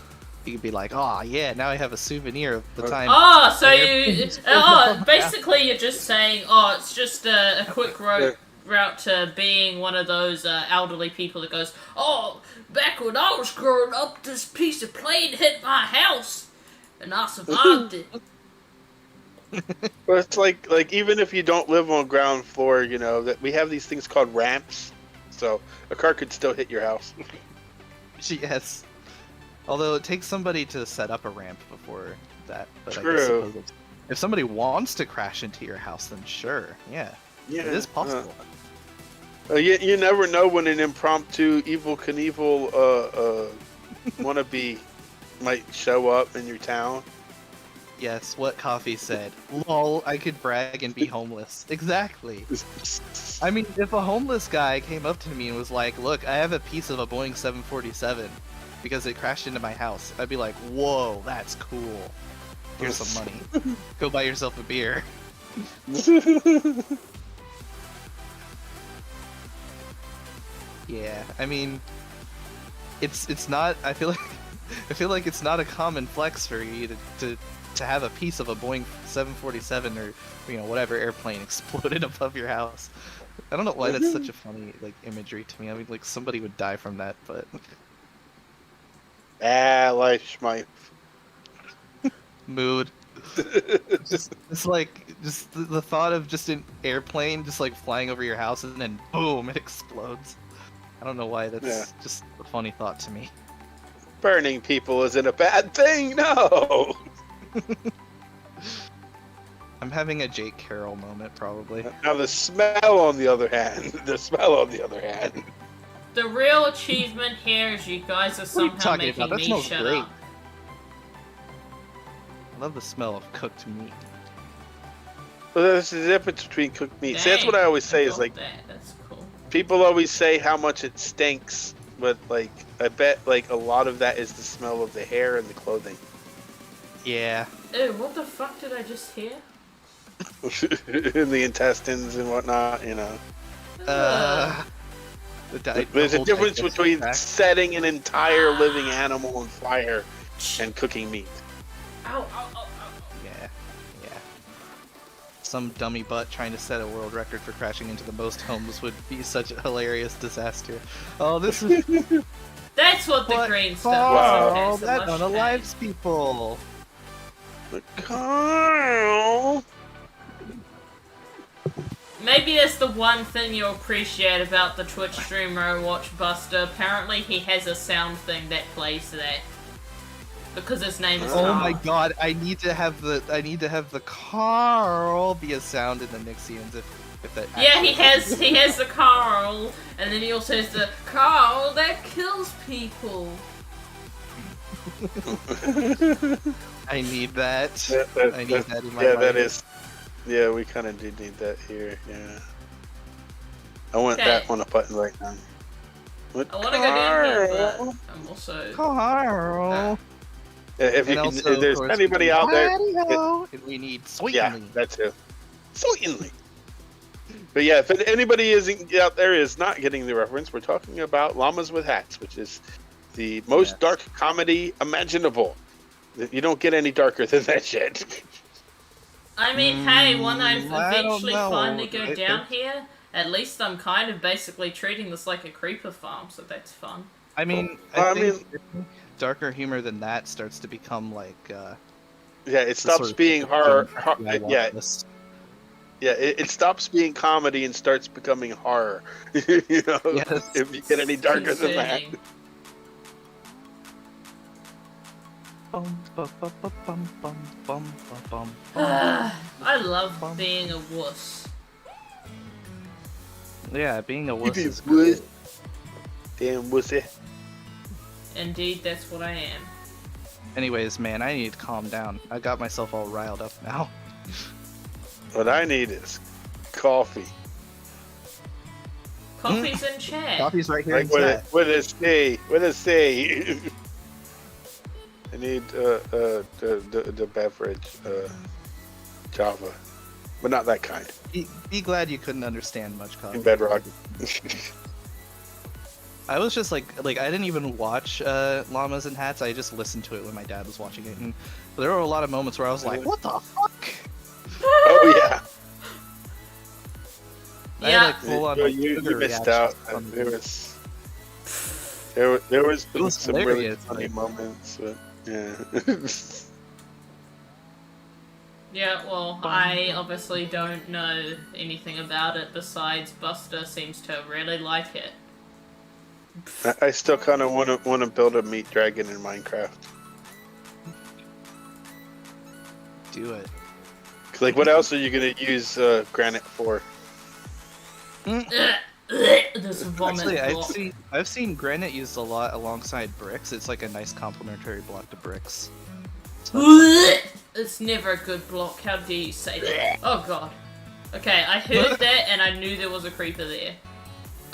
You could be like, oh yeah, now I have a souvenir of the time. Oh, so the you... airplane exploded above my house." basically you're just saying, oh, it's just a quick route to being one of those elderly people that goes, oh, back when I was growing up, this piece of plane hit my house, and I survived it. But it's like even if you don't live on ground floor, you know that we have these things called ramps, so a car could still hit your house. Yes. Although it takes somebody to set up a ramp before that. But I True. guess if somebody wants to crash into your house, then sure, yeah, Yeah, it is possible. You never know when an impromptu Evil Knievel wannabe might show up in your town. Yes, what Coffee said. Lol, I could brag and be homeless. Exactly. I mean, if a homeless guy came up to me and was like, look, I have a piece of a Boeing 747 because it crashed into my house, I'd be like, whoa, that's cool. Here's some money. Go buy yourself a beer. Yeah, I mean, it's not. I feel like it's not a common flex for you to have a piece of a Boeing 747 or whatever airplane exploded above your house. I don't know why that's such a funny like imagery to me. I mean, like somebody would die from that, but Life schmife. mood. It's like just the thought of just an airplane just like flying over your house and then boom, it explodes. I don't know why that's just a funny thought to me. Burning people isn't a bad thing, no! I'm having a Jake Carroll moment, probably. Now the smell, on the other hand. The real achievement here is you guys are somehow talking making about? That me smells shut great. up. I love the smell of cooked meat. Well, there's the difference between cooked meat. See, that's what I always say is like, That's cool. people always say how much it stinks, but like, I bet like a lot of that is the smell of the hair and the clothing. Yeah. Ew, what the fuck did I just hear? In the intestines and whatnot, There's a difference between setting an entire living animal on fire and cooking meat. Ow, ow, ow, ow. Yeah. Some dummy butt trying to set a world record for crashing into the most homes would be such a hilarious disaster. Oh, this is... That's what the green stuff Wow. is. Okay, so that much unalives people. But Carl... Maybe that's the one thing you'll appreciate about the Twitch streamer Watch Buster. Apparently he has a sound thing that plays that. Because his name is Oh Carl. my god, I need to have the Carl be a sound in the Nixians if that Yeah, he actually- has the Carl, and then he also has the Carl that kills people. I need that. I need that in my life. that is. Yeah, we kind of do need that here. Yeah. I want Okay. that on a button right now. But I want to go down here, but Carl. I'm also... Carl. If you And can, also, if there's of course, anybody we need out there, radio, and we need yeah, sweetly. that too. Certainly. But yeah, if anybody out there is not getting the reference, we're talking about Llamas with Hats, which is the most dark comedy imaginable. You don't get any darker than that shit. I mean, hey, when I I don't eventually know. finally go I down think- here, at least I'm kind of basically treating this like a creeper farm, so that's fun. I mean, I I think darker humor than that starts to become like. Yeah, it stops sort of being horror. Yeah, this. yeah, it stops being comedy and starts becoming horror. Yes. If you get any darker than that. Concerning. Bum, bum, bum, bum, bum, bum, bum, bum, I love being a wuss. Yeah, being a wuss be is wuss. great. Damn wussy. Indeed, that's what I am. Anyways, man, I need to calm down. I got myself all riled up now. What I need is coffee. Coffee's in chat. Coffee's right here Like in what chat. it say? I need the beverage Java. but not that kind. Be glad you couldn't understand much In coffee. Bedrock. I was just like I didn't even watch Llamas and Hats. I just listened to it when my dad was watching it, and there were a lot of moments where I was like, "What the fuck?" Oh yeah. I Yeah. had like full on like, You sugar missed reactions out. from There it. was It was some really hilarious, funny like- moments, but yeah. Yeah, well, I obviously don't know anything about it besides Buster seems to really like it. I still kind of want to build a meat dragon in Minecraft. Do it. 'Cause, like, what else are you gonna use granite for? This vomit Actually, block. I've seen granite used a lot alongside bricks. It's like a nice complementary block to bricks. It's never a good block. How dare you say that? Oh god. Okay, I heard that and I knew there was a creeper there.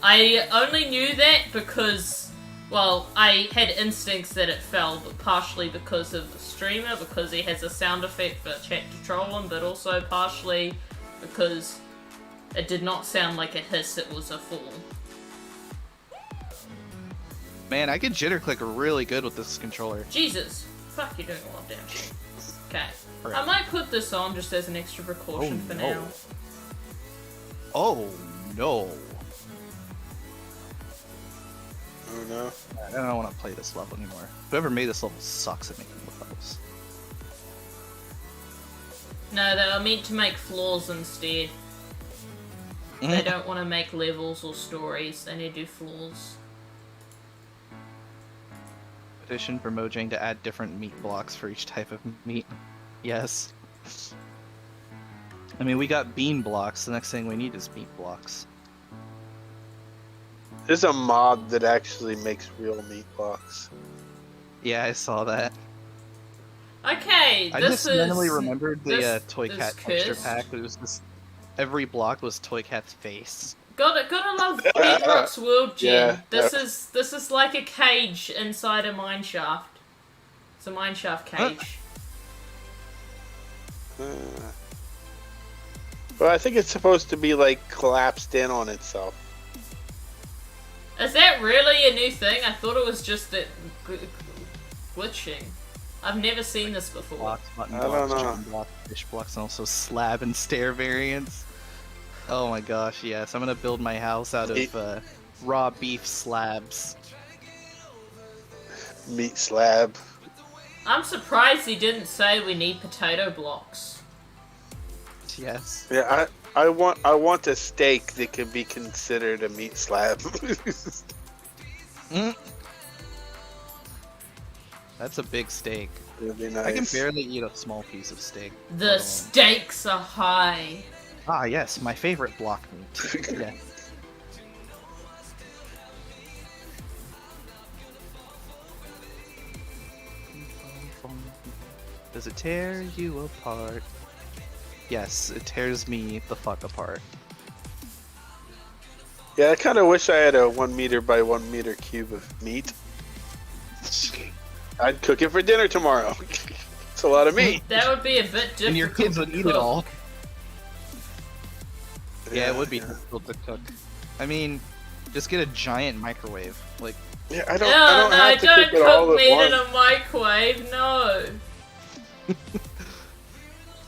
I only knew that because, well, I had instincts that it fell, but partially because of the streamer, because he has a sound effect for chat to troll him, but also partially because it did not sound like a hiss, it was a fall. Man, I can jitter click really good with this controller. Jesus. Fuck, you're doing a lot of damage. Okay. Alright. I might put this on just as an extra precaution Oh, for no. now. Oh no! Oh no. I don't want to play this level anymore. Whoever made this level sucks at making levels. No, they were meant to make floors instead. They don't want to make levels or stories, they need to do floors. Petition for Mojang to add different meat blocks for each type of meat. Yes. I mean, we got bean blocks. The next thing we need is meat blocks. There's a mod that actually makes real meat blocks. Yeah, I saw that. Okay, I this just randomly is... remembered the this Toy is Cat texture cursed. pack. It was just every block was Toy Cat's face. Gotta love Bedrock's world, Jen. Yeah, This is like a cage inside a mineshaft. It's a mineshaft cage. Well, I think it's supposed to be like collapsed in on itself. Is that really a new thing? I thought it was just it glitching. I've never seen this before. Blocks, button I don't blocks, know. chicken blocks, fish blocks, and also slab and stair variants. Oh my gosh, yes. I'm gonna build my house out of raw beef slabs. Meat slab. I'm surprised he didn't say we need potato blocks. Yes. Yeah, I want a steak that could be considered a meat slab. That's a big steak. It'd be nice. I can barely eat a small piece of steak. The stakes are high. Ah, yes, my favorite block meat. Yeah. Does it tear you apart? Yes, it tears me the fuck apart. Yeah, I kind of wish I had a 1 meter by 1 meter cube of meat. I'd cook it for dinner tomorrow. It's a lot of meat. That would be a bit difficult. And your kids would to eat cook. it all. Yeah, it would be difficult to cook. I mean, just get a giant microwave. Like, Yeah, I don't No, have to don't cook it all cook at meat once. in a microwave, no.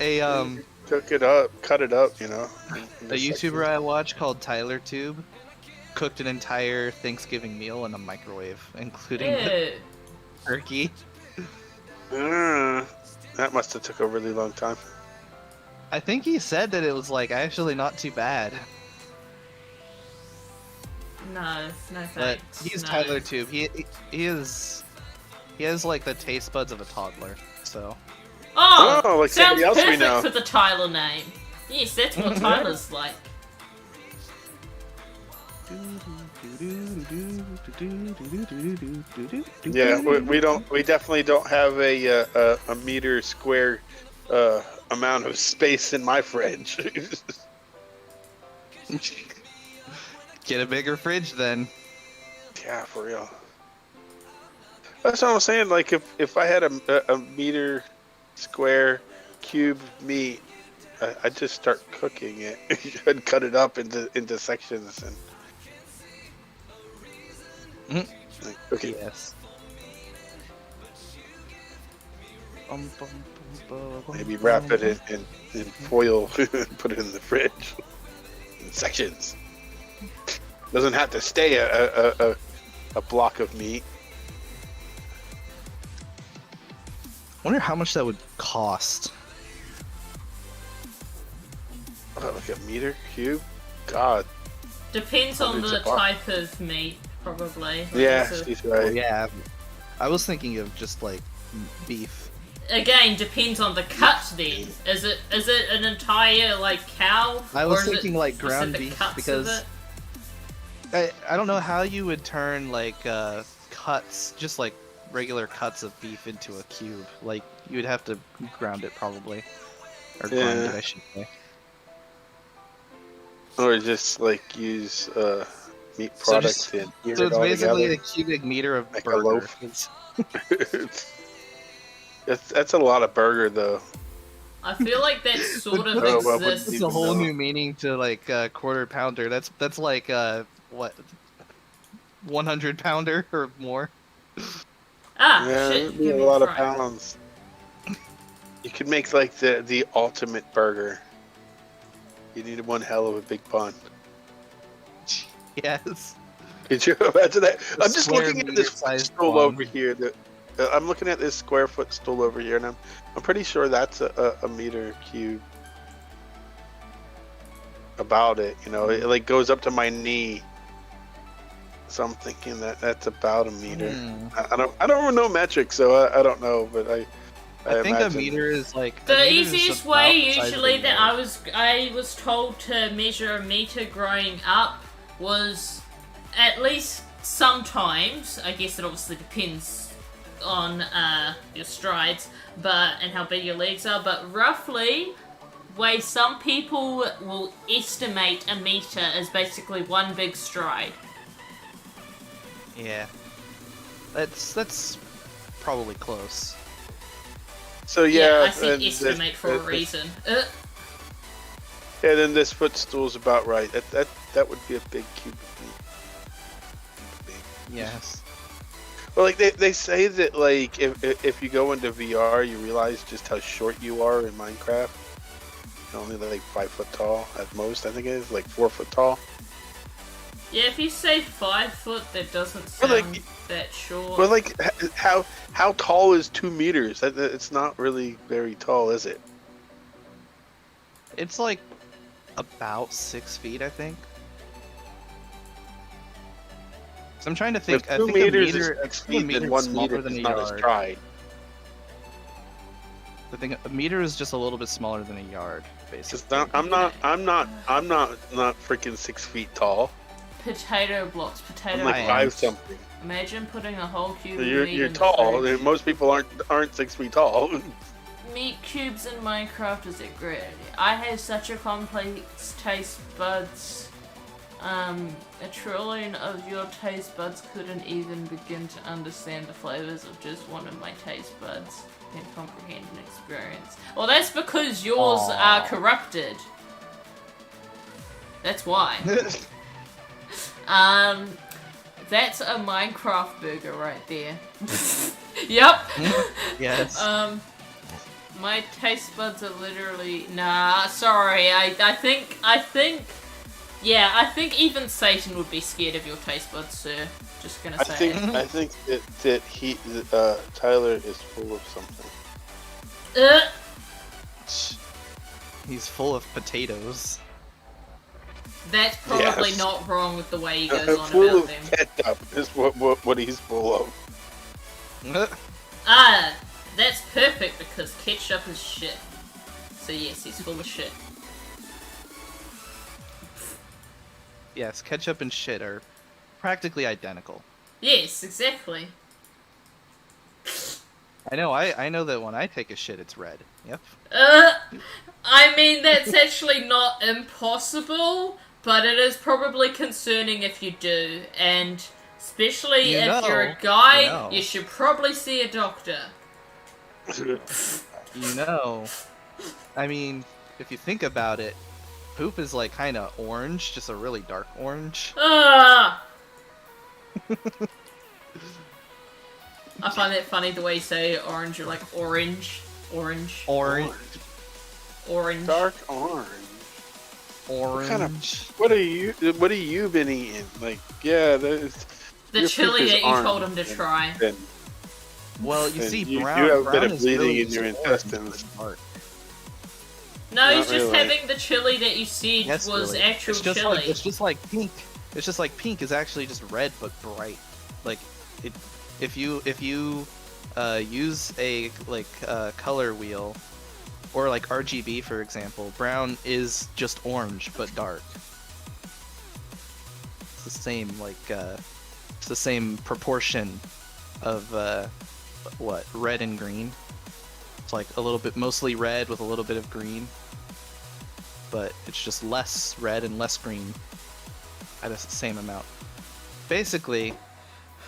a Cook it up, cut it up, you know. a YouTuber I watch called Tyler Tube cooked an entire Thanksgiving meal in a microwave, including the Ew. turkey. That must have took a really long time. I think he said that it was like actually not too bad. No, no But thanks. he's no. Tyler Tube. He has like the taste buds of a toddler. So Oh, Oh, like sounds somebody else we perfect know. for the Tyler name. Yes, that's what Tyler's like. Yeah, we definitely don't have a meter square amount of space in my fridge. Get a bigger fridge then. Yeah, for real. That's what I'm saying. Like if I had a meter square cube meat, I just start cooking it and cut it up into sections and Mhm. like, cook it. Yes. Maybe wrap it in foil and put it in the fridge in sections. Doesn't have to stay a block of meat. Wonder how much that would cost. Like a meter cube? God. Depends on Hundreds the of bucks. type of meat, probably. Like, Yeah, so- she's right. Yeah. I was thinking of just like beef. Again, depends on the cut. Then is it an entire like cow? I was or is it thinking, like, ground specific beef, cuts of because- it? I don't know how you would turn like cuts, just like regular cuts of beef into a cube. Like you would have to ground it probably, or grind it, Yeah. I should say. Or just like use meat So products just- and heat So it it's all basically together. a cubic meter of Like a burger. loaf. It's- That's a lot of burger though. I feel like that sort of Oh, well, exists. It's even a whole know. new meaning to like quarter pounder. That's like what, 100 pounder or more. Ah, Yeah, shit! it'd be Give a me lot of fright. pounds. You could make like the ultimate burger. You need one hell of a big bun. Yes. Could you imagine that? A I'm just square looking at this meter-sized stool bun. over here. I'm looking at this square foot stool over here, and I'm pretty sure that's a meter cube. About it, you know, it like goes up to my knee. So I'm thinking that's about a meter. I don't know metrics, so I don't know, but I think a imagine- meter is like The a meter is easiest about way, the size of a usually, that yard. I was told to measure a meter growing up was at least sometimes. I guess it obviously depends on your strides, and how big your legs are. But roughly, way some people will estimate a meter as basically one big stride. Yeah. That's probably close. So yeah, I said and estimate for a reason. Yeah, then this footstool's about right. That would be a big cube of meat. Big. Yes. Well, like they say that like if you go into VR, you realize just how short you are in Minecraft. You're only like 5 foot tall at most. I think it is like 4 foot tall. Yeah, if you say 5 foot, that doesn't Well, sound like- that short. But like, how tall is 2 meters? It's not really very tall, is it? It's like about 6 feet, I think. So I'm trying to think. If I 2 think meters a meter, is 6 a feet, meter then is 1 smaller meter than is a not a yard. stride. I think a meter is just a little bit smaller than a yard, Because basically. I'm not freaking 6 feet tall. Potato blocks, potato I'm like I am. blocks. 5 something. Imagine putting a whole cube of You're meat you're in the tall. fridge. Most people aren't 6 feet tall. Meat cubes in Minecraft is a great idea. I have such a complex taste buds. A trillion of your taste buds couldn't even begin to understand the flavors of just one of my taste buds and comprehend an experience. Well, that's because yours Aw. are corrupted. That's why. That's a Minecraft burger right there. Yep. Yes. My taste buds are literally sorry. I think even Satan would be scared of your taste buds, sir. Just gonna say. I think that Tyler is full of something. He's full of potatoes. That's probably Yes. not wrong with the way he goes on Full about of them. ketchup is what he's full of. That's perfect because ketchup is shit. So yes, he's full of shit. Yes, ketchup and shit are practically identical. Yes, exactly. I know that when I take a shit, it's red. Yep. I mean, that's actually not impossible, but it is probably concerning if you do, and especially You if you're know, a guy, you know. you should probably see a doctor. You know, I mean, if you think about it, poop is like kind of orange, just a really dark orange. Ah! I find it funny the way you say orange. You're like orange. Orange. Dark orange. Orange. What are you been eating? Like, yeah, The your chili poop is that you told him orange, to try. Well, you and see, you brown. have a brown bit of is bleeding really in your just orange, intestines. but dark. No, he's Not just really. having the chili that you said Yes, was really. actual It's just chili. like it's just like pink. It's just like pink is actually just red but bright. Like it, if you use a color wheel or like RGB for example, brown is just orange but dark. It's the same it's the same proportion of red and green. It's like a little bit mostly red with a little bit of green. But it's just less red and less green at the same amount. Basically,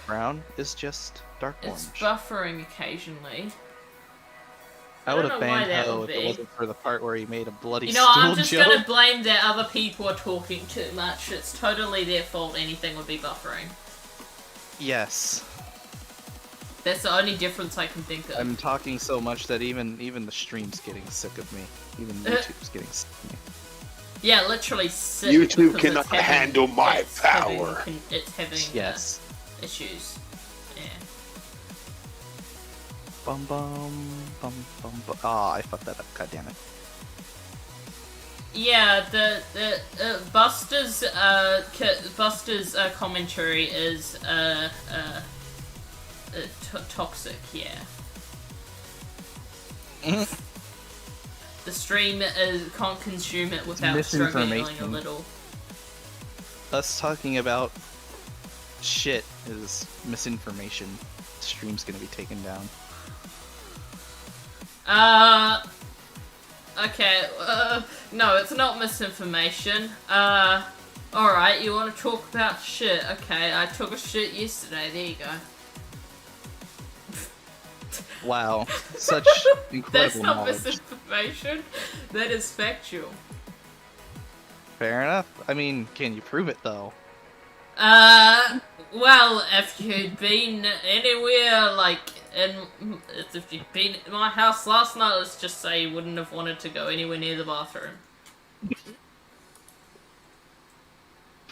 brown is just dark orange. It's buffering occasionally. I would don't have know why banned that Ho would if it be. wasn't for the part where he made a bloody You know, stool I'm just joke. gonna blame that other people are talking too much. It's totally their fault anything would be buffering. Yes. That's the only difference I can think of. I'm talking so much that even the stream's getting sick of me. Even YouTube's getting sick of me. Yeah, literally sick. YouTube because cannot it's having- handle my it's having power. It's having Yes. issues. Yeah. Bum bum bum bum bum. Ah, I fucked that up. God damn it. Yeah, the Buster's commentary is toxic. Yeah. The stream can't consume it without struggling a Misinformation. little. Us talking about shit is misinformation. The stream's gonna be taken down. Okay, no, it's not misinformation. Alright, you want to talk about shit? Okay, I took a shit yesterday, there you go. Wow, such incredible That's not knowledge. misinformation, that is factual. Fair enough. I mean, can you prove it though? Well, if you'd been anywhere, like, if you'd been at my house last night, let's just say you wouldn't have wanted to go anywhere near the bathroom.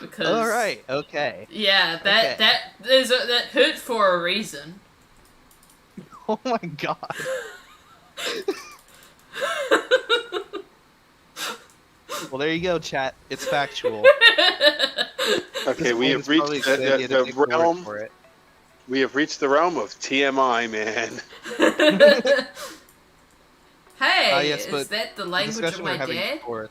Because... Alright, okay. Yeah, Okay. that hurt for a reason. Oh my god. Well, there you go, chat. It's factual. Okay, we have It's reached probably a good idea to the take the word realm. for it. We have reached the realm of TMI, man. Hey, Yes, is but that the The language of discussion we my were having dad? before.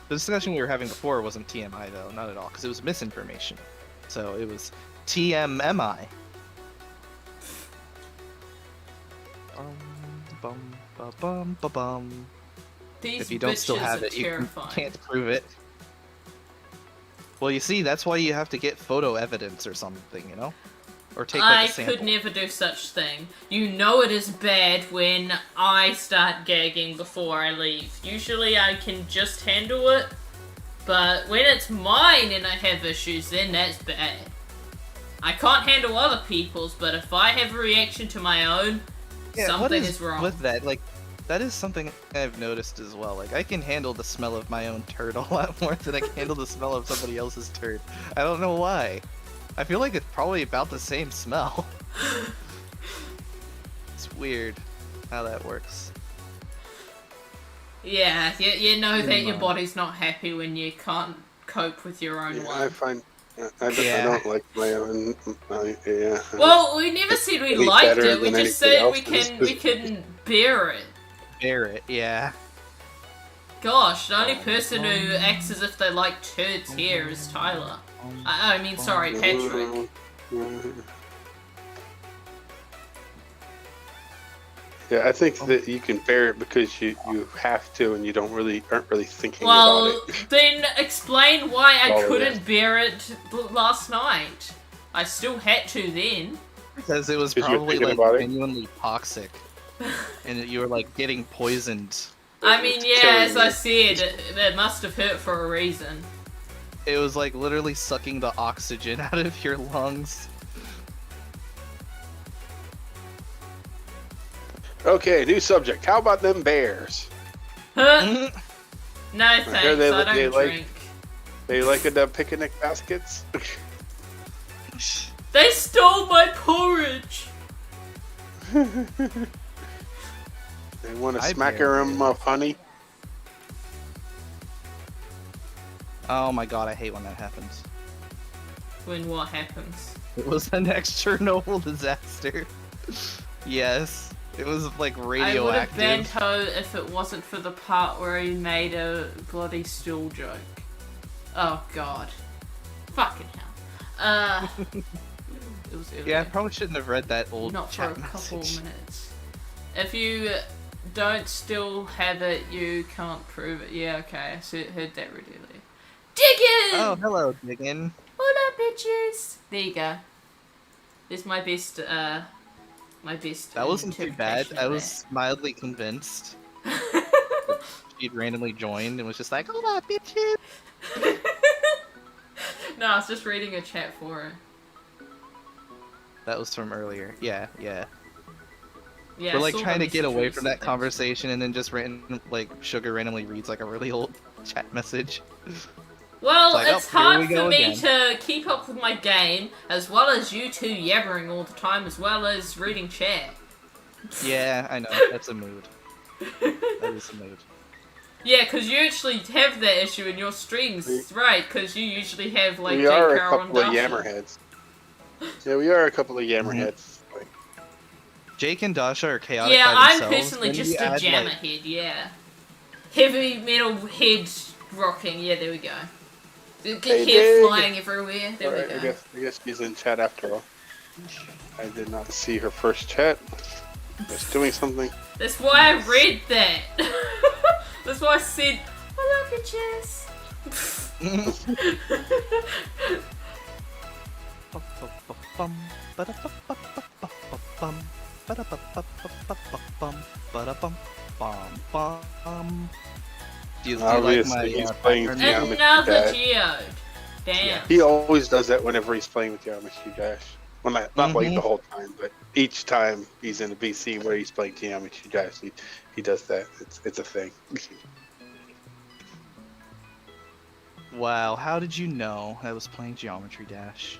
The discussion we were having before wasn't TMI though, not at all, because it was misinformation. So it was TMMI. Bum, ba, bum, ba, bum. These If you don't still bitches have are it, you terrifying. can't prove it. Well, you see, that's why you have to get photo evidence or something, you know? Or take like I a sample. could never do such thing. You know it is bad when I start gagging before I leave. Usually I can just handle it, but when it's mine and I have issues, then that's bad. I can't handle other people's, but if I have a reaction to my own, Yeah, what something is wrong. with that? Like, that is something I've noticed as well. Like, I can handle the smell of my own turd a lot more than I can handle the smell of somebody else's turd. I don't know why. I feel like it's probably about the same smell. It's weird how that works. Yeah, you know that your Mm. body's not happy when you can't cope with your own Yeah, one. I find I Yeah. don't like my own. Yeah. Well, we never said we Any liked better it. We than just anything said else. we can bear it. Barrett, yeah. Gosh, the only person who acts as if they like turds here is Tyler. I mean, sorry, Patrick. Yeah, I think that you can bear it because you have to, and you aren't really thinking Well, about it. then explain why I All of couldn't it. bear it last night. I still had to then. Because it was 'Cause you're probably thinking like about it? genuinely toxic. and you were like getting poisoned. I mean, It's yeah, killing as I me. said, it must have hurt for a reason. It was like literally sucking the oxygen out of your lungs. Okay, new subject. How about them bears? Huh? No thanks, hear they- I don't they like- drink. They like the picnic baskets? They stole my porridge! They want to I smack bear them of honey? Oh my god, I hate when that happens. When what happens? It was the next Chernobyl disaster. Yes, it was like I would have radioactive. banned Ho if it wasn't for the part where he made a bloody stool joke. Oh god. Fucking hell. It was earlier. Yeah, I probably shouldn't have read that old Not for chat a couple message. minutes. If you don't still have it, you can't prove it. Yeah, okay, I heard that really earlier. Diggin! Oh, hello, Diggin. What up, bitches? There you go. This is my best, That wasn't too bad. interpretation I of was mildly convinced. that. She'd randomly joined and was just like, hold up, bitches. No, I was just reading a chat for her. That was from earlier. Yeah, yeah. Yeah, We're I like saw the trying to get away messages from that and things. conversation and then just like Sugar randomly reads like a really old chat message. Well, It's like, it's oh, here hard we for go me again. to keep up with my game, as well as you two yabbering all the time, as well as reading chat. Yeah, I know. That's a mood. That is a mood. Yeah, because you actually have that issue in your streams, right? Because you usually have, like, We Jake are a Carroll and couple of Dasha. yammerheads. Yeah, we are a couple of yammerheads. Like, Jake and Dasha are chaotic Yeah, by I'm themselves. personally Then just you a add, jammer like- head, yeah. Heavy metal head rocking, yeah, there we go. Get Hey, hair Dig. flying everywhere, there alright, we I go. guess she's in chat after all. I did not see her first chat. Just doing something. That's why I read that. That's why I said, I love you, Jess. Do you like Obviously, my he's playing pattern? Yeah, I'm a Another guy. geode. Damn. Yeah. He always does that whenever he's playing with Geometry Dash. Well, not like Mhm. the whole time, but each time he's in a BC where he's playing Geometry Dash, he does that. It's a thing. Wow, how did you know I was playing Geometry Dash?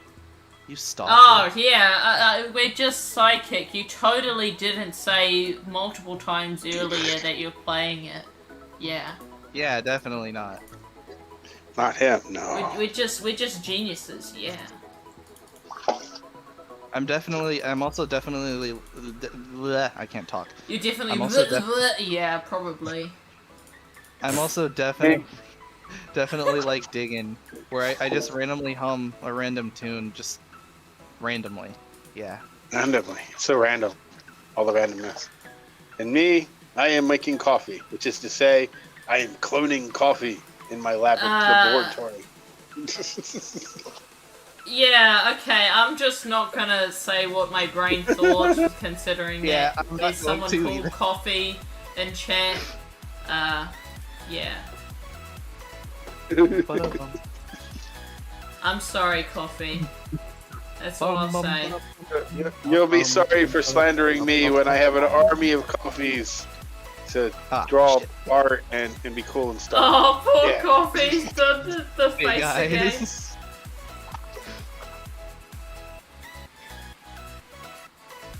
You stalker. Oh, yeah, we're just psychic. You totally didn't say multiple times earlier that you're playing it. Yeah. Yeah, definitely not. Not him, no. We're just geniuses, yeah. I'm also definitely, bleh, I can't talk. You definitely, I'm also yeah, probably. I'm also definitely like digging, where I just randomly hum a random tune, just randomly. Yeah. Randomly. So random. All the randomness. And me, I am making coffee, which is to say, I am cloning coffee in my laboratory. Yeah, okay, I'm just not gonna say what my brain thought, considering Yeah, that I'm not there's going someone to called either. Coffee in chat. Yeah. I'm sorry, Coffee. That's all I'll say. You'll be sorry for slandering me when I have an army of coffees to draw shit. art and be cool and stuff. Oh, poor Yeah. Coffee's done the Hey face again. guys.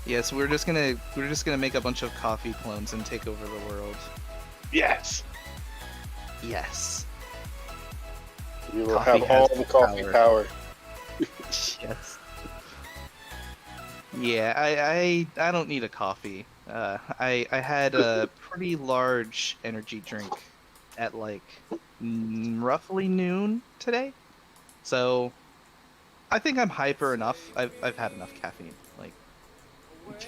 Yes, we're just gonna make a bunch of coffee clones and take over the world. Yes. Yes. You will Coffee have all has the coffee power. power. Yes. Yeah, I don't need a coffee. I had a pretty large energy drink at like roughly noon today, so I think I'm hyper enough. I've had enough caffeine. Like,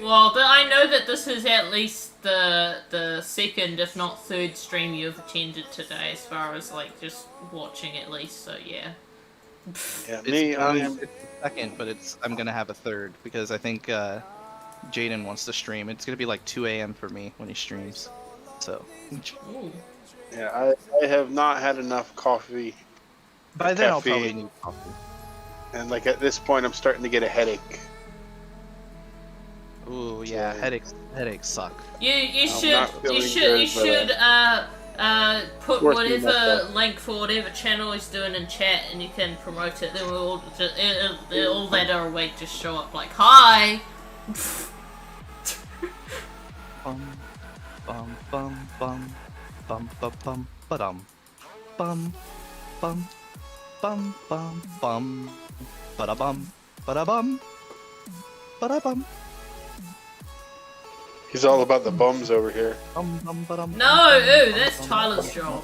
Well, I know that this is at least the second, if not third, stream you've attended today, as far as like just watching at least. So yeah. Yeah, it's, me, I am. it's second, but I'm gonna have a third because I think Jaden wants to stream. It's gonna be like 2 a.m. for me when he streams. So Ooh. Yeah, I have not had enough coffee, by then I'll caffeine. probably need coffee. And like at this point, I'm starting to get a headache. Ooh, yeah, Yeah. headaches suck. You I'm should not feeling you good, should put force me whatever myself. link for whatever channel he's doing in chat, and you can promote it. Then we'll all that are awake just show up like hi. Bum, bum, bum, bum, bum, bum, bum, ba-dum, bum, bum, bum, bum, bum, ba-da-bum, ba-da-bum, ba-da-bum, He's all about the bums over here. bum, bum, ba-dum. No, ooh, that's Tyler's job.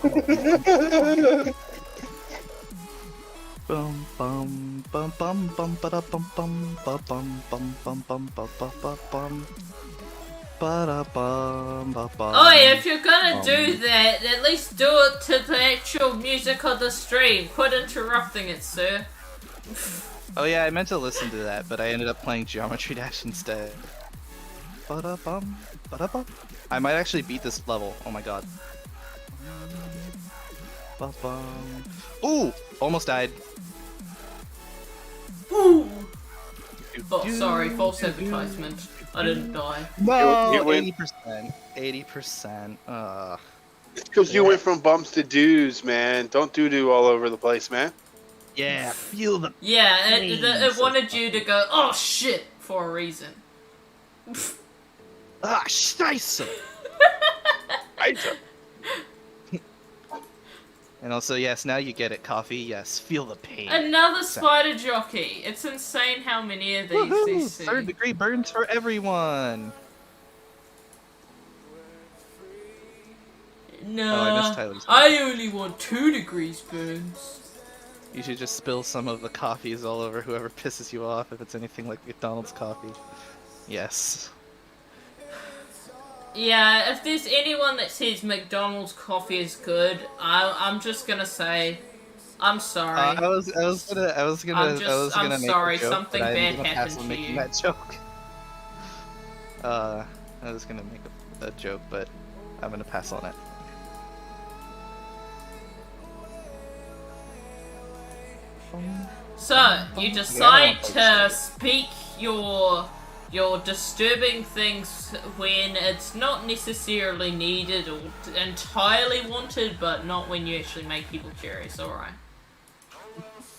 Bum, bum, bum, bum, bum, ba-da-bum, bum, ba-bum, bum, bum, bum, ba-ba-ba-bum, ba-da-bum, ba-bum. Oh yeah, if you're gonna do that, at least do it to the actual music of the stream. Quit interrupting it, sir. Oh yeah, I meant to listen to that, but I ended up playing Geometry Dash instead. Ba-da-bum, ba-da-bum. I might actually beat this level. Oh my god. Ba-bum. Ooh! Almost died. Ooh. Oh, sorry, false advertisement. I didn't die. No! You win. 80%. 80%. It's because you went from bums to doos, man. Don't do all over the place, man. Yeah, feel the... Yeah, it wanted you to go, oh shit, for a reason. Ah, scheiße! And also, yes, now you get it, coffee. Yes, feel the pain. Another spider jockey. It's insane how many of these Woohoo! they see. 3rd degree burns for everyone! Oh, I No, missed Tyler's. I only want 2 degrees burns. You should just spill some of the coffees all over whoever pisses you off if it's anything like McDonald's coffee. Yes. Yeah, if there's anyone that says McDonald's coffee is good, I'm just gonna say, I'm sorry. I was gonna I'm make sorry, a joke, something but bad I'm gonna pass happened on to making you. that joke. I was gonna make a joke, but I'm gonna pass on it. So, you decide to speak your disturbing things when it's not necessarily needed or entirely wanted, but not when you actually make people curious, alright.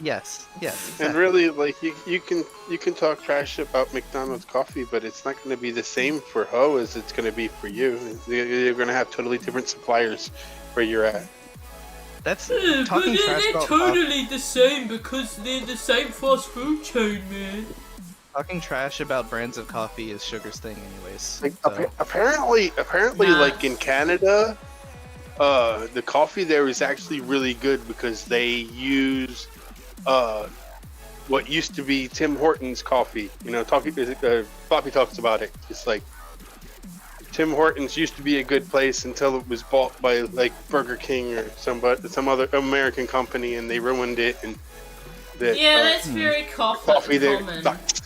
Yes, exactly. And really, like you can talk trash about McDonald's coffee, but it's not going to be the same for Ho as it's going to be for you. You're going to have totally different suppliers where you're at. That's But talking trash they're about totally the same because they're the same fast food chain, man. talking trash about brands of coffee is Sugar's thing, anyways. Like So, apparently, Nah. like in Canada, the coffee there is actually really good because they use what used to be Tim Hortons coffee. You know, Floppy talks about it. It's like Tim Hortons used to be a good place until it was bought by like Burger King or some other American company, and they ruined it. And that Yeah, that's very coffee there common. sucks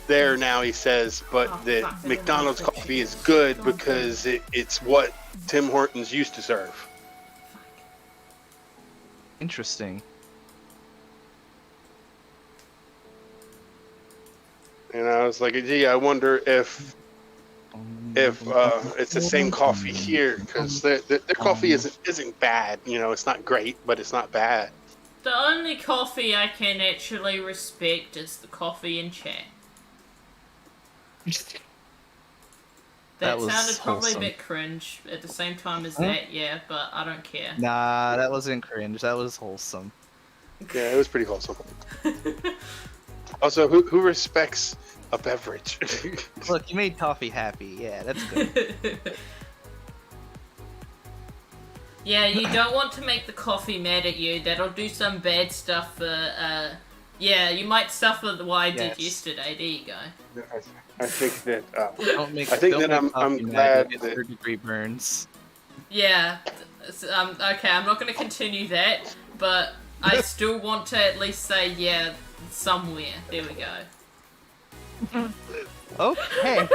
there now, he says, but Oh, that fuck, I McDonald's didn't know coffee is good because it's what Tim Hortons used to serve. interesting. And I was like, gee, I wonder if it's the same coffee here, because their coffee isn't bad. You know, it's not great, but it's not bad. The only coffee I can actually respect is the coffee in chat. That was sounded probably wholesome. a bit cringe at the same time as that, yeah, but I don't care. Nah, that wasn't cringe. That was wholesome. Yeah, it was pretty wholesome. Also, who respects a beverage? Look, you made coffee happy. Yeah, that's good. Yeah, you don't want to make the coffee mad at you. That'll do some bad stuff for, yeah, you might suffer what I did Yes. yesterday. There you go. I think that Don't make. I think don't that make I'm coffee mad, glad you'll get that- 3rd degree burns. Yeah, okay, I'm not going to continue that, but I still want to at least say, yeah, somewhere. There we go. Okay.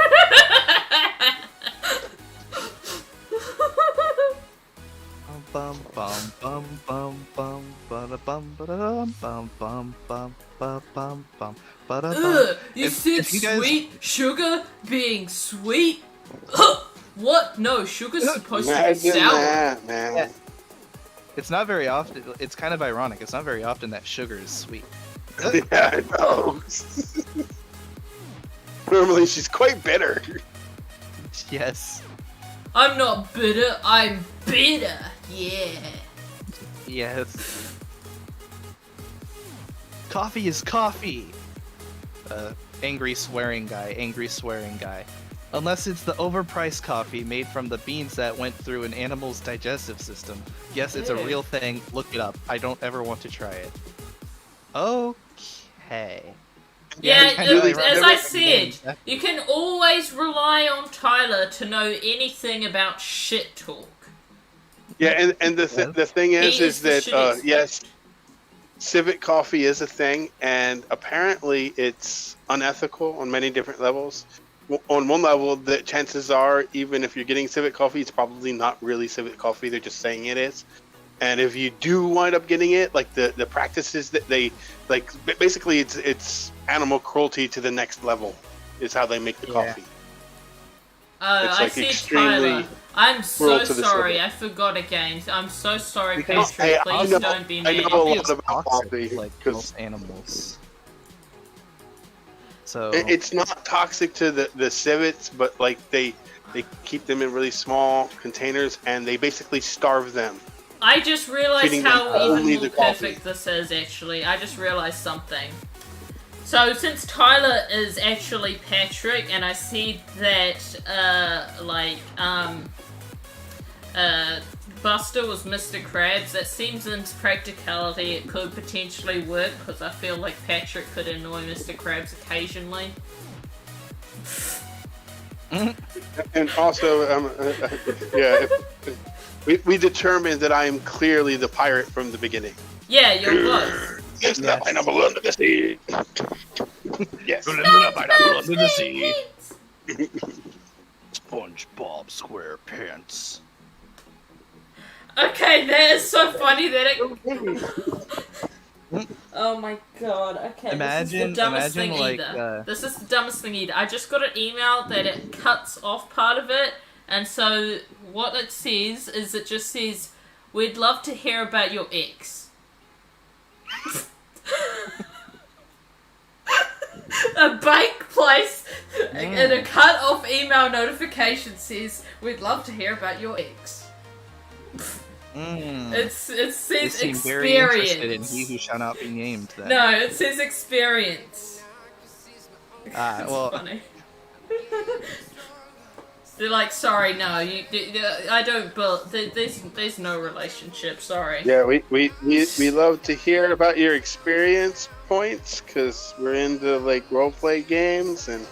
Bum bum bum bum bum bada bum bada bum bum bum bum bum bum bada bum. Ugh, you said If you guys, sweet sugar being sweet? What? No, sugar's supposed to be Imagine sour. that, man. Yeah. It's not very often. It's kind of ironic. It's not very often that sugar is sweet. Yeah, I know. Normally, she's quite bitter. Yes. I'm not bitter, I'm bitter. Yeah. Yes. Coffee is coffee. Angry swearing guy. Unless it's the overpriced coffee made from the beans that went through an animal's digestive system. Yes, it's a Ew. real thing. Look it up. I don't ever want to try it. Okay. Yeah, I know, as I remember said, that. you can always rely on Tyler to know anything about shit talk. Yeah, and the thing He is is the that shit expert. yes, civet coffee is a thing, and apparently it's unethical on many different levels. On one level, the chances are, even if you're getting civet coffee, it's probably not really civet coffee. They're just saying it is. And if you do wind up getting it, like the practices that they like, basically it's animal cruelty to the next level, is how they make the coffee. It's I like said extremely Tyler. I'm so cruel to the sorry. civet. I forgot again. I'm so sorry, Because- Patrick. Hey, Please I know- don't be I mad. know a Coffee lot is about toxic, coffee, like 'cause- most animals. So It's not toxic to the civets, but like they keep them in really small containers, and they basically starve them. I just realized Feeding them how only even more the coffee. perfect this is, actually. I just realized something. So, since Tyler is actually Patrick, and I see that, Buster was Mr. Krabs, that seems in practicality it could potentially work, because I feel like Patrick could annoy Mr. Krabs occasionally. And also, yeah, we determined that I am clearly the pirate from the beginning. Yeah, you're both. It's the pineapple under the sea. Yes. pineapple under the sea. SpongeBob SquarePants. Okay, that is so funny that it... Oh my god, okay, this is the dumbest thing like, either. This is the dumbest thing either. I just got an email that it cuts off part of it, and so what it says is it just says, "We'd love to hear about your ex." A bake place and a cut off email notification says, "We'd love to hear about your ex." It says They seem very interested in experience. he who shall not be named. Then. No, it says experience. It's well, funny. They're like, sorry, no, I don't build. There's no relationship. Sorry. Yeah, we love to hear about your experience points, because we're into like roleplay games, and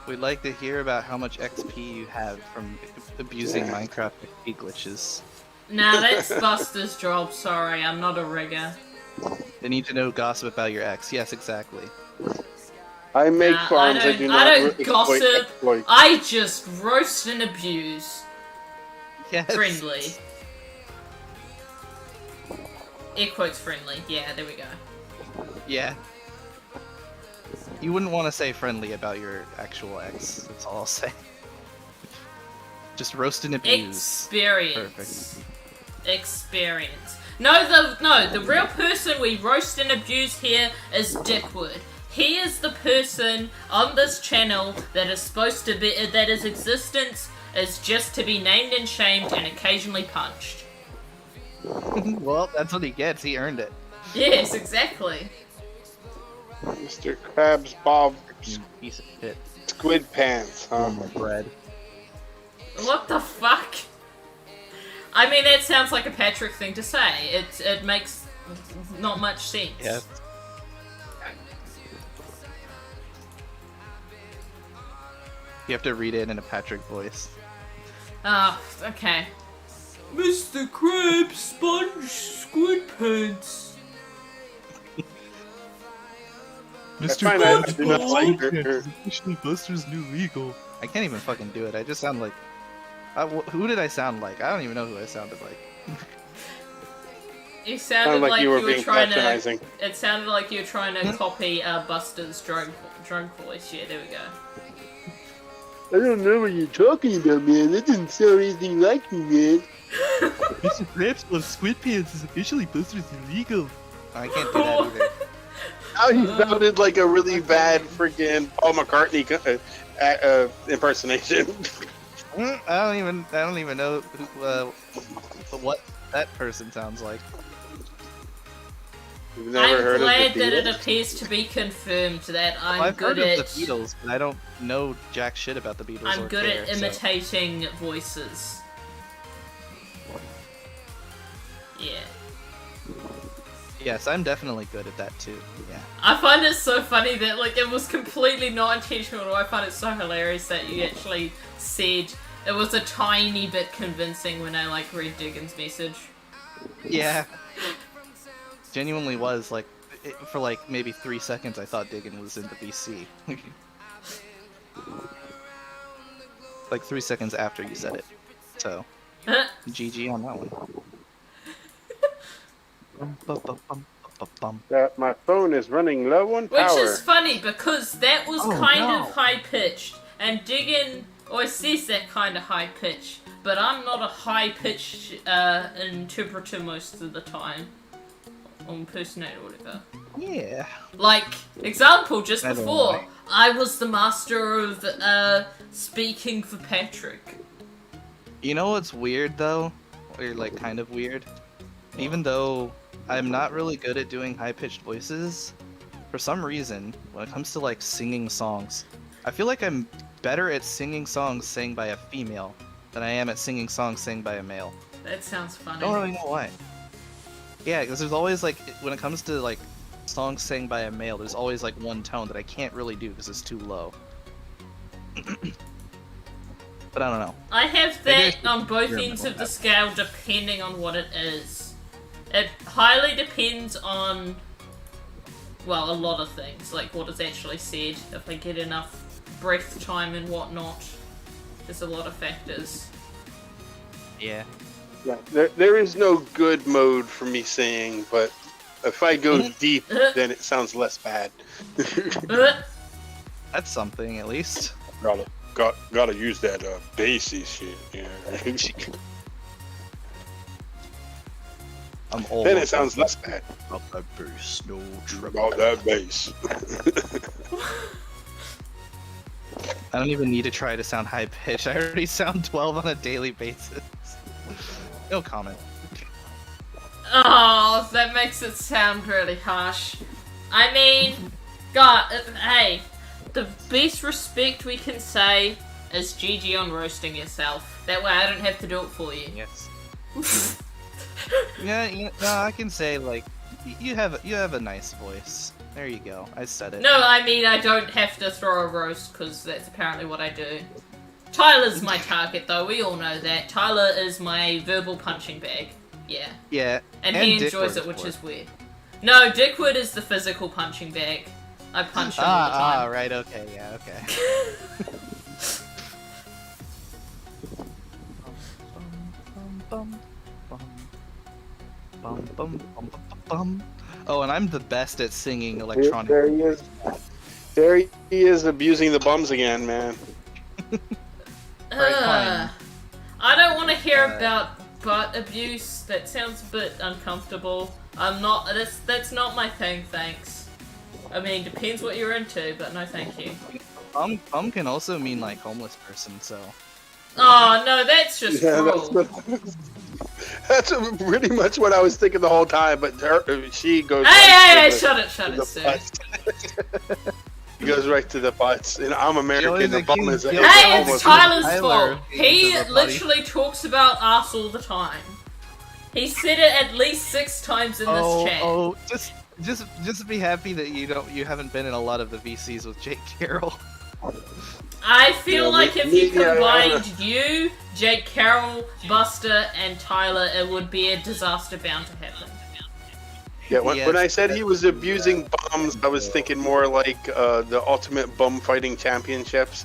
we'd like to hear about how much XP you have from abusing Minecraft XP glitches. Nah, that's Buster's job. Sorry, I'm not a rigger. They need to know gossip about your ex. Yes, exactly. I make Nah, farms. I do don't not exploit gossip. exploits. I just roast and abuse. Yes. Friendly. Air quotes friendly. Yeah, there we go. Yeah. You wouldn't want to say friendly about your actual ex. That's all I'll say. Just roast and abuse. Experience. Perfect. Experience. No, the real person we roast and abuse here is Dickwood. He is the person on this channel that is supposed to be, that his existence is just to be named and shamed and occasionally punched. Well, that's what he gets. He earned it. Yes, exactly. Mr. Krabs Bob Piece of shit. Squid Pants, huh? On my bread. What the fuck? I mean, that sounds like a Patrick thing to say. It makes not much sense. Yeah. You have to read it in a Patrick voice. Oh, okay. Mr. Krabs, Sponge Squid Pants. Mr. find I do not like her. is officially Buster's new legal. I can't even fucking do it. I just sound like. Who did I sound like? I don't even know who I sounded like. You sounded like you were were being trying patronizing. to. It sounded like you were trying to copy Buster's drunk voice. Yeah, there we go. I don't know what you're talking about, man. That didn't sound anything like me, man. Mr. Krabs plus Squid Pants is officially Buster's illegal. I can't do that either. How he sounded like a really bad freaking Paul McCartney impersonation. I don't even know who, what that person sounds like. You've never I'm heard glad of the that it Beatles? appears to be confirmed that I'm I've good heard at. of the Beatles, but I don't know jack shit about the Beatles. I'm or good care, at imitating voices. Yeah. Yes, I'm definitely good at that too. Yeah. I find it so funny that like it was completely not intentional. I find it so hilarious that you actually said it was a tiny bit convincing when I like read Diggins' message. Yeah. Genuinely was like, for like maybe 3 seconds I thought Diggin was in the BC. Like 3 seconds after you said it. So, GG on that one. My phone is running low on Which power. is funny because that was Oh, kind no. of high pitched, and Diggin always says that kind of high pitch, but I'm not a high pitched interpreter most of the time. Or impersonator or whatever. Yeah. Like, example, just I don't before, know. I was the master of speaking for Patrick. You know what's weird though? Or like kind of weird? Even though I'm not really good at doing high-pitched voices, for some reason, when it comes to like singing songs, I feel like I'm better at singing songs sang by a female than I am at singing songs sang by a male. That sounds funny. Don't really know why. Yeah, because there's always like, when it comes to like songs sang by a male, there's always like one tone that I can't really do because it's too low. But I don't know. I have Maybe I that should on both experiment ends on of the that. scale depending on what it is. It highly depends on, well, a lot of things, like what is actually said, if I get enough breath time and whatnot. There's a lot of factors. Yeah. Yeah, there is no good mode for me singing, but if I go deep, then it sounds less bad. That's something, at least. Gotta use that bassy shit. Yeah. I'm old. Then it sounds less bad. About that bass, no trouble. About that bass. I don't even need to try to sound high pitched. I already sound 12 on a daily basis. No comment. Oh, that makes it sound really harsh. I mean, God, hey, the best respect we can say is GG on roasting yourself. That way I don't have to do it for you. Yes. Yeah, no, I can say like you have a nice voice. There you go. I said it. No, I mean I don't have to throw a roast because that's apparently what I do. Tyler's my target though, we all know that. Tyler is my verbal punching bag. Yeah. Yeah. And he enjoys it, which is weird. No, Dickwood is the physical punching bag. I punch him all the time. Right, okay, yeah, okay. Oh, and I'm the best at singing electronic. There he is. There he is abusing the bums again, man. I don't want to hear about butt abuse. That sounds a bit uncomfortable. I'm not. That's not my thing. Thanks. I mean, depends what you're into, but no, thank you. Bum can also mean like homeless person, so. Oh no, that's just cruel. That's pretty much what I was thinking the whole time. But she goes. Hey, shut it, sir. He goes right to the butts, and I'm American. The bum is Hey, almost- it's Tyler's Tyler, fault. He everybody. literally talks about ass all the time. He said it at least 6 times in this chat. Oh, just be happy that you haven't been in a lot of the VCs with Jake Carroll. I feel Yeah, like if you yeah, combined you, Jake Carroll, Buster, and Tyler, it would be a disaster bound to happen. Yeah, when I said he was abusing bums, I was thinking more like the Ultimate Bum Fighting Championships.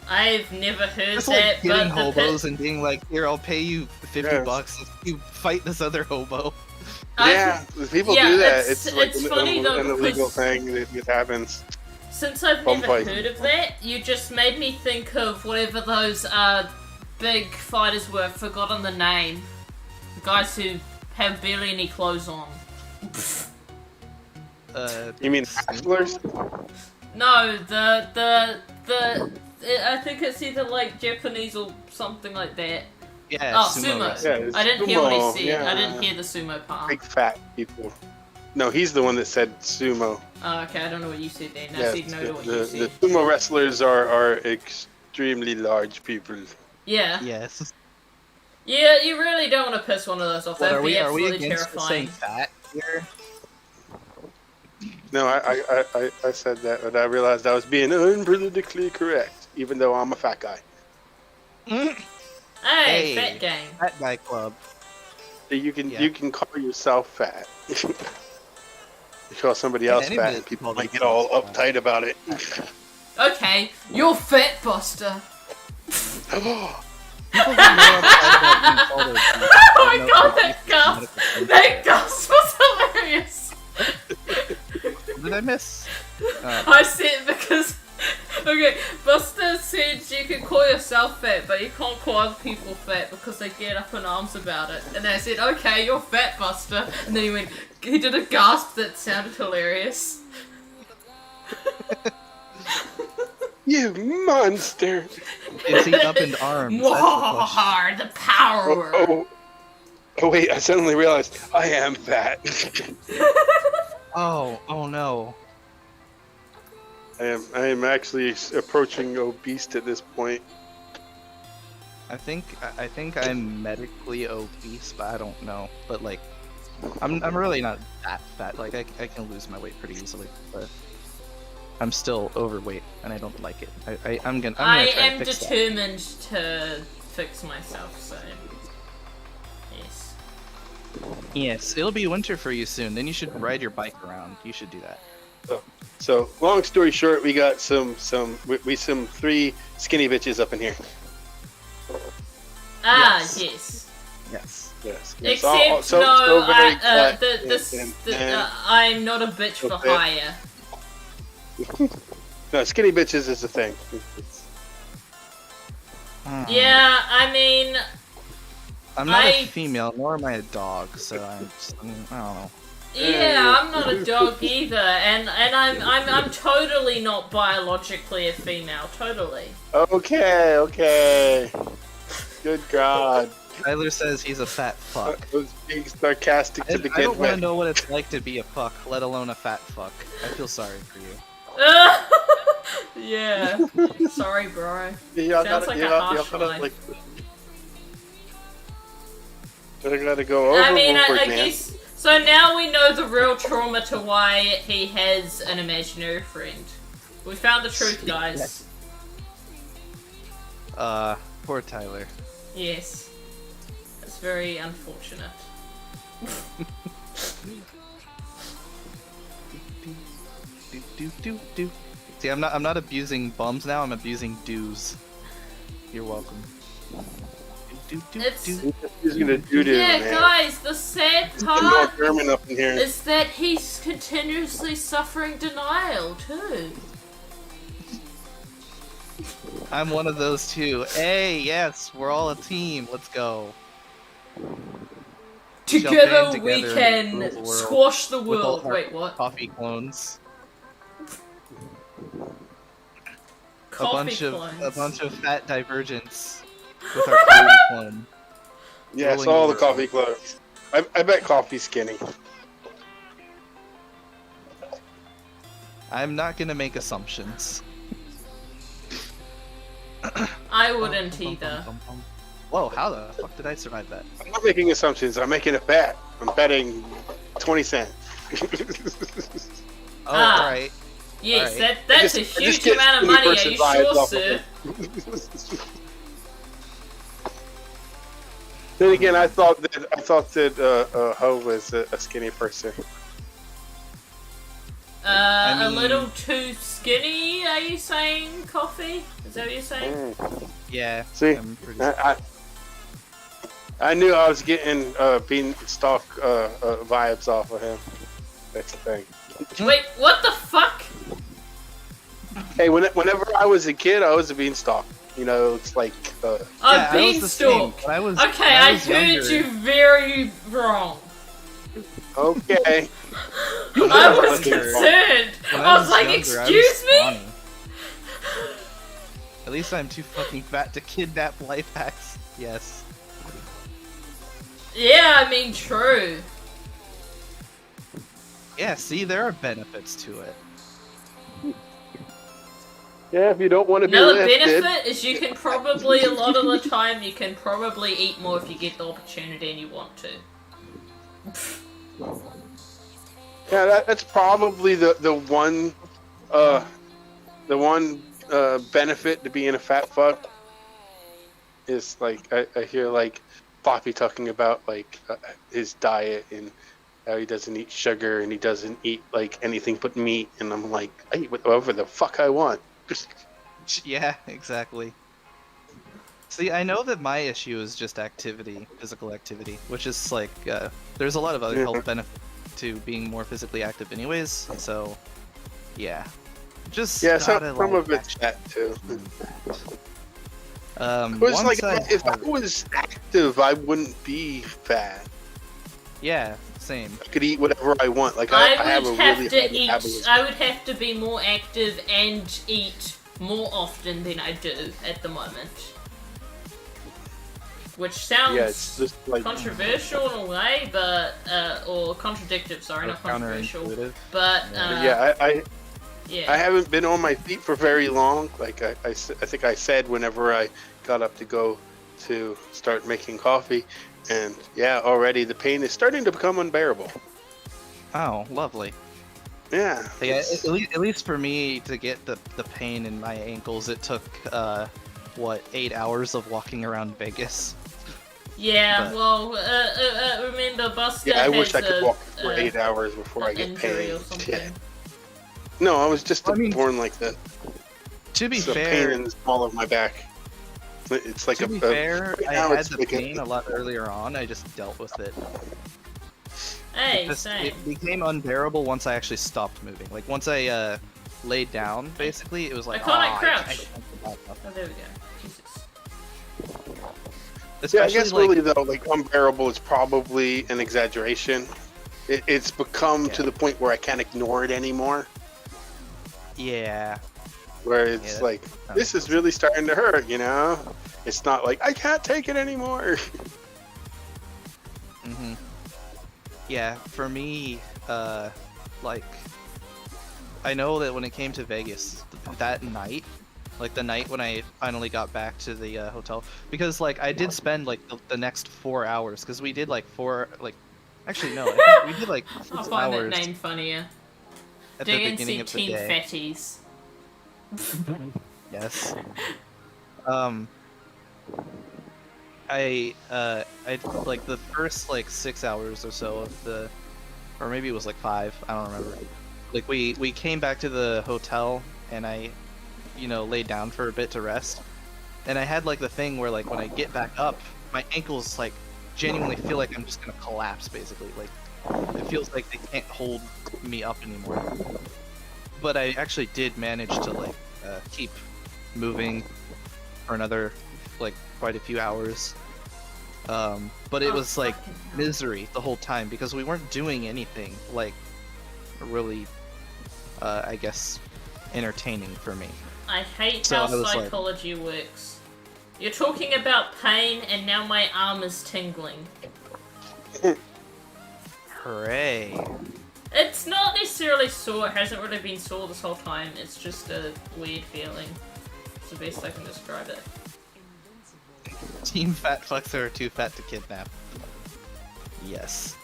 I've never heard Just that, like getting but the hobos and being like, here, I'll pay you $50 if you fight this other hobo. Yeah, people yeah, do that. it's like funny an though, illegal because- thing that happens. Since I've Bum never fight. heard of that, you just made me think of whatever those big fighters were. I've forgotten the name. The guys who have barely any clothes on. You mean wrestlers? No, the I think it's either like Japanese or something like that. Yeah, Oh, sumo. sumo. wrestling. Yeah, it's I didn't hear what he sumo, said. yeah. I didn't hear the sumo part. Big fat people. No, he's the one that said sumo. Oh, okay, I don't know what you said then. I Yeah, said no to what you the said. sumo wrestlers are extremely large people. Yeah. Yes. Yeah, you really don't want to piss one of those off. What, That'd are be we absolutely against terrifying. saying fat here? No, I said that, but I realized I was being unpolitically correct, even though I'm a fat guy. Hey, Hey. fat gang. Fat guy club. So you can Yeah. you can call yourself fat. You call somebody else any fat, of and the people people might get all themselves uptight about it. Okay, you're Fat Buster. People get more upset about being called obese Oh my than god, no- that gasp! medical That gasp was hilarious! What did I miss? I said because... Okay, Buster said you can call yourself fat, but you can't call other people fat because they get up in arms about it. And I said, okay, you're Fat Buster. And then he did a gasp that sounded hilarious. You monster! Is he up in arms? That's the question. Mwah, the power! Oh wait! I suddenly realized I am fat. Oh no. I am actually approaching obese at this point. I think I'm medically obese, but I don't know. But like, I'm really not that fat. Like I can lose my weight pretty easily, but I'm still overweight and I don't like it. I'm gonna I try am to fix determined to fix myself, so... Yes. that. Yes, it'll be winter for you soon. Then you should ride your bike around. You should do that. So long story short, we got some three skinny bitches up in here. Ah, Yes. yes. Yes. Yes. Except, So no, very flat I'm not a bitch for Okay. hire. No, skinny bitches is a thing. Yeah, I mean, I'm not I- a female, nor am I a dog, so I don't know. yeah, I'm not a dog either, and I'm totally not biologically a female, totally. Okay. Good God. Tyler says he's a fat fuck. I was being sarcastic to I begin don't want to with. know what it's like to be a fuck, let alone a fat fuck. I feel sorry for you. Yeah. Sorry, bro. Y'all Sounds like a harsh gotta, life. like, gotta go I mean, overboard, I man. guess. So now we know the real trauma to why he has an imaginary friend. We found the truth, guys. Poor Tyler. Yes. It's very unfortunate. Do. See, I'm not abusing bums now. I'm abusing dues. You're welcome. It's- He's gonna do Yeah, man. guys, the sad Getting all part German up in here. is that he's continuously suffering denial, too. I'm one of those too. Hey, yes, we're all a team. Let's go. Together band we together can and rule the world squash the with all world. our Wait, what? Coffee clones. Coffee a clones. bunch of fat divergence with our coffee clone. Yes, rolling all the over. coffee clones. I bet coffee's skinny. I'm not gonna make assumptions. I wouldn't either. Whoa, how the fuck did I survive that? I'm not making assumptions. I'm making a bet. I'm betting 20 cents. Oh, Ah. alright. Yes, Alright. that's a I just huge get amount of skinny money. Are person you vibes sure, off of sir? it. Then again, I thought that Ho was a skinny person. A little too skinny, are you saying, Coffee? Is that what you're saying? Yeah. See, I'm pretty... I knew I was getting beanstalk vibes off of him. That's the thing. Wait, what the fuck? Hey, whenever I was a kid, I was a beanstalk. You know, it's like. Beanstalk. Okay, I heard you very wrong. Okay. I was concerned. I was like, excuse me? At least I'm too fucking fat to kidnap life hacks. Yes. Yeah, I mean, true. Yeah, see, there are benefits to it. Yeah, if you don't want to be Another lifted. benefit is you can probably, a lot of the time, you can probably eat more if you get the opportunity and you want to. Yeah, that's probably the one benefit to being a fat fuck is like I hear like Floppy talking about like his diet and how he doesn't eat sugar and he doesn't eat like anything but meat, and I'm like, I eat whatever the fuck I want. Yeah, exactly. See, I know that my issue is just activity, physical activity, which is like, there's a lot of other health benefits to being more physically active anyways, so, yeah. Just some of it's that too. Once like, if I was active, I wouldn't be fat. Yeah, same. I could eat whatever I want. Like I have a really high metabolism. I would have to be more active and eat more often than I do at the moment. Which sounds it's just like controversial in a way, but or contradictive. Sorry, not controversial. But I haven't been on my feet for very long. Like I think I said whenever I got up to go to start making coffee, and already the pain is starting to become unbearable. Oh, lovely. Yeah. At least for me to get the pain in my ankles, it took 8 hours of walking around Vegas. Yeah, but... well, remember Buster I has wish I could walk for 8 hours before I get pain. Yeah. No, I was just born like that. To be fair, pain in the small of my back. It's like to be fair, I had the pain a lot earlier on. I just dealt with it. Hey, same. It became unbearable once I actually stopped moving. Like once I laid down, basically, it was like iconic crouch. Oh, there we go. Jesus. I guess really though, like unbearable is probably an exaggeration. It's become to the point where I can't ignore it anymore. Yeah. Where it's like, this is really starting to hurt, you know? It's not like, I can't take it anymore. Mm-hmm. Yeah, for me, like, I know that when it came to Vegas, that night, like the night when I finally got back to the hotel, because like I did spend like the next 4 hours, because we did like actually no, I think we did like 6 I'll find hours that name funnier. at the beginning of the Team day. Fatties. Yes. I like the first like 6 hours or so of or maybe it was like 5, I don't remember. Like we came back to the hotel and I, laid down for a bit to rest, and I had like the thing where like when I get back up, my ankles like genuinely feel like I'm just gonna collapse basically. Like it feels like they can't hold me up anymore. But I actually did manage to like keep moving for another like quite a few hours. But it was like misery the whole time because we weren't doing anything like really, I guess, entertaining for me. I hate how psychology works. You're talking about pain and now my arm is tingling. Hooray. It's not necessarily sore, it hasn't really been sore this whole time, it's just a weird feeling. It's the best I can describe it. Team fat fucks are too fat to kidnap. Yes.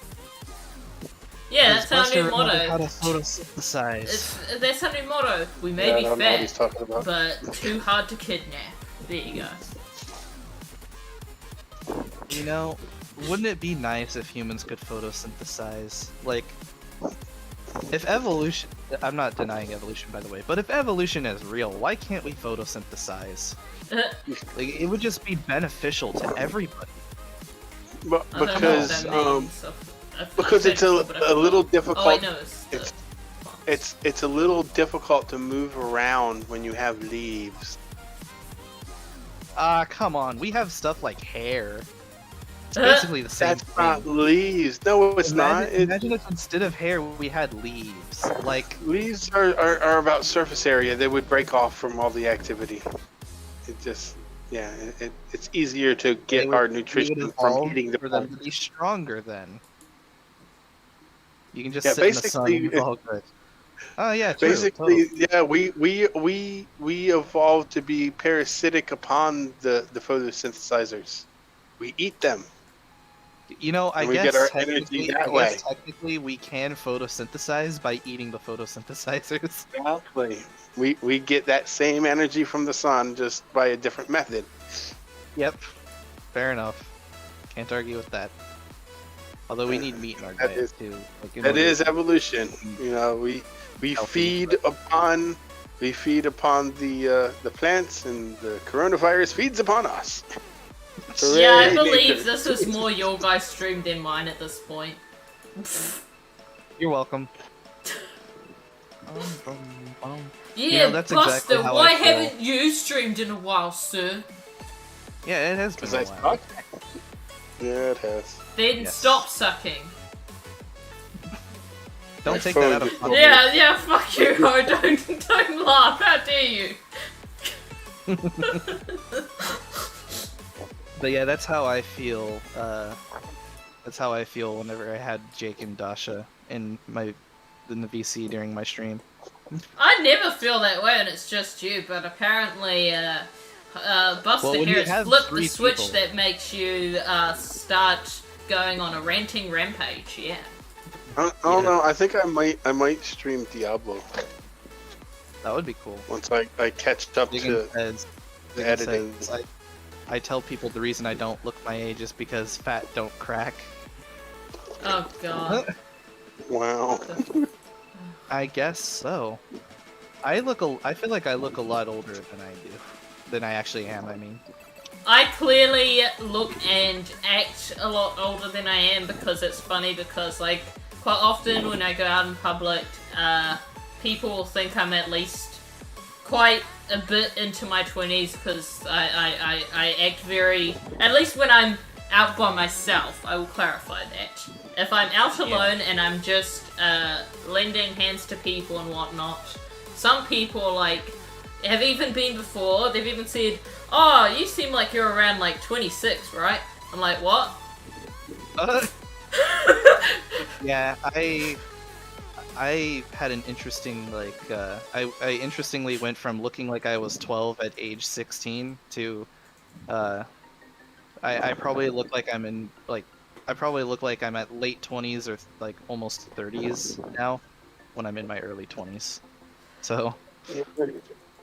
Yeah, that's our new motto. How to photosynthesize. That's our new motto. We may be I don't know what he's fat, talking about. but too hard to kidnap. There you go. You know, wouldn't it be nice if humans could photosynthesize? Like, if evolution, I'm not denying evolution by the way, but if evolution is real, why can't we photosynthesize? Like, it would just be beneficial to everybody. But I don't know what that means. because it's a little difficult. Oh, I know. It's a little difficult to move around when you have leaves. Come on, we have stuff like hair. It's basically the same That's thing. not leaves. No, it's not. Imagine if instead of hair we had leaves. Like, Leaves are about surface area. They would break off from all the activity. It just, yeah, it's easier to get our nutrition from eating the for them plant. to be stronger then. You can just Yeah, sit in the sun and basically- it's all good. Oh yeah, true, Basically, totally. yeah, we evolved to be parasitic upon the photosynthesizers. We eat them. You know, I And we guess get our energy that way. technically we can photosynthesize by eating the photosynthesizers. Exactly. We get that same energy from the sun just by a different method. Yep, fair enough. Can't argue with that. Although we need meat in our That diet is- too. Like, in That order is to- evolution. You know, we Healthy, feed upon the plants, and the coronavirus feeds upon us. Yeah, I Hooray, believe nature. this is more your guys' stream than mine at this point. You're welcome. Yeah, know, that's Buster, exactly how why I feel. haven't you streamed in a while, sir? Yeah, it has been Because a I while. suck. Yeah, it has. Then Yes. stop sucking. Don't take that out of phone- context. Yeah, fuck you, Ho. Don't laugh. How dare you? But yeah, that's how I feel. That's how I feel whenever I had Jake and Dasha in the VC during my stream. I never feel that way when it's just you, but apparently, Buster Well, when here you has have flipped the three switch people- that makes you start going on a ranting rampage. Yeah. I don't know. I think I might stream Diablo That would be cool. once I catch up Diggin to says, the Diggin editing. says, I tell people the reason I don't look my age is because fat don't crack. Oh god. Wow. I guess so. I feel like I look a lot older than I actually am. I mean, I clearly look and act a lot older than I am because it's funny because, like, quite often when I go out in public, people will think I'm at least quite a bit into my 20s because I act very... At least when I'm out by myself, I will clarify that. If I'm out alone and I'm just lending hands to people and whatnot, some people, like, have even been before, they've even said, "Oh, you seem like you're around, like, 26, right?" I'm like, what? yeah, I had an interesting, like, I interestingly went from looking like I was 12 at age 16 to, I probably look like I'm in, like, I probably look like I'm at late 20s or, like, almost 30s now, when I'm in my early 20s. So, It's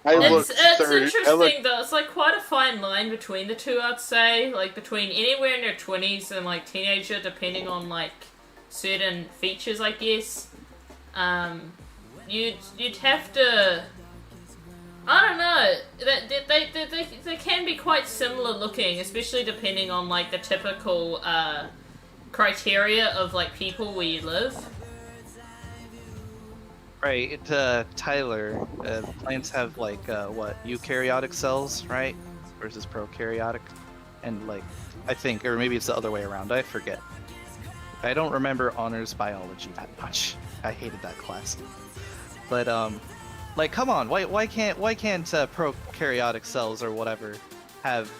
interesting though, it's like quite a fine line between the two, I'd say. Like between anywhere in your 20s and like teenager, depending on like certain features, I guess. You'd have to... I don't know, they can be quite similar looking, especially depending on like the typical criteria of like people where you live. right, Tyler, plants have like, what, eukaryotic cells, right? Versus prokaryotic. And like, I think, or maybe it's the other way around, I forget. I don't remember honors biology that much. I hated that class. But, like, come on, why can't prokaryotic cells or whatever have,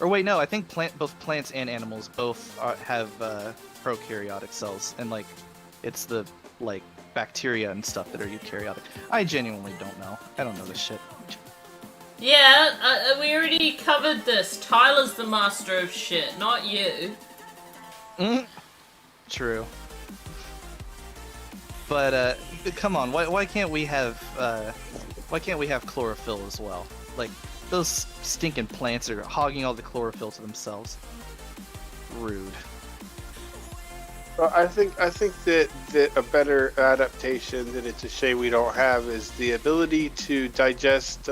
or wait, no, I think both plants and animals both have, prokaryotic cells, and like, it's the, like, bacteria and stuff that are eukaryotic. I genuinely don't know. I don't know this shit. Yeah, we already covered this. Tyler's the master of shit, not you. True. But come on, why can't we have chlorophyll as well? Like, Those stinking plants are hogging all the chlorophyll to themselves. Rude. Well, I think that a better adaptation that it's a shame we don't have is the ability to digest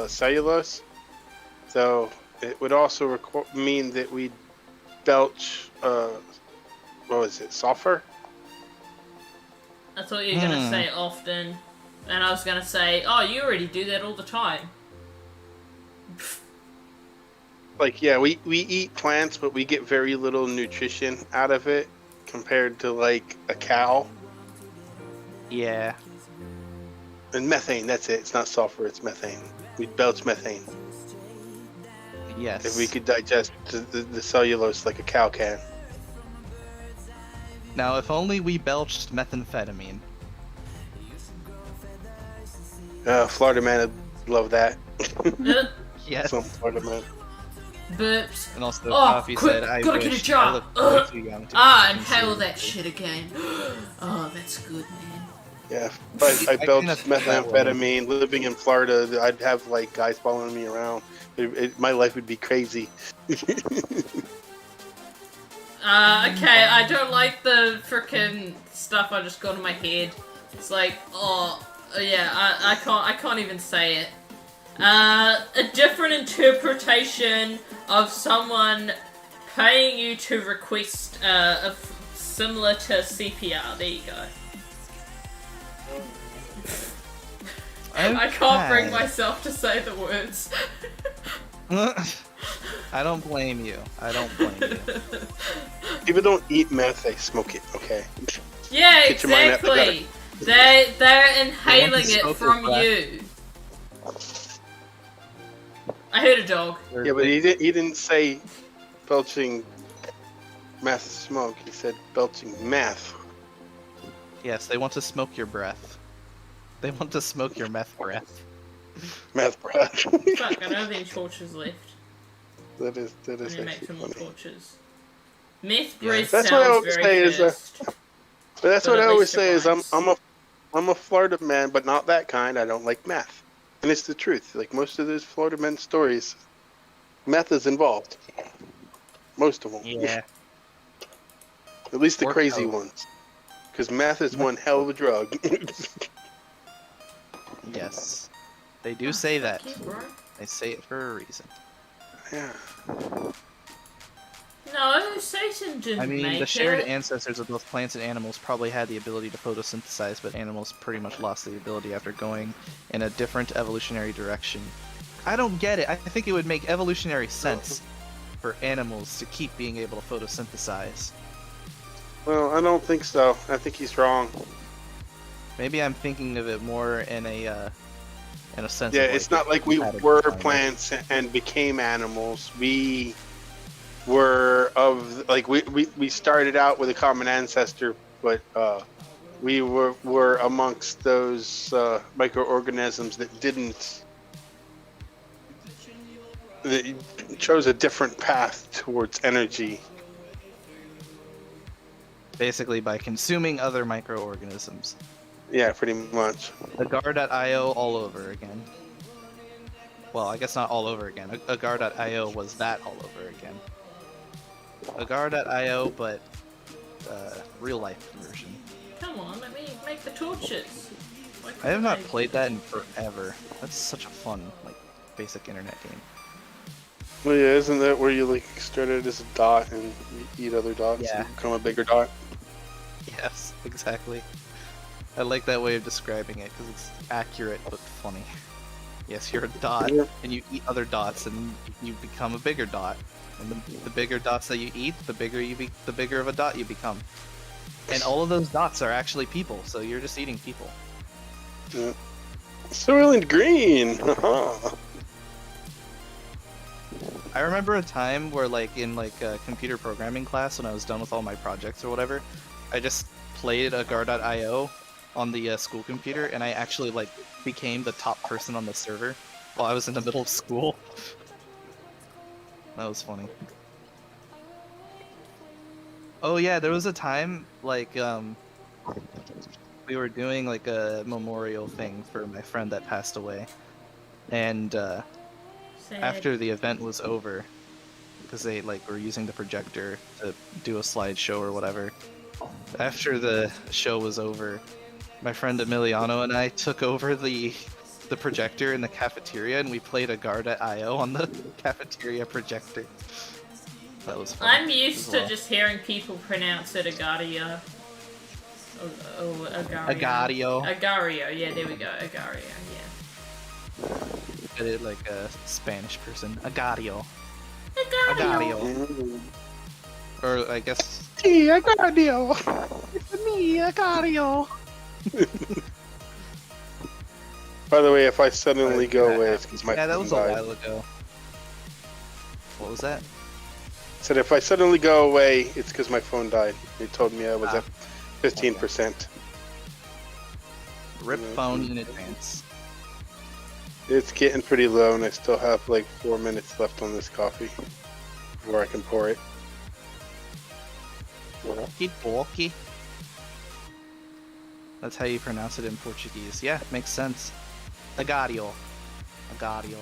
cellulose. So it would also mean that we belch what was it, sulfur? I thought you were gonna say often, and I was gonna say, oh, you already do that all the time. Like, yeah, we eat plants, but we get very little nutrition out of it compared to like a cow. Yeah. And methane, that's it. It's not sulfur, it's methane. We belch methane. Yes. If we could digest the cellulose like a cow can. Now, if only we belched methamphetamine. Florida man would love that. Yes. Some Florida man. Burps. And also, Oh, Coffee quick, said, I gotta wish get a jar. I looked way too young to Inhale that shit again. Oh, that's good, man. Yeah, if I I belched kinda feel that methamphetamine living in Florida, I'd have like guys following me around. My life would be crazy. Okay, I don't like the frickin' stuff I just got in my head. It's like, yeah, I can't even say it. A different interpretation of someone paying you to request, similar to CPR. There you go. I can't bring myself to say the words. I don't blame you. I don't blame you. People don't eat meth; they smoke it. Okay. Yeah, Get your mind out the exactly. They're inhaling They want to it smoke from your breath. you. I heard a dog. Yeah, but he didn't say belching meth smoke. He said belching meth. Yes, they want to smoke your breath. They want to smoke your meth breath. Meth breath. Fuck, I don't have any torches left. that is I need to make actually some more funny. torches. Meth breath That's what I sounds always very say is, cursed. But that's But what at I always least it say is rhymes. I'm a Florida man, but not that kind. I don't like meth, and it's the truth. Like most of those Florida men stories, meth is involved. Most of them. Yeah. At least the Or crazy coke. ones, because meth is Meth one hell of a drug. Yes. They do say that. Okay, bro. They say it for a reason. Yeah. No, Satan didn't I mean, make the shared it. ancestors of both plants and animals probably had the ability to photosynthesize, but animals pretty much lost the ability after going in a different evolutionary direction. I don't get it. I think it would make evolutionary sense for animals to keep being able to photosynthesize. Well, I don't think so. I think he's wrong. Maybe I'm thinking of it more in a sense. Yeah, of, it's not like we had a were design. plants and became animals. We were we started out with a common ancestor, but we were amongst those microorganisms that chose a different path towards energy. Basically, by consuming other microorganisms. Yeah, pretty much. Agar.io all over again. Well, I guess not all over again. Agar.io was that all over again. Agar.io, but real life version. Come on, let me make the torches. Why I have not couldn't played that in forever. That's such a fun, like, basic internet game. Well, yeah, isn't that where you like started as a dot and you eat other dots Yeah. and become a bigger dot? Yes, exactly. I like that way of describing it because it's accurate but funny. Yes, you're a dot, Yeah. and you eat other dots, and you become a bigger dot. And the bigger dots that you eat, the bigger of a dot you become. And all of those dots are actually people, so you're just eating people. Yeah. Soylent Green. I remember a time where, like, in computer programming class, when I was done with all my projects or whatever, I just played Agar.io on the school computer, and I actually became the top person on the server while I was in the middle of school. That was funny. Oh yeah, there was a time we were doing like a memorial thing for my friend that passed away, and Sad. after the event was over, because they like were using the projector to do a slideshow or whatever. After the show was over, my friend Emiliano and I took over the projector in the cafeteria, and we played a Guard.io on the cafeteria projector. That was fun. I'm used as to well. just hearing people pronounce it Agario. Oh, Agario. Agario. Agario, yeah, there we go. Agario, yeah. Get it like a Spanish person. Agario. Agario. Agario. Or I guess. Sí, Agario. It's me, Agario. By the way, if I suddenly go away, it's because my Yeah, that phone was a died. while ago. What was that? Said if I suddenly go away, it's because my phone died. They told me I was at 15%. Rip phone in advance. It's getting pretty low, and I still have like 4 minutes left on this coffee before I can pour it. Walkie walkie. That's how you pronounce it in Portuguese. Yeah, makes sense. Agario. Agario.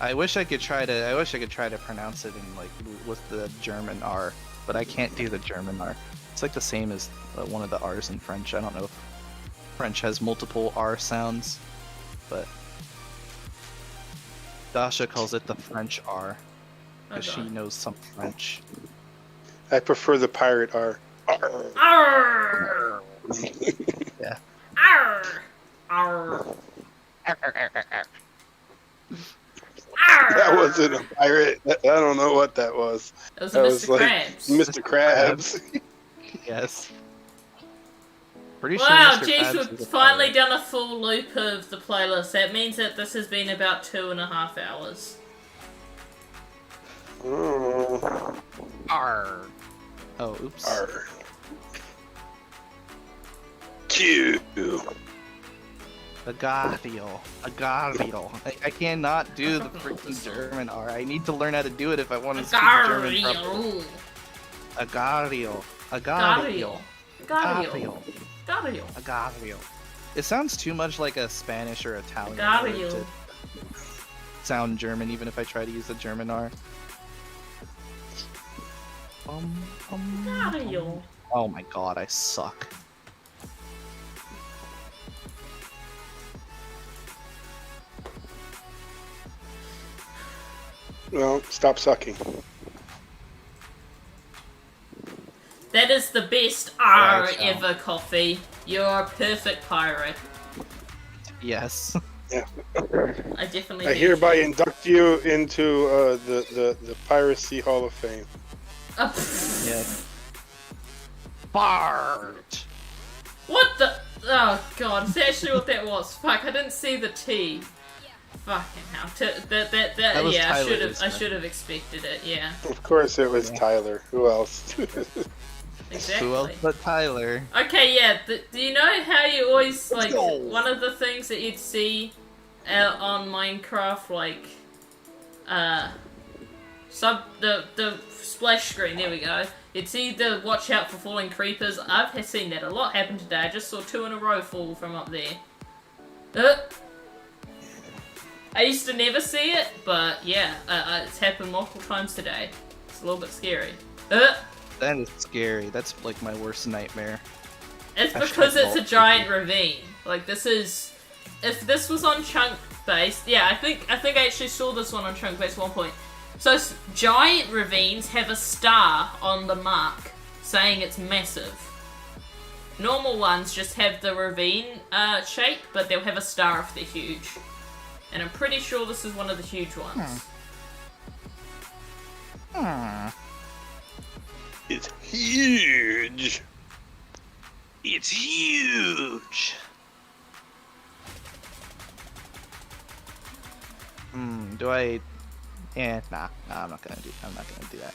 I wish I could try to pronounce it in like with the German R, but I can't do the German R. It's like the same as one of the R's in French. I don't know if French has multiple R sounds, but Dasha calls it the French R because she knows some French. I prefer the pirate R. R. Arr! Yeah. Arr! Arr! That wasn't a pirate. I don't know what that was. It was That a was Mr. like Krabs. Mr. Krabs. Yes. Pretty sure Wow, Mr. geez, Krabs is we've a finally pirate. done a full loop of the playlist. That means that this has been about 2.5 hours. Oh. R. Oh, oops. R. Q. Agario. Agario. I cannot do the freaking German R. I need to learn how to do it if I want to speak German properly. Gario. Agario. Agario. Gario. Gario. Agario. It sounds too much like a Spanish or Italian word Agario. to sound German, even if I try to use the German R. Gario. Oh my god, I suck. Well, stop sucking. That is the best R ever, Coffee. You're a perfect pirate. Yes. Yeah. I definitely I need hereby you. induct you into the Piracy Hall of Fame. Pfft. Yes. Bart. What the? Oh god, is that actually what that was? Fuck, I didn't see the T. Fucking hell. That was Yeah, Tyler, I isn't it? should have expected it, yeah. Of course it was Yeah. Tyler. Who else? Exactly. Who else but Tyler? Okay, yeah, do you know how you always, like, go. one of the things that you'd see out on Minecraft, like, the splash screen, there we go. You'd see the watch out for falling creepers. I've seen that a lot happen today. I just saw 2 in a row fall from up there. I used to never see it, but yeah, it's happened multiple times today. It's a little bit scary. That is scary. That's like my worst nightmare. It's Hashtag because it's a vault giant ravine. Like, this is... If this was on chunk base... Yeah, I think I actually saw this one on chunk base at one point. So, giant ravines have a star on the mark, saying it's massive. Normal ones just have the ravine shape, but they'll have a star if they're huge. And I'm pretty sure this is one of the huge ones. It's huge. It's huge. Do I? Yeah, nah, I'm not gonna do that.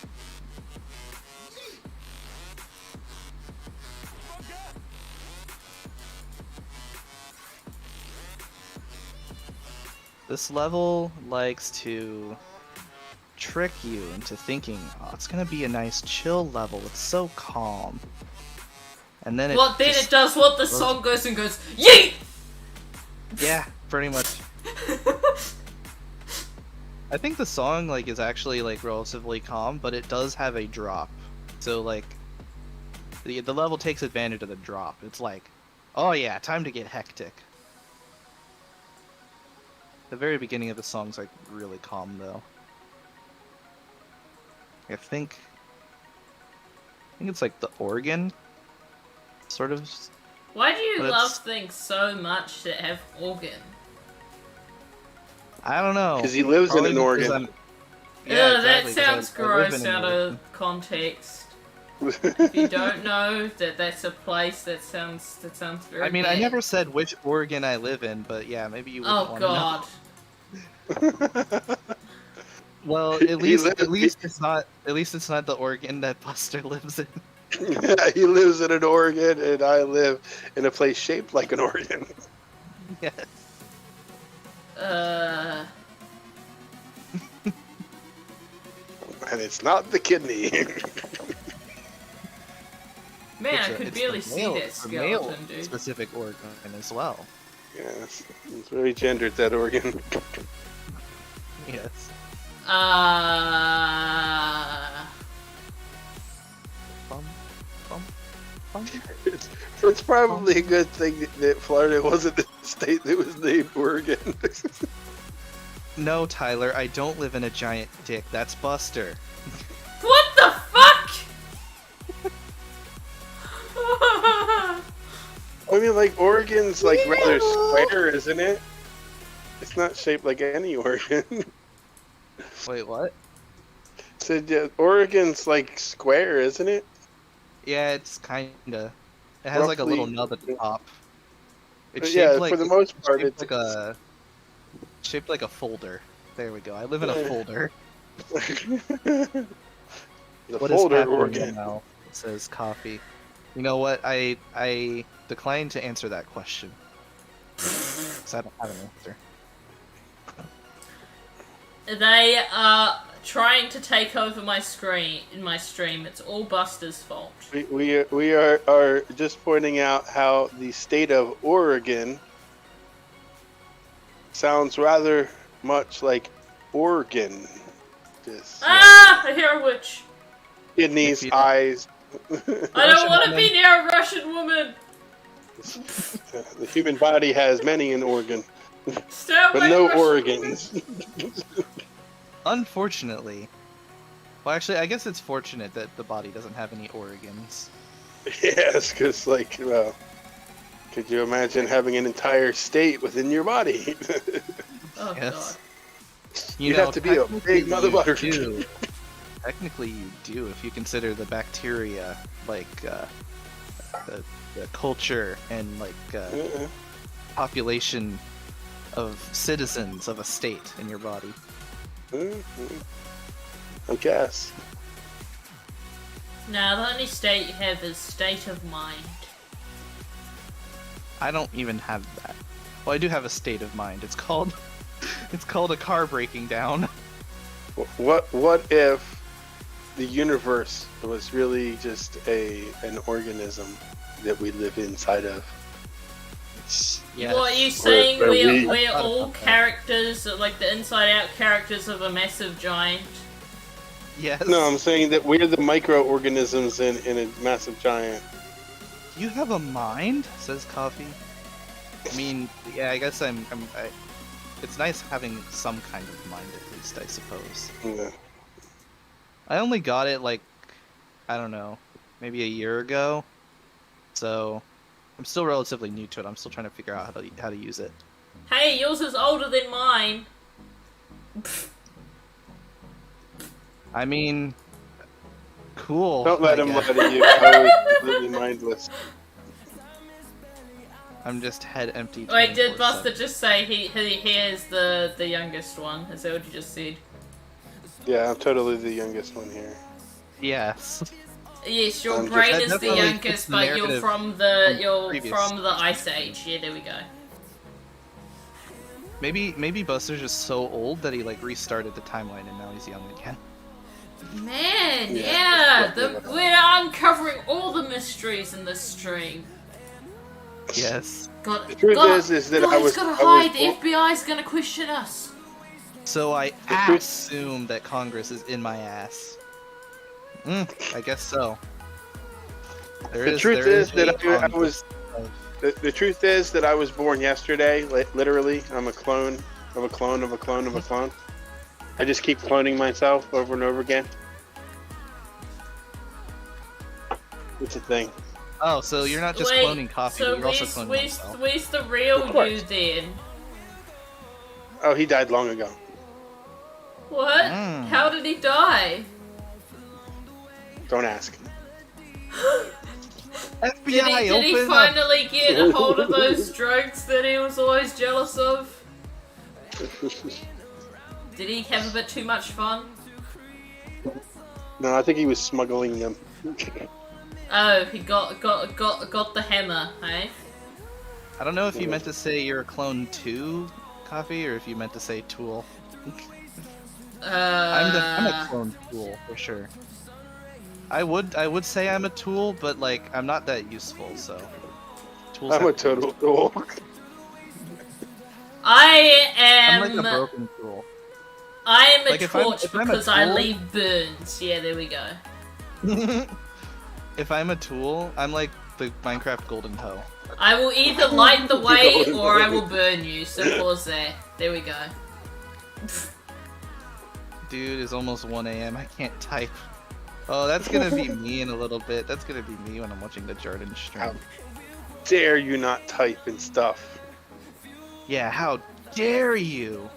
This level likes to trick you into thinking, oh, it's gonna be a nice chill level. It's so calm. And then It does what the song goes and goes, YEET! Yeah, pretty much. I think the song like is actually like relatively calm, but it does have a drop. So like the level takes advantage of the drop. It's like, oh yeah, time to get hectic. The very beginning of the song's like really calm though. I think it's like the organ, sort of. Why do you But love it's- things so much that have organ? I don't know. Because he lives in Probably an because organ. I'm- Yeah, exactly, 'cause that sounds I live gross in an out of organ. context. If you don't know that that's a place, that sounds very I mean, I bad. never said which organ I live in, but yeah, maybe you wouldn't Oh want to know. god. Well, He at least lives- it's not the organ that Buster lives in. He lives in an organ, and I live in a place shaped like an organ. Yes. And it's not the kidney. Man, I It's could the barely see male- that it's a male skeleton, dude. specific organ as well. Yes, it's very gendered, that organ. Yes. Bum, bum, bum. It's probably a good thing that Florida wasn't the state that was named Oregon. No, Tyler, I don't live in a giant dick. That's Buster. What the fuck? I mean, like, Oregon's, like, rather square, isn't it? It's not shaped like any organ. Wait, what? So, yeah, Oregon's, like, square, isn't it? Yeah, it's kinda. It has like a little Roughly- nub at the top. It's Yeah, shaped like, for the most part, shaped it's like a shaped like a folder. There we go. I live in a Yeah. folder. the What is folder happening organ. now? It says coffee. You know what? I decline to answer that question. 'Cause I don't have an answer. They are trying to take over my screen in my stream. It's all Buster's fault. We are just pointing out how the state of Oregon sounds rather much like Oregon. Just I hear a witch. kidneys, If you- eyes. I don't want to be near a Russian woman. The human body has many an organ, Stop but my no Russian organs. Unfortunately. Well, actually, I guess it's fortunate that the body doesn't have any organs. Yes, because, like, well, could you imagine having an entire state within your body? Oh Yes. god. You'd have to be a big motherfucker. Technically, you do if you consider the bacteria, like the culture and like population of citizens of a state in your body. I guess. Now the only state you have is state of mind. I don't even have that. Well, I do have a state of mind. It's called a car breaking down. What if the universe was really just an organism that we live inside of? Yes. What are you saying? Where we- We're all characters, like the inside-out characters of a massive giant. Yes. No, I'm saying that we're the microorganisms in a massive giant. You have a mind, says Coffee. I mean, yeah, I guess it's nice having some kind of mind at least, I suppose. Yeah. I only got it like, I don't know, maybe a year ago. So I'm still relatively new to it. I'm still trying to figure out how to use it. Hey, yours is older than mine. I mean, cool. Don't let I him guess. lie to you. I was completely mindless. I'm just head empty. Wait, did 24/7. Buster just say he is the youngest one? Is that what you just said? Yeah, I'm totally the youngest one here. Yes. Yes, your I'm just- brain That is the definitely fits youngest, the but you're narrative from previous. from the Ice Age. Yeah, there we go. Maybe Buster's just so old that he like restarted the timeline and now he's young again. Man, Yeah, we're uncovering all the mysteries in this stream. Yes. God, The truth God, is that God, I he's was. gotta I was hide. The FBI's gonna question us. So I The truth- assume that Congress is in my ass. I guess so. The truth is that I was. of- The truth is that I was born yesterday. Literally, I'm a clone of a clone of a clone of a clone. I just keep cloning myself over and over again. It's a thing. Oh, so you're not just Wait, cloning coffee, so but you're also cloning yourself. where's the real Of course. you then? Oh, he died long ago. What? How did he die? Don't ask. FBI, Did he open up! finally get a hold of those drugs that he was always jealous of? Did he have a bit too much fun? No, I think he was smuggling them. Oh, he got the hammer, hey? I don't know if you meant to say you're a clone to coffee, or if you meant to say tool. I'm a clone tool for sure. I would say I'm a tool, but like I'm not that useful, so. Tools I'm have a total tool. I I'm am. like a broken tool. I am a Like, if I'm- torch if I'm a because I tool- leave burns. Yeah, there we go. If I'm a tool, I'm like the Minecraft golden hoe. I will either light the way or I will burn you. Simple as that. There we go. Dude, it's almost 1 a.m. I can't type. Oh, that's gonna be me in a little bit. That's gonna be me when I'm watching the Jordan stream. How dare you not type and stuff? Yeah, how dare you?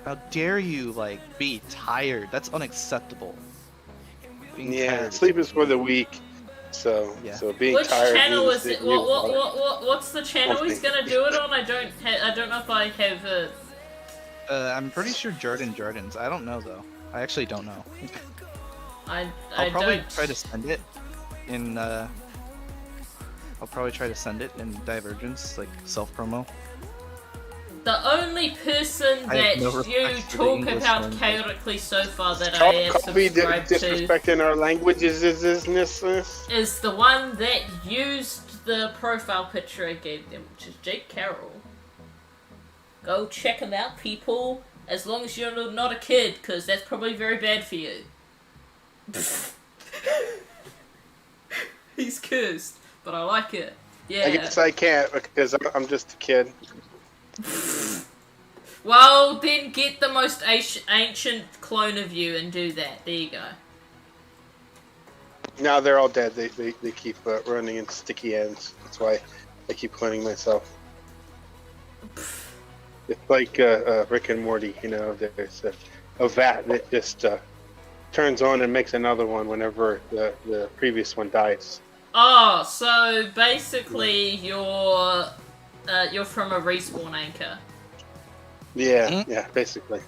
How dare you, like, be tired? That's unacceptable. Being Yeah, tired. sleep is for the weak. So, Yeah. so being Which tired. channel means is it? that you- What's the channel he's gonna do it on? I don't know if I have a. I'm pretty sure Jordan's. I don't know though. I actually don't know. I I'll probably don't. try to send it in. I'll probably try to send it in Divergence, like self promo. The only person I have that no you respect for the talk English about language. chaotically so far that I have Copy subscribed to disrespecting our languages is this. is the one that used the profile picture I gave them, which is Jake Carroll. Go check him out, people. As long as you're not a kid, because that's probably very bad for you. He's cursed, but I like it. Yeah. I guess I can't because I'm just a kid. Well, then get the most ancient clone of you and do that. There you go. Now they're all dead. They keep running into sticky ends. That's why I keep cloning myself. It's like Rick and Morty, you know. There's a vat that just turns on and makes another one whenever the previous one dies. Oh, so basically you're from a respawn anchor. Yeah, yeah, basically.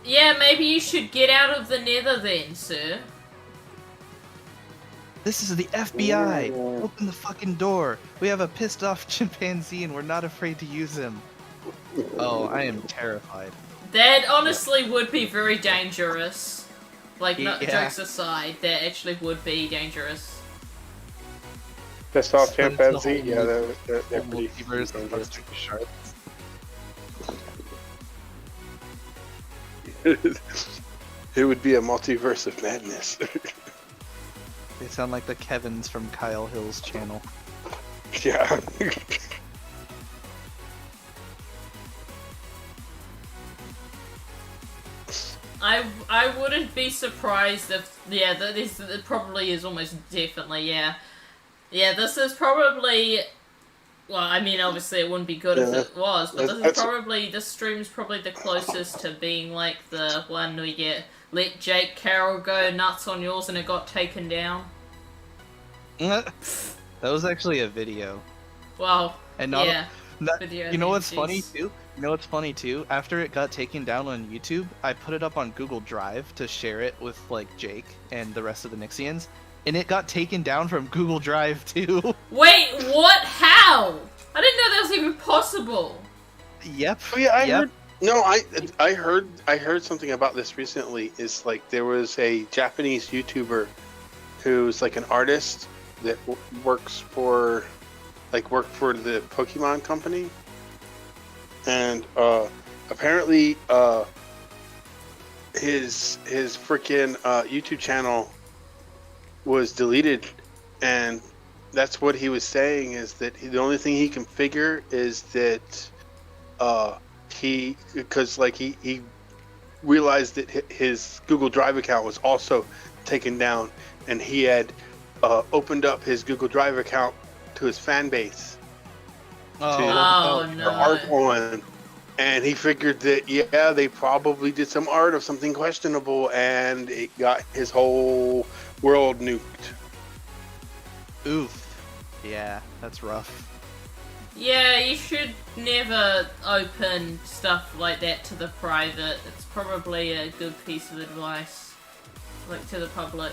Yeah, maybe you should get out of the nether then, sir. This is the FBI. Open the fucking door. We have a pissed off chimpanzee and we're not afraid to use him. Oh, I am terrified. That honestly would be very dangerous. Like, no, Yeah. jokes aside, that actually would be dangerous. Pissed off But it's the chimpanzee. whole Yeah, they're pretty Multiverse of dangerous. Buster Sharks. It would be a multiverse of madness. They sound like the Kevins from Kyle Hill's channel. Yeah. I wouldn't be surprised if it probably is almost definitely this is probably, well, I mean, obviously it wouldn't be good if it was, but this stream's probably the closest to being like the one where you let Jake Carroll go nuts on yours and it got taken down. That was actually a video. Well, And not, yeah. not- Video you know what's jeez. funny too? You know what's funny too? After it got taken down on YouTube, I put it up on Google Drive to share it with like Jake and the rest of the Nixians, and it got taken down from Google Drive too. Wait, what? How? I didn't know that was even possible. Yep. Oh yeah, Yep. I heard something about this recently. Is like there was a Japanese YouTuber who's like an artist that worked for the Pokemon company, and apparently his freaking YouTube channel was deleted, and that's what he was saying is that the only thing he can figure is that he realized that his Google Drive account was also taken down, and he had opened up his Google Drive account to his fan base Oh, for no. art on, and he figured that yeah, they probably did some art of something questionable, and it got his whole world nuked. Oof. Yeah, that's rough. Yeah, you should never open stuff like that to the private. It's probably a good piece of advice. Like, to the public.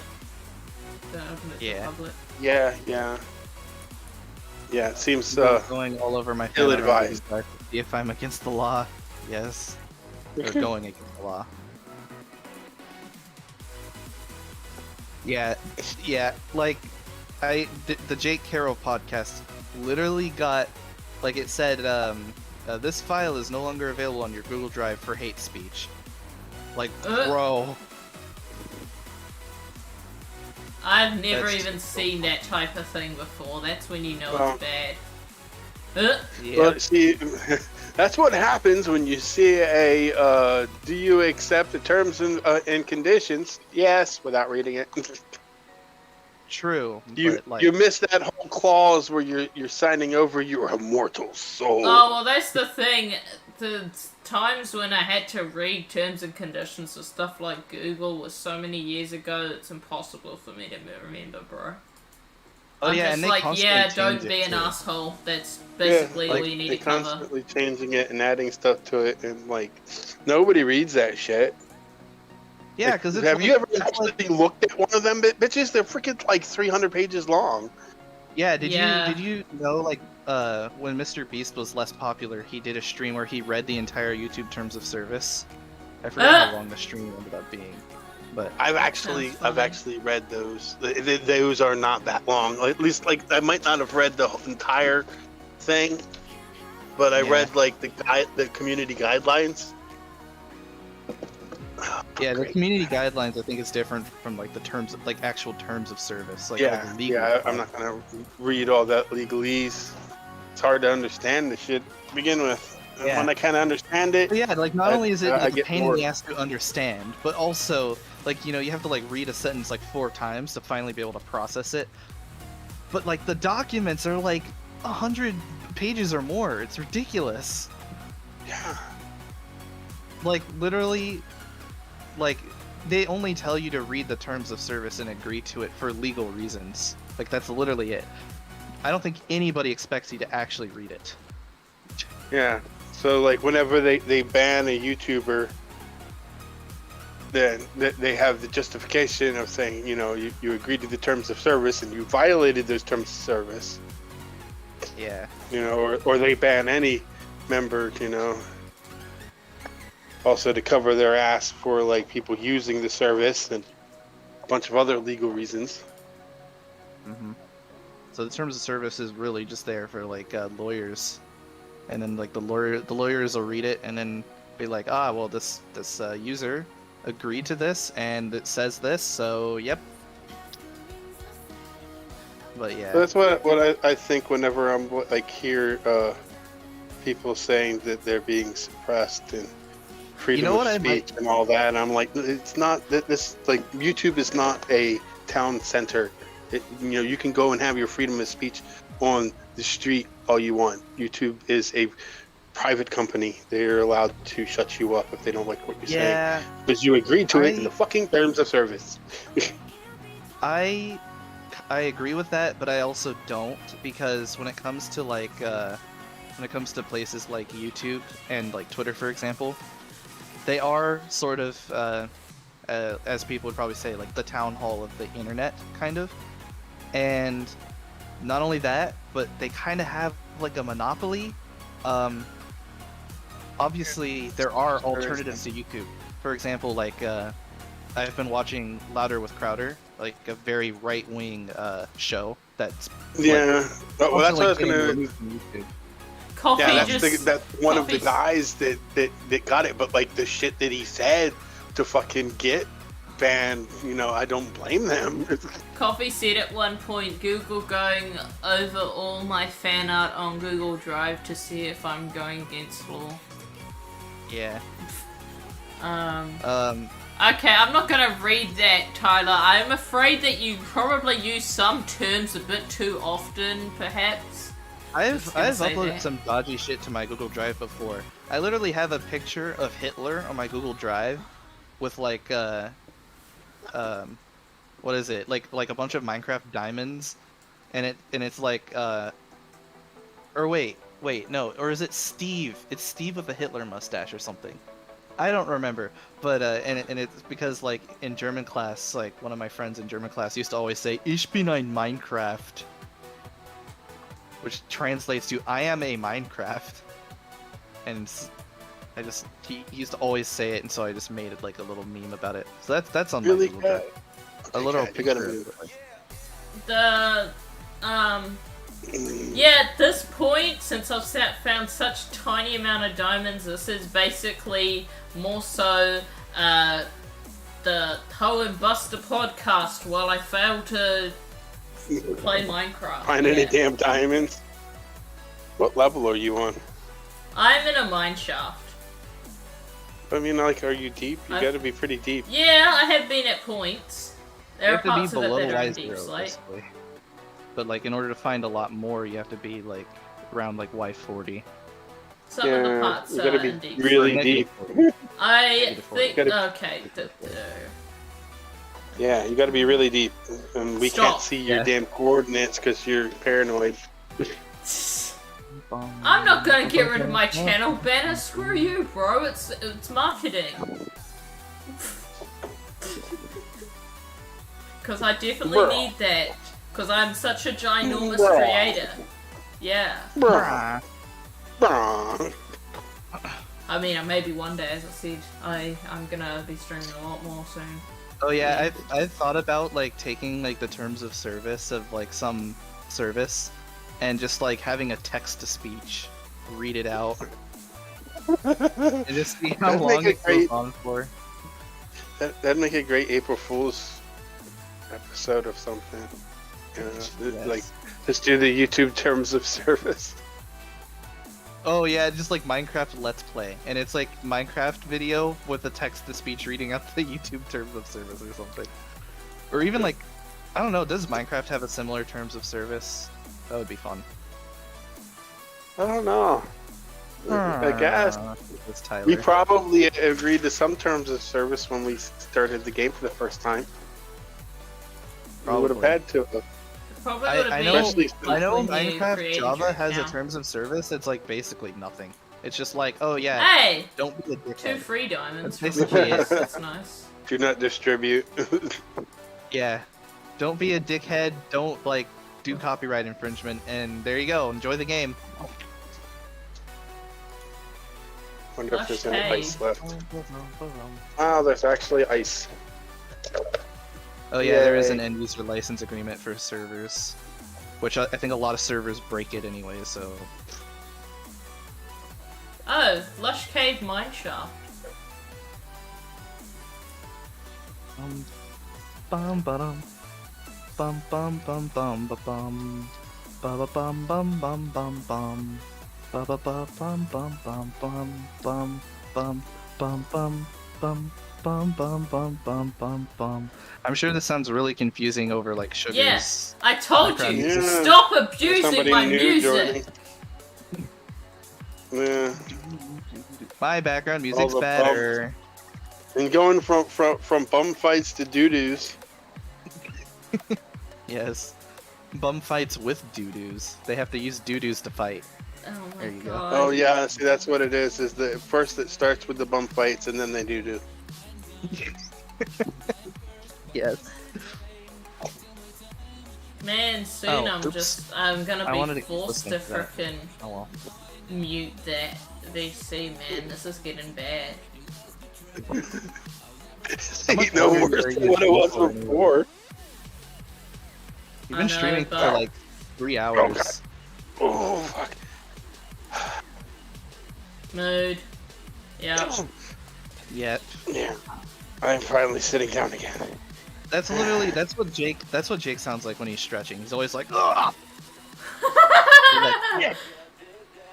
Don't open it to the public. Yeah. It seems Going all over my fan ill-advised. to see if I'm against the law. Yes. Or going against the law. Yeah, like, the Jake Carroll podcast literally got, like, it said, this file is no longer available on your Google Drive for hate speech. Like, bro. I've never That's even seen that type of thing before. That's when you know Well, it's bad. Yeah. Well, see, that's what happens when you see a do you accept the terms and conditions? Yes, without reading it. True, You but, like, you miss that whole clause where you're signing over your immortal soul. Oh, well, that's the thing. The times when I had to read terms and conditions for stuff like Google was so many years ago, it's impossible for me to remember, bro. oh I'm yeah, just and they like, constantly yeah, change don't it, be an too. asshole. That's basically all you need they're to cover. constantly changing it and adding stuff to it, and like nobody reads that shit. Yeah, Like, because have you ever actually looked at one of them bitches? They're freaking like 300 pages long. Yeah, Yeah. did you know, like, when Mr. Beast was less popular, he did a stream where he read the entire YouTube terms of service? I forgot how long the stream ended up being, but I've funny. actually read those. Those are not that long. At least, like, I might not have read the entire thing, but I Yeah. read like the community guidelines. yeah, the Great. community guidelines I think is different from, like, the terms, like, actual terms of service, like all Yeah, the legal yeah. stuff. I'm not gonna read all that legalese. It's hard to understand the shit to begin with. And Yeah. when I kind of understand it, But yeah, like, not only is it I like a get pain in bored. the ass to understand, but also, like, you know, you have to, like, read a sentence like 4 times to finally be able to process it. But, like, the documents are like 100 pages or more. It's ridiculous. yeah. Like, literally, like, they only tell you to read the terms of service and agree to it for legal reasons. Like, that's literally it. I don't think anybody expects you to actually read it. Yeah. So like whenever they ban a YouTuber, then they have the justification of saying, you know, you agreed to the terms of service and you violated those terms of service. Yeah. You know, or they ban any member, you know. Also to cover their ass for like people using the service and a bunch of other legal reasons. Mm-hmm. So the terms of service is really just there for, like, lawyers, and then, like, the lawyers will read it and then be like, ah, well, this user agreed to this and it says this, so yep. But yeah. So that's what I think whenever I'm like hear people saying that they're being suppressed and freedom You know what of I speech might- and all that, and I'm like, it's not that this, like, YouTube is not a town center. You know, you can go and have your freedom of speech on the street all you want. YouTube is a private company. They're allowed to shut you up if they don't like what you're Yeah, saying because you agreed to it in I- the fucking terms of service. I agree with that, but I also don't, because when it comes to, like, when it comes to places like YouTube and, like, Twitter, for example, they are sort of, as people would probably say, like, the town hall of the internet, kind of. And not only that, but they kind of have, like, a monopoly. Obviously, there are alternatives to YouTube. For example, like, I've been watching Louder with Crowder, like a very right-wing show that's Yeah. Well, that's what I was getting gonna. removed from YouTube. Coffee Yeah, just that's one of the Coffee's- guys that got it. But like the shit that he said to fucking get banned, I don't blame them. Coffee said at one point, Google going over all my fan art on Google Drive to see if I'm going against law. Yeah. Okay, I'm not gonna read that, Tyler. I'm afraid that you probably use some terms a bit too often, perhaps. I've say uploaded that. some dodgy shit to my Google Drive before. I literally have a picture of Hitler on my Google Drive with like what is it? Like a bunch of Minecraft diamonds, and it's like or wait, no, or is it Steve? It's Steve with a Hitler mustache or something. I don't remember, but and it's because like in German class, like one of my friends in German class used to always say "Ich bin ein Minecraft," which translates to "I am a Minecraft," and he used to always say it, and so I just made it like a little meme about it. So that's on Really my Google Drive. A little you gotta picture. move. of it. The, yeah, at this point, since I've found such tiny amount of diamonds, this is basically more so, the Hoe and Buster podcast while I fail to play Minecraft. Find any damn diamonds? What level are you on? I'm in a mine shaft. I mean, like, are you deep? You I've- gotta be pretty deep. Yeah, I have been at points. There You are have to be parts of it below that are in Y0, deep slate. basically. But like in order to find a lot more, you have to be like around like Y40. Some of the parts you are gotta be in deep really slate. deep. I Beautiful. think, Gotta- okay. Yeah, you gotta be really deep. And we Stop. can't see your Yeah. damn coordinates because you're paranoid. I'm not gonna get rid of my channel banner. Screw you, bro. It's marketing. Because I definitely Bruh. need that. Because I'm such a ginormous Bruh. creator. Yeah. Bruh. Bruh. I mean, maybe one day, as I said, I'm gonna be streaming a lot more soon. Oh yeah, I've thought about like taking like the terms of service of like some service and just like having a text to speech, read it out, and just see how That'd long make it a great- goes on for. That'd make a great April Fool's episode of something. Yes. Like, just do the YouTube terms of service. Oh yeah, just like Minecraft Let's Play, and it's like Minecraft video with a text to speech reading out the YouTube terms of service or something, or even like, I don't know, does Minecraft have a similar terms of service? That would be fun. I don't know. I guess. It's Tyler. We probably agreed to some terms of service when we started the game for the first time. We would have Probably. had to. Probably would have I been. know, Especially I know when you Minecraft created Java your has a account. terms of service. It's like basically nothing. It's just like, oh yeah, Hey! don't be a 2 dickhead. free diamonds. That's from basically this. it. That's nice. Do not distribute. Yeah, don't be a dickhead. Don't like do copyright infringement. And there you go. Enjoy the game. Wonder if there's any Hey. ice left. Oh, there's actually ice. Oh yeah, there is Yay. an end user license agreement for servers, which I think a lot of servers break it anyway. So Oh, Lush Cave Mineshaft. bum ba-dum, bum bum bum bum ba bum, ba ba bum bum bum bum bum, ba ba ba bum bum bum bum bum bum bum bum bum bum bum bum bum bum bum. I'm sure this sounds really confusing over like Sugar's. Yes, I told you. Yeah. Stop abusing Somebody my knew, music. Yeah. My background music's the better. And going from bum fights to doo-doos. Yes. Bum fights with doo-doos. They have to use doo-doos to fight. Oh my There you go. god. Oh yeah, see that's what it is the first it starts with the bum fights and then they doo-doo. Yes. Man, soon Oh, oops. I'm gonna I wanted be to keep forced to listening to that. frickin' Oh well. mute that VC, man. This is getting bad. Ain't no longer worse are than you what it was for anyway? before. You've I been know, streaming for but- like 3 hours. Oh fuck. Mood. Yeah. Yet. Yeah. I'm finally sitting down again. That's literally that's what Jake sounds like when he's stretching. He's always like, ugh. Yeah.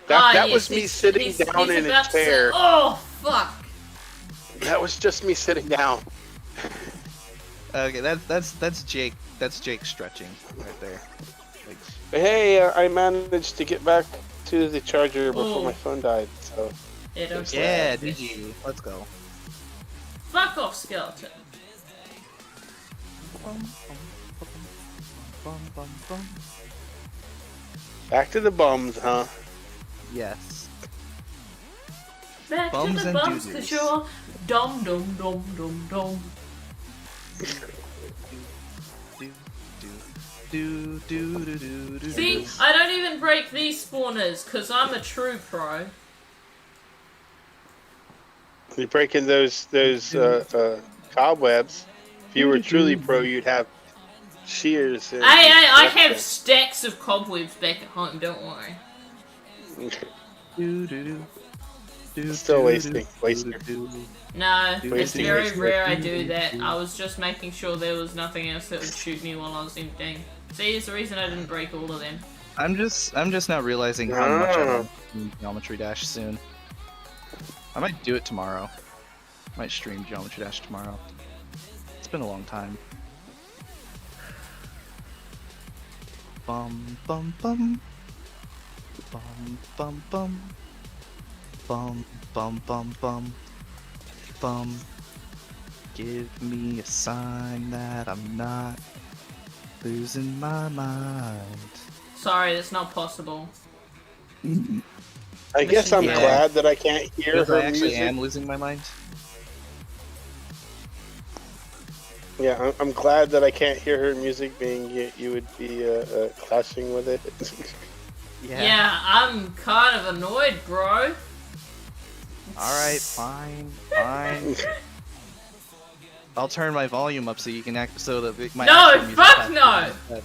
That was me he's sitting down in a about to say, chair. oh, fuck. That was just me sitting down. Okay, that's Jake. That's Jake stretching right there. Like, Hey, I managed to get back to the charger before Ooh. my phone died. So Yeah, don't say yeah, that. GG. Let's go. Fuck off, skeleton. back to the bums, huh? Yes. Back Bums to the and bums, doo-doos. cause you're dum dum dum dum dum. See, I don't even break these spawners, cause I'm a true pro. You're breaking those cobwebs. If you were truly pro, you'd have shears. And I have stacks of cobwebs back at home, don't worry. Still wasting. No, it's Wasting, very wasting. rare I do that. I was just making sure there was nothing else that would shoot me while I was emptying. See, it's the reason I didn't break all of them. I'm just now realizing how much I want to stream Geometry Dash soon. I might do it tomorrow. Might stream Geometry Dash tomorrow. It's been a long time. Bum bum bum. Bum bum bum. Bum bum bum bum. Bum. Give me a sign that I'm not losing my mind. Sorry, that's not possible. I guess I'm Yeah. glad that I can't hear Because her I actually music. am losing my mind. Yeah, I'm glad that I can't hear her music. Being you would be clashing with it. Yeah, I'm kind of annoyed, bro. Alright, fine, fine. I'll turn my volume up so you can act so that my No, actual music fuck has to no! be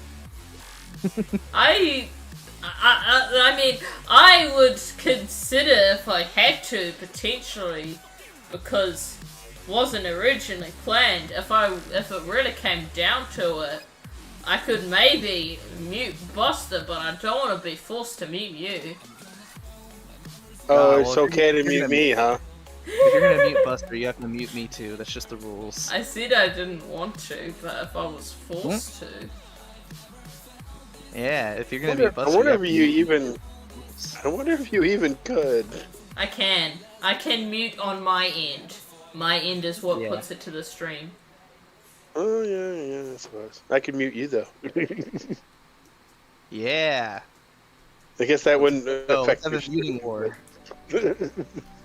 instead. I mean, I would consider if I had to, potentially, because it wasn't originally planned. If it really came down to it, I could maybe mute Buster, but I don't want to be forced to mute you. Oh, well, it's if okay to you're mute gonna- me, huh? If you're gonna mute Buster, you have to mute me too. That's just the rules. I said I didn't want to, but if I was forced to. Yeah, if you're I gonna wonder, mute Buster, I wonder have if to you mute even. me. I wonder if you even could. I can. I can mute on my end. My end is what Yeah. puts it to the stream. Oh yeah, I suppose. I could mute you though. Yeah. I guess that wouldn't Oh, affect let's have a your muting war.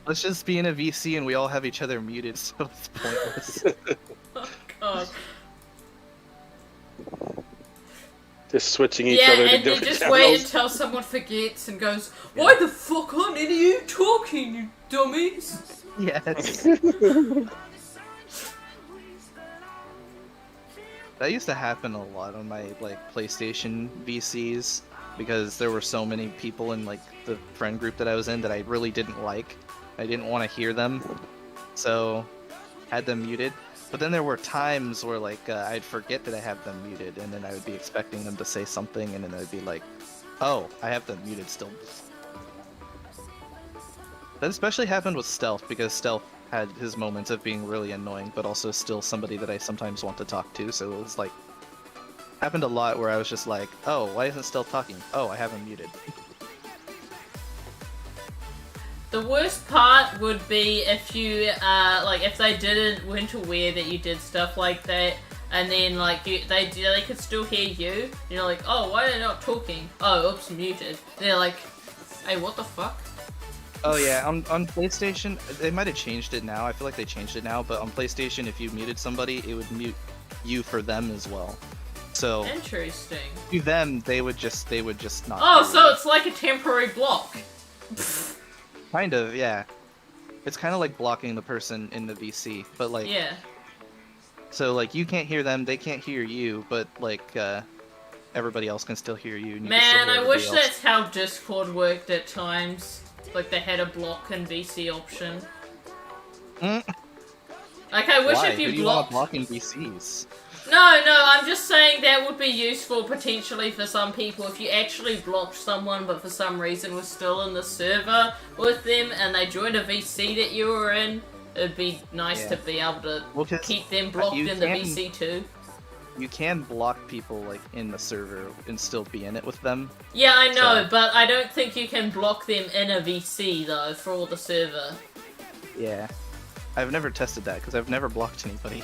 Let's just be in a VC and we all have each other muted, so it's pointless. Oh god. Just switching each Yeah, other to and then different just channels. wait until someone forgets and goes, "Why the fuck aren't any of you talking, you dummies?" Yes. That used to happen a lot on my PlayStation VCs because there were so many people in the friend group that I was in that I really didn't like. I didn't want to hear them, so had them muted. But then there were times where I'd forget that I have them muted, and then I would be expecting them to say something, and then I'd be like, "Oh, I have them muted still." That especially happened with Stealth because Stealth had his moments of being really annoying, but also still somebody that I sometimes want to talk to. So it was happened a lot where I was just like, "Oh, why isn't Stealth talking? Oh, I have him muted." The worst part would be if you, if they didn't weren't aware that you did stuff like that, and then they could still hear you. And you're like, "Oh, why are they not talking? Oh, oops, muted." They're like, "Hey, what the fuck?" Oh yeah, on PlayStation, they might have changed it now. I feel like they changed it now, but on PlayStation, if you muted somebody, it would mute you for them as well. So Interesting. to them, they would just not. Oh, hear so you. it's like a temporary block. Kind of, yeah. It's kind of like blocking the person in the VC, but Yeah. so you can't hear them, they can't hear you, but everybody else can still hear you. And you can still Man, hear I wish everybody else. that's how Discord worked at times. Like they had a block and VC option. Mm. Like I wish Why? if Who you do you want blocked. blocking VCs? No, I'm just saying that would be useful potentially for some people if you actually blocked someone but for some reason was still in the server with them and they joined a VC that you were in. It'd be nice to be able to Well, 'cause keep them blocked you in the can- VC too. You can block people like in the server and still be in it with them. Yeah, I know, So- but I don't think you can block them in a VC though for the server. Yeah. I've never tested that because I've never blocked anybody.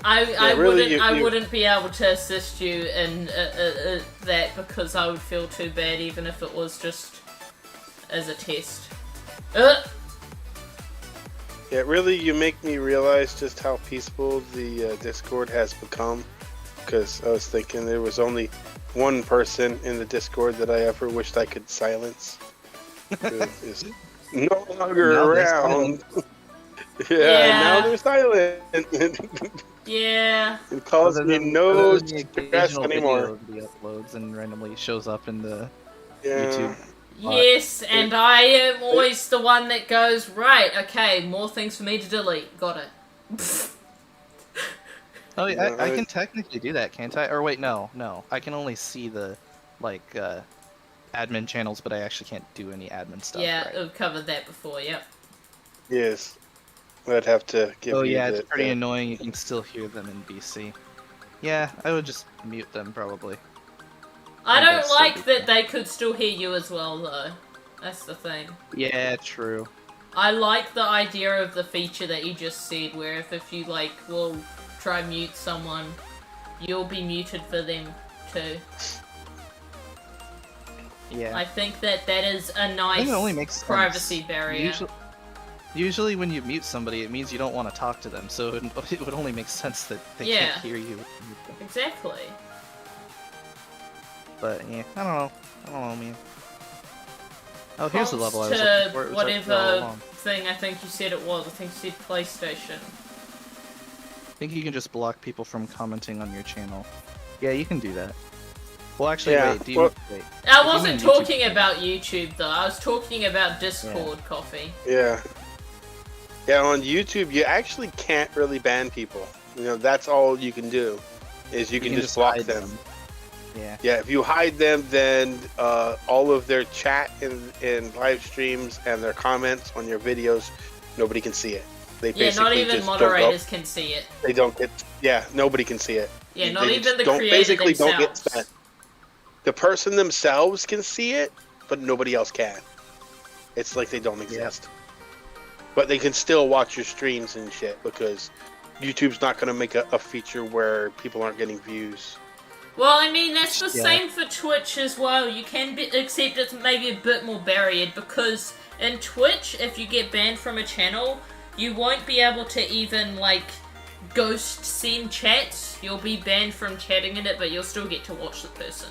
I really, wouldn't be able to assist you in that because I would feel too bad even if it was just as a test. Yeah, really, you make me realize just how peaceful the Discord has become. Because I was thinking there was only one person in the Discord that I ever wished I could silence. Who is no longer Now they're around. Yeah. Now they're silent. Yeah. It caused me no stress occasional anymore. video that he uploads and randomly shows up in the Yeah. YouTube. Yes, and I am always the one that goes, right, okay, more things for me to delete. Got it. Oh, yeah, Yeah, I can technically do that, can't I? Or wait, no. I can only see the, like, admin channels, but I actually can't do any admin stuff. Yeah, right? we've covered that before, yep. Yes. I'd have to give Oh you yeah, the, it's pretty annoying. You can still hear them in BC. Yeah, I would just mute them probably. I think don't that's like stupid. that they could still hear you as well, though. That's the thing. Yeah, true. I like the idea of the feature that you just said, where if you, like, will try mute someone, you'll be muted for them, too. Yeah. I think that is a I nice think it only makes sense. privacy barrier. Usually when you mute somebody, it means you don't want to talk to them, so it would only make sense that they Yeah. can't hear you. Exactly. But yeah, I don't know, man. Oh, here's the level I was To looking for. It was up there all whatever along. thing I think you said it was. I think you said PlayStation. I think you can just block people from commenting on your channel. Yeah, you can do that. Well, actually, Yeah, wait. Do you well- wait? I If you wasn't mean YouTube talking channel. about YouTube though. I was talking about Discord coffee. Yeah. Yeah, on YouTube, you actually can't really ban people. You know, that's all you can do, is you can just block hide them. Yeah. Yeah, if you hide them, then all of their chat in live streams and their comments on your videos, nobody can see it. They Yeah, not basically even just moderators can see it. They don't get. Yeah, nobody can see it. Yeah, not They even just the don't, creator basically themselves. don't get spent. The person themselves can see it, but nobody else can. It's like they don't exist. But they can still watch your streams and shit because YouTube's not going to make a feature where people aren't getting views. Well, I mean, that's the Yeah. same for Twitch as well. You can be, except it's maybe a bit more barriered because in Twitch, if you get banned from a channel, you won't be able to even, like, ghost send chats. You'll be banned from chatting in it, but you'll still get to watch the person.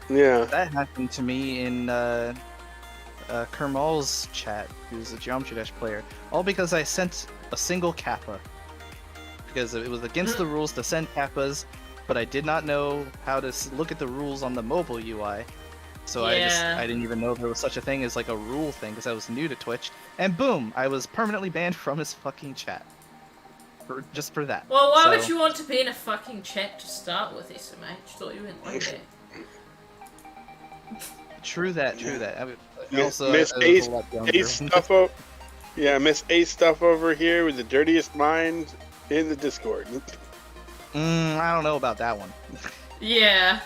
Yeah. That happened to me in Kermal's chat, who's a Geometry Dash player, all because I sent a single kappa. Because it was against the rules to send kappas, but I did not know how to look at the rules on the mobile UI. So Yeah. I didn't even know there was such a thing as like a rule thing because I was new to Twitch. And boom, I was permanently banned from his fucking chat. Just for that. Well, why So- would you want to be in a fucking chat to start with, SMH? Thought you wouldn't like that. True that. I mean, Miss- also, Miss I was a Ace- lot younger. Ace stuff Yeah, Miss Ace stuff over here with the dirtiest mind in the Discord. I don't know about that one. Yeah.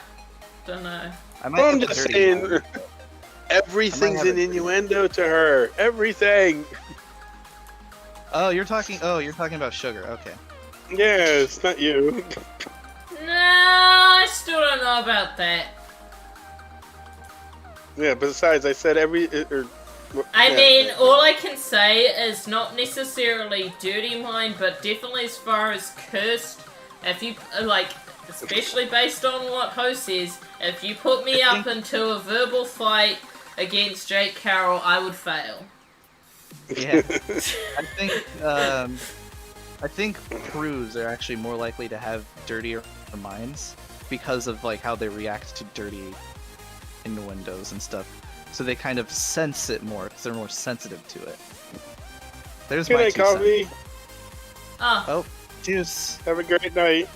Don't know. I might Well, I'm have a just dirty saying, one. everything's have an a- innuendo to her. Everything. Oh, you're talking about sugar. Okay. Yeah, it's not you. No, I still don't know about that. Yeah, besides, I said I mean, all I can say is not necessarily dirty mind, but definitely as far as cursed, if you, like, especially based on what Ho says, if you put me up into a verbal fight against Jake Carroll, I would fail. Yeah. I think prudes are actually more likely to have dirtier minds because of like how they react to dirty in Windows and stuff, so they kind of sense it more because they're more sensitive to it. There's Good my night, 2 cents. coffee. Oh, Oh, juice. Have a great night.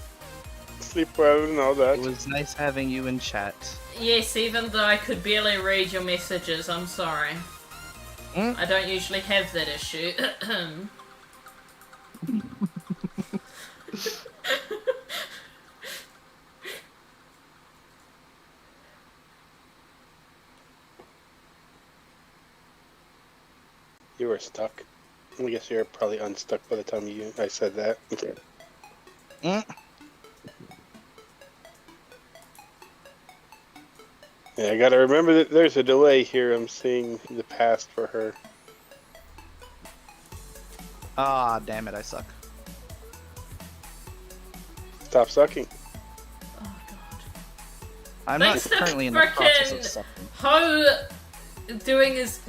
Sleep well and all that. It was nice having you in chat. yes, even though I could barely read your messages, I'm sorry. Hmm? I don't usually have that issue. You were stuck. I guess you're probably unstuck by the time I said that. Hmm? Yeah, I gotta remember that there's a delay here. I'm seeing the past for her. Ah, damn it, I suck. Stop sucking. Oh god. I'm Thanks not to currently in the process of frickin' sucking. Ho doing his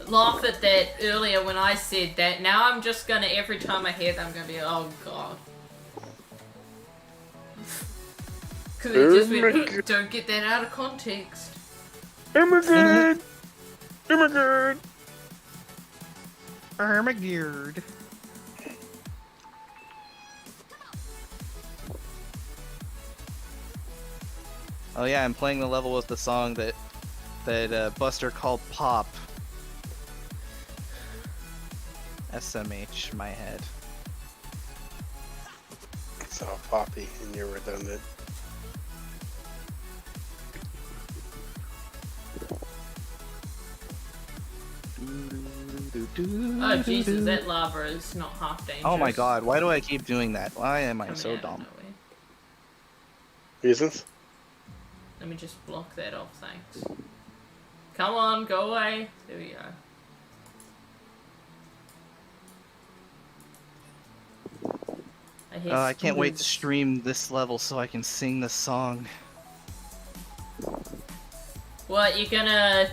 laugh at that earlier when I said that. Now I'm just gonna, every time I hear that, I'm gonna be, oh god. Because it just went, don't get that out of context. Immigrant! Immigrant! Armageddon. Oh yeah, I'm playing the level with the song that Buster called Pop. SMH, my head. It's all poppy and you're redundant. Oh Jesus, that lava is not half dangerous. Oh my god, why do I keep doing that? Why am I Coming so out of dumb? nowhere. Reasons? Let me just block that off, thanks. Come on, go away. There we go. I can't wait to stream this level so I can sing the song. What, you're gonna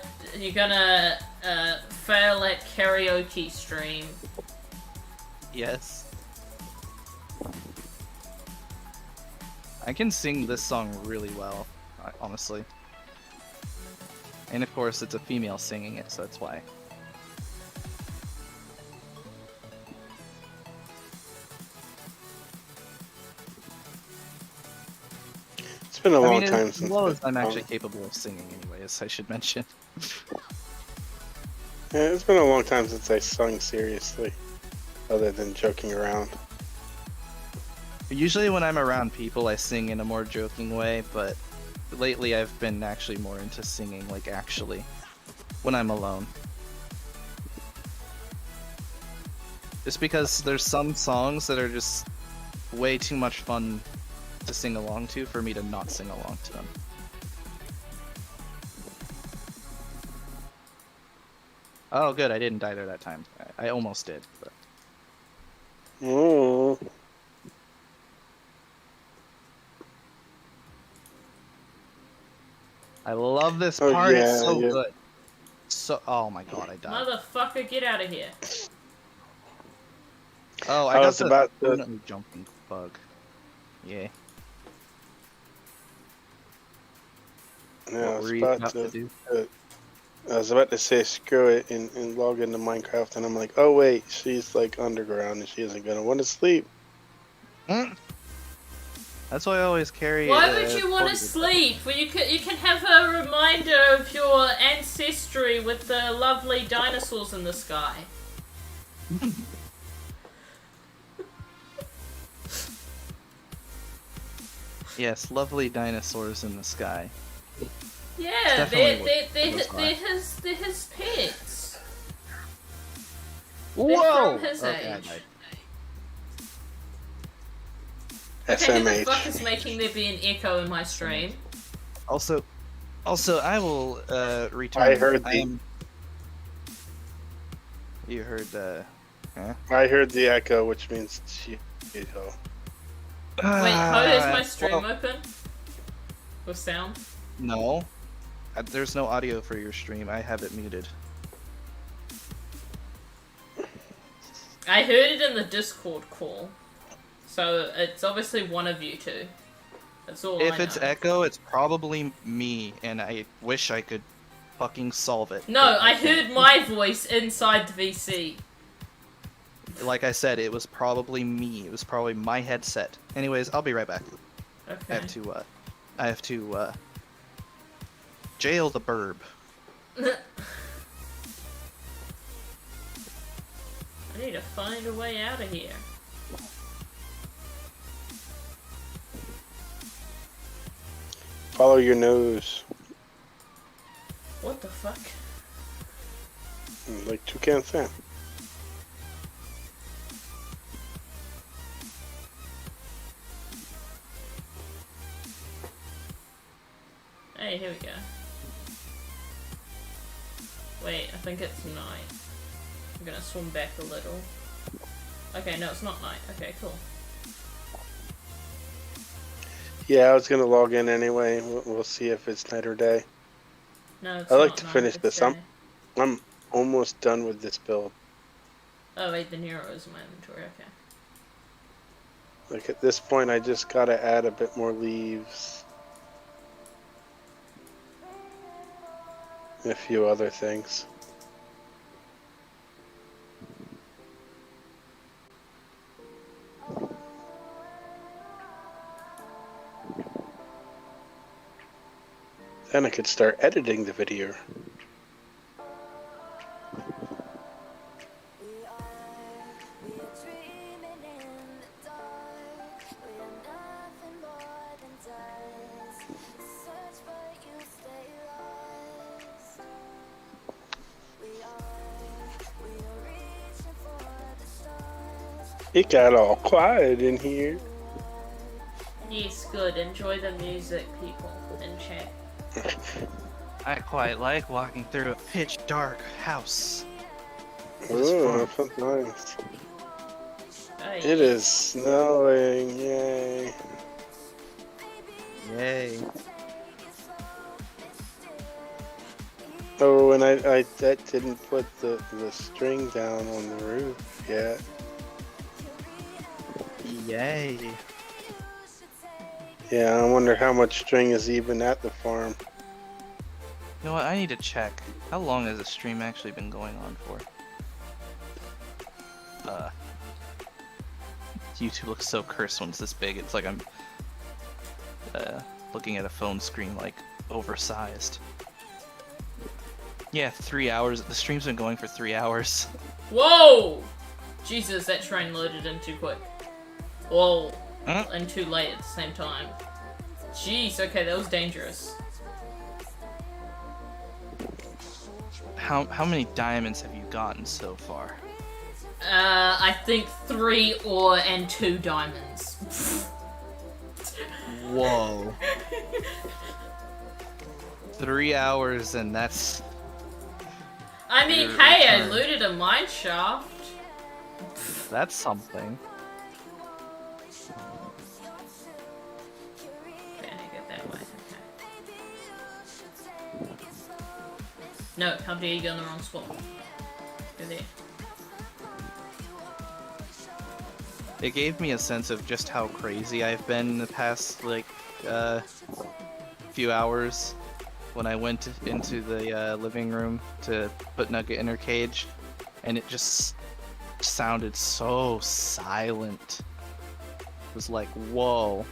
fail at karaoke stream? Yes. I can sing this song really well, honestly. And of course, it's a female singing it, so that's why. It's been a long mean, time as since. well as I'm actually capable of singing, anyways. I should mention. Yeah, it's been a long time since I sung seriously, other than joking around. Usually, when I'm around people, I sing in a more joking way, but lately I've been actually more into singing, like actually, when I'm alone. Just because there's some songs that are just way too much fun to sing along to for me to not sing along to them. Oh, good, I didn't die there that time. I almost did, but... Oh. I love this Oh, part, yeah, it's so yeah. good. So, oh my god, I died. Motherfucker, get out of here. Oh, I I got was the about to- permanently jumping bug. Yeah. Yeah, What I was were you about about to to. do? I was about to say screw it and log into Minecraft, and I'm like, oh wait, she's like underground and she isn't gonna want to sleep. That's why I always carry. Why would you want to portable- sleep? Well, you can have a reminder of your ancestry with the lovely dinosaurs in the sky. Yes, lovely dinosaurs in the sky. Yeah, definitely they're what they're his pets. Whoa! from his Okay, I age. died. Okay, who the SMH. fuck is making there be an echo in my stream? Also, I will return. I heard the- am- You heard huh? I heard the echo, which means she. You know. Wait, how is my well, stream open? With sound? No. There's no audio for your stream. I have it muted. I heard it in the Discord call. So it's obviously one of you two. That's all If I it's know. Echo, it's probably me, and I wish I could fucking solve it. No, but I can't. heard my voice inside the VC. Like I said, it was probably me. It was probably my headset. Anyways, I'll be right back. I Okay. have to jail the burb. I need to find a way out of here. Follow your nose. What the fuck? Like Toucan Sam. Hey, here we go. Wait, I think it's night. I'm gonna swim back a little. Okay, no, it's not night. Okay, cool. Yeah, I was gonna log in anyway. We'll see if it's night or day. No, it's I'd like not to night, finish it's this. day. I'm almost done with this build. Oh wait, the Nero is in my inventory, okay. Like at this point, I just gotta add a bit more leaves. And a few other things. Then I could start editing the video. It got all quiet in here. Yes, good. Enjoy the music, people in chat. I quite like walking through a pitch dark house. Ooh, that's nice. Hey. It is snowing, yay. Yay. Oh, and I that didn't put the string down on the roof yet. Yay. Yeah, I wonder how much string is even at the farm. You know what? I need to check. How long has the stream actually been going on for? YouTube looks so cursed when it's this big. It's like I'm looking at a phone screen, like oversized. Yeah, 3 hours. The stream's been going for 3 hours. Whoa! Jesus, that train loaded in too quick. Whoa. Huh? And too late at the same time. Jeez, okay, that was dangerous. How many diamonds have you gotten so far? I think 3 ore and 2 diamonds. Whoa. 3 hours and that's... I mean, Your hey, I return. looted a mine shaft. That's something. Okay, I go that way, okay. No, how dare you go in the wrong spot? Go there. It gave me a sense of just how crazy I've been in the past, like, few hours when I went into the living room to put Nugget in her cage, and it just sounded so silent. It was like, whoa,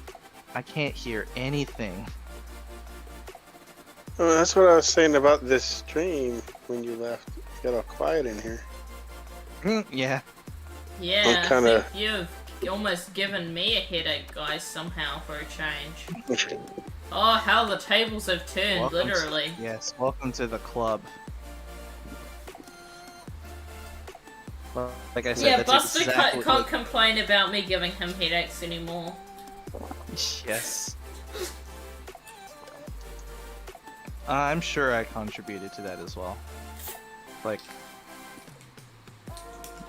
I can't hear anything. Oh, that's what I was saying about this stream when you left. It got all quiet in here. Yeah. Yeah, I'm kinda- I think you've almost given me a headache, guys, somehow, for a change. Oh, how the tables have turned, Welcome to- literally. Yes, welcome to the club. Well, like I said, Yeah, that's Buster exactly can't complain about me giving him headaches anymore. Yes. I'm sure I contributed to that as well. Like,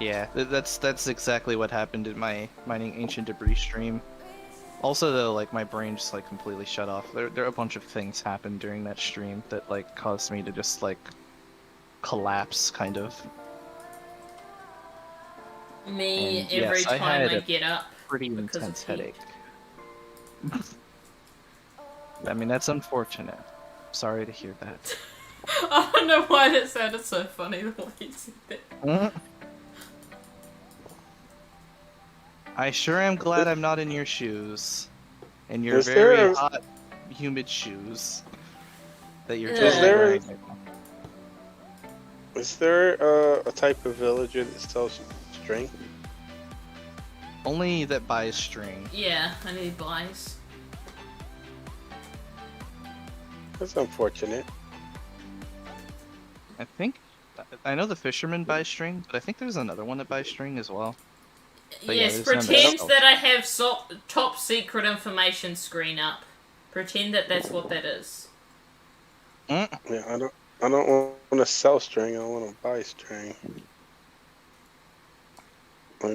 yeah, that's exactly what happened in my Mining Ancient Debris stream. Also, though, like, my brain just, like, completely shut off. There are a bunch of things happened during that stream that, like, caused me to just, like, collapse, kind of. Me, And, every yes, I time had I a get up. Pretty Because of intense heat. headache. I mean, that's unfortunate. Sorry to hear that. I don't know why that sounded so funny the way you said that. I sure am glad I'm not in your shoes. In your Is very there a, hot, humid shoes that you're Is totally there- wearing right now. is there a type of villager that sells string? Only that buys string. Yeah, I need buys. That's unfortunate. I think. I know the fisherman buys string, but I think there's another one that buys string as well. But yeah, Yes, there's none that pretend sells. that I have top secret information screen up. Pretend that that's what that is. Yeah, I don't want to sell string. I want to buy string. I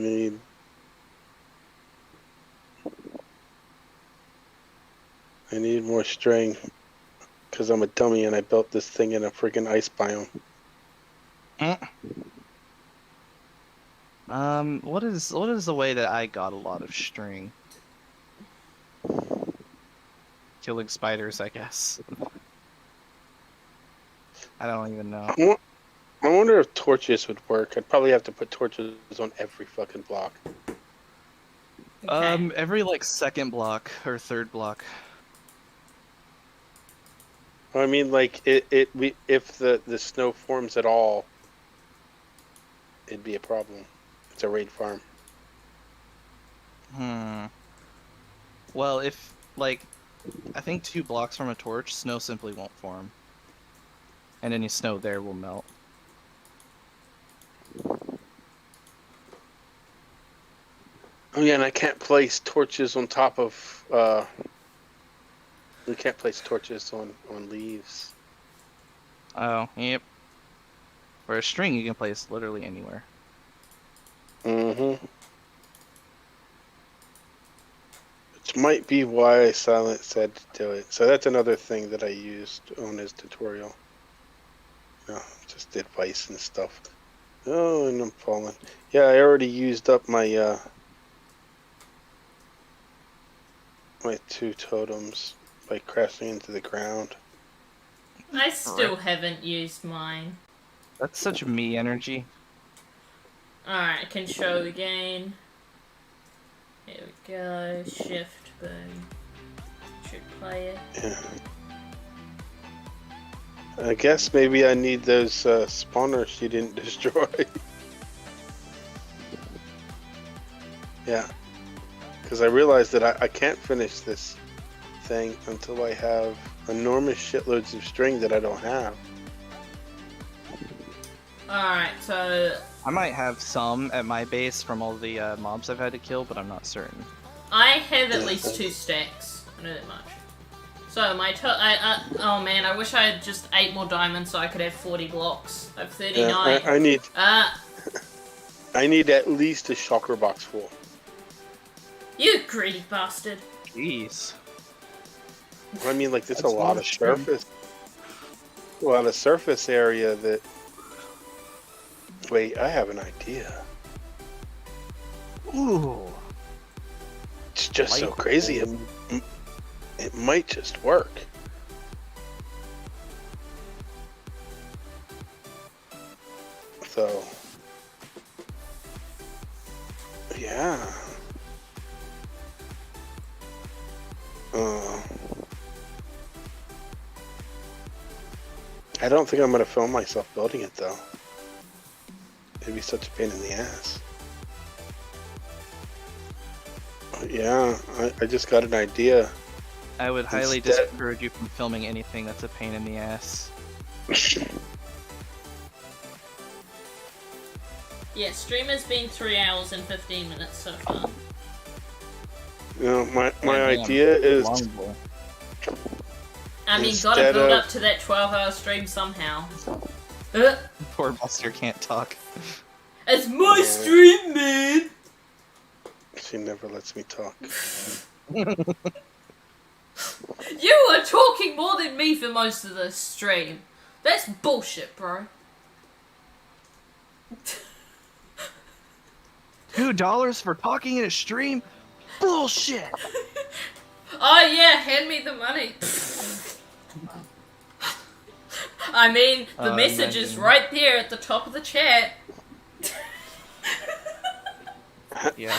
need more string because I'm a dummy and I built this thing in a freaking ice biome. What is the way that I got a lot of string? Killing spiders, I guess. I don't even know. I wonder if torches would work. I'd probably have to put torches on every fucking block. Okay. Every like second block or third block. I mean, like if the snow forms at all, it'd be a problem. It's a raid farm. Well, if like, I think 2 blocks from a torch, snow simply won't form, and any snow there will melt. Oh yeah, and I can't place torches on top of. We can't place torches on leaves. Oh, yep. For a string, you can place literally anywhere. Mm-hmm. Which might be why Silent said to do it. So that's another thing that I used on his tutorial. Just advice and stuff. Oh, and I'm falling. Yeah, I already used up my my 2 totems by crashing into the ground. I still haven't used mine. That's such me energy. Alright, I can show again. Here we go. Shift, boom. Should play it. Yeah. I guess maybe I need those spawners you didn't destroy. Yeah. Because I realized that I can't finish this thing until I have enormous shitloads of string that I don't have. Alright, so I might have some at my base from all the mobs I've had to kill, but I'm not certain. I have at least 2 stacks. I know that much. So my oh man, I wish I had just 8 more diamonds so I could have 40 blocks. I have 39. Yeah, I need at least a shulker box full. You greedy bastard. Jeez. I mean, like, there's That's a lot not of true. surface area that. Wait, I have an idea. Ooh. It's just so Light crazy. It might just work. So, yeah. I don't think I'm going to film myself building it, though. It'd be such a pain in the ass. Yeah, I just got an idea. I would highly Instead- discourage you from filming anything that's a pain in the ass. Yeah, stream has been 3 hours and 15 minutes so far. You know, my Damn, idea is long boy. I mean, Instead gotta build of- up to that 12-hour stream somehow. Poor Buster can't talk. It's my Yeah. stream, man! she never lets me talk. You were talking more than me for most of the stream. That's bullshit, bro. $2 for talking in a stream? Bullshit! Oh yeah, hand me the money. I mean, the message is imagine. right there at the top of the chat. Yeah.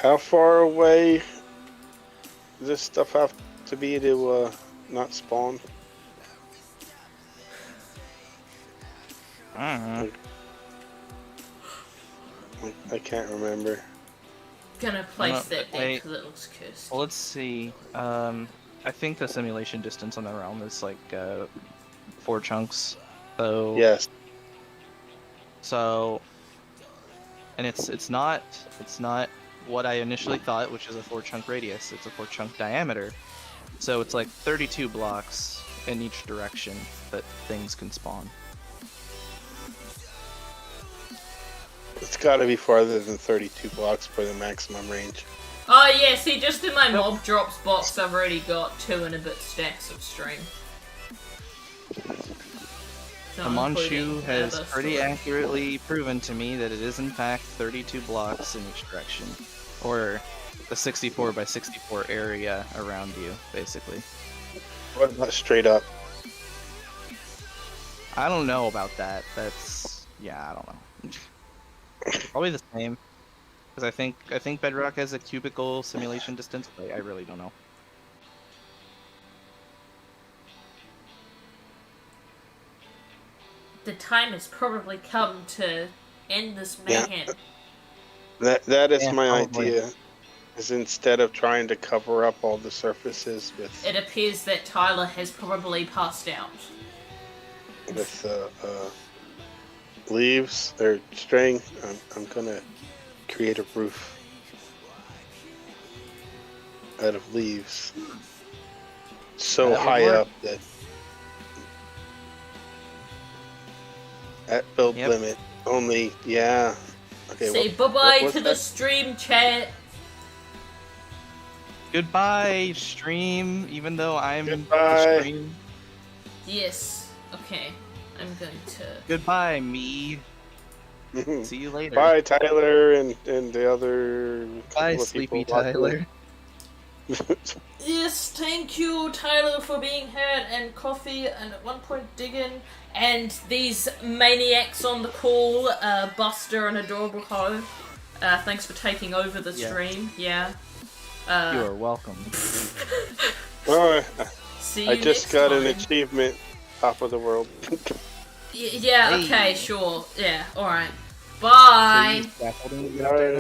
How far away does this stuff have to be to not spawn? I don't know. I can't remember. Gonna place know, that deck because it looks cursed. Well, let's see. I think the simulation distance on the realm is like 4 chunks. So Yes. So, and it's not what I initially thought, which is a 4-chunk radius. It's a 4-chunk diameter. So it's like 32 blocks in each direction that things can spawn. It's got to be farther than 32 blocks for the maximum range. Oh yeah, see, just in my mob drops box, I've already got 2 and a bit stacks of string. The Not including Manchu has other pretty storage. accurately proven to me that it is in fact 32 blocks in each direction, or the 64 by 64 area around you, basically. What about straight up? I don't know about that. That's I don't know. Probably the same, because I think Bedrock has a cubicle simulation distance, but I really don't know. The time has probably come to end this mayhem. That is Yeah, my probably. idea. Is instead of trying to cover up all the surfaces with It appears that Tyler has probably passed out. leaves or string, I'm gonna create a roof out of leaves. So That would high work. up that at build Yep. limit only. Yeah. Okay. Say what bye-bye was to the that? stream chat. Goodbye, stream. Even though I'm Goodbye. the stream. Yes. Okay. I'm going to... Goodbye, me. See you later. Bye, Tyler, and the other. Bye, couple of sleepy people watching. Tyler. Yes, thank you, Tyler, for being here, and Coffee, and at one point Diggin, and these maniacs on the call, Buster and Adorable Ho. Thanks for taking over the Yeah. stream. Yeah. You are welcome. Oh, See you I just next got time. an achievement. Top of the world. Yeah, Hey. okay, sure. Yeah, alright. Bye! Scaffolding. Alright.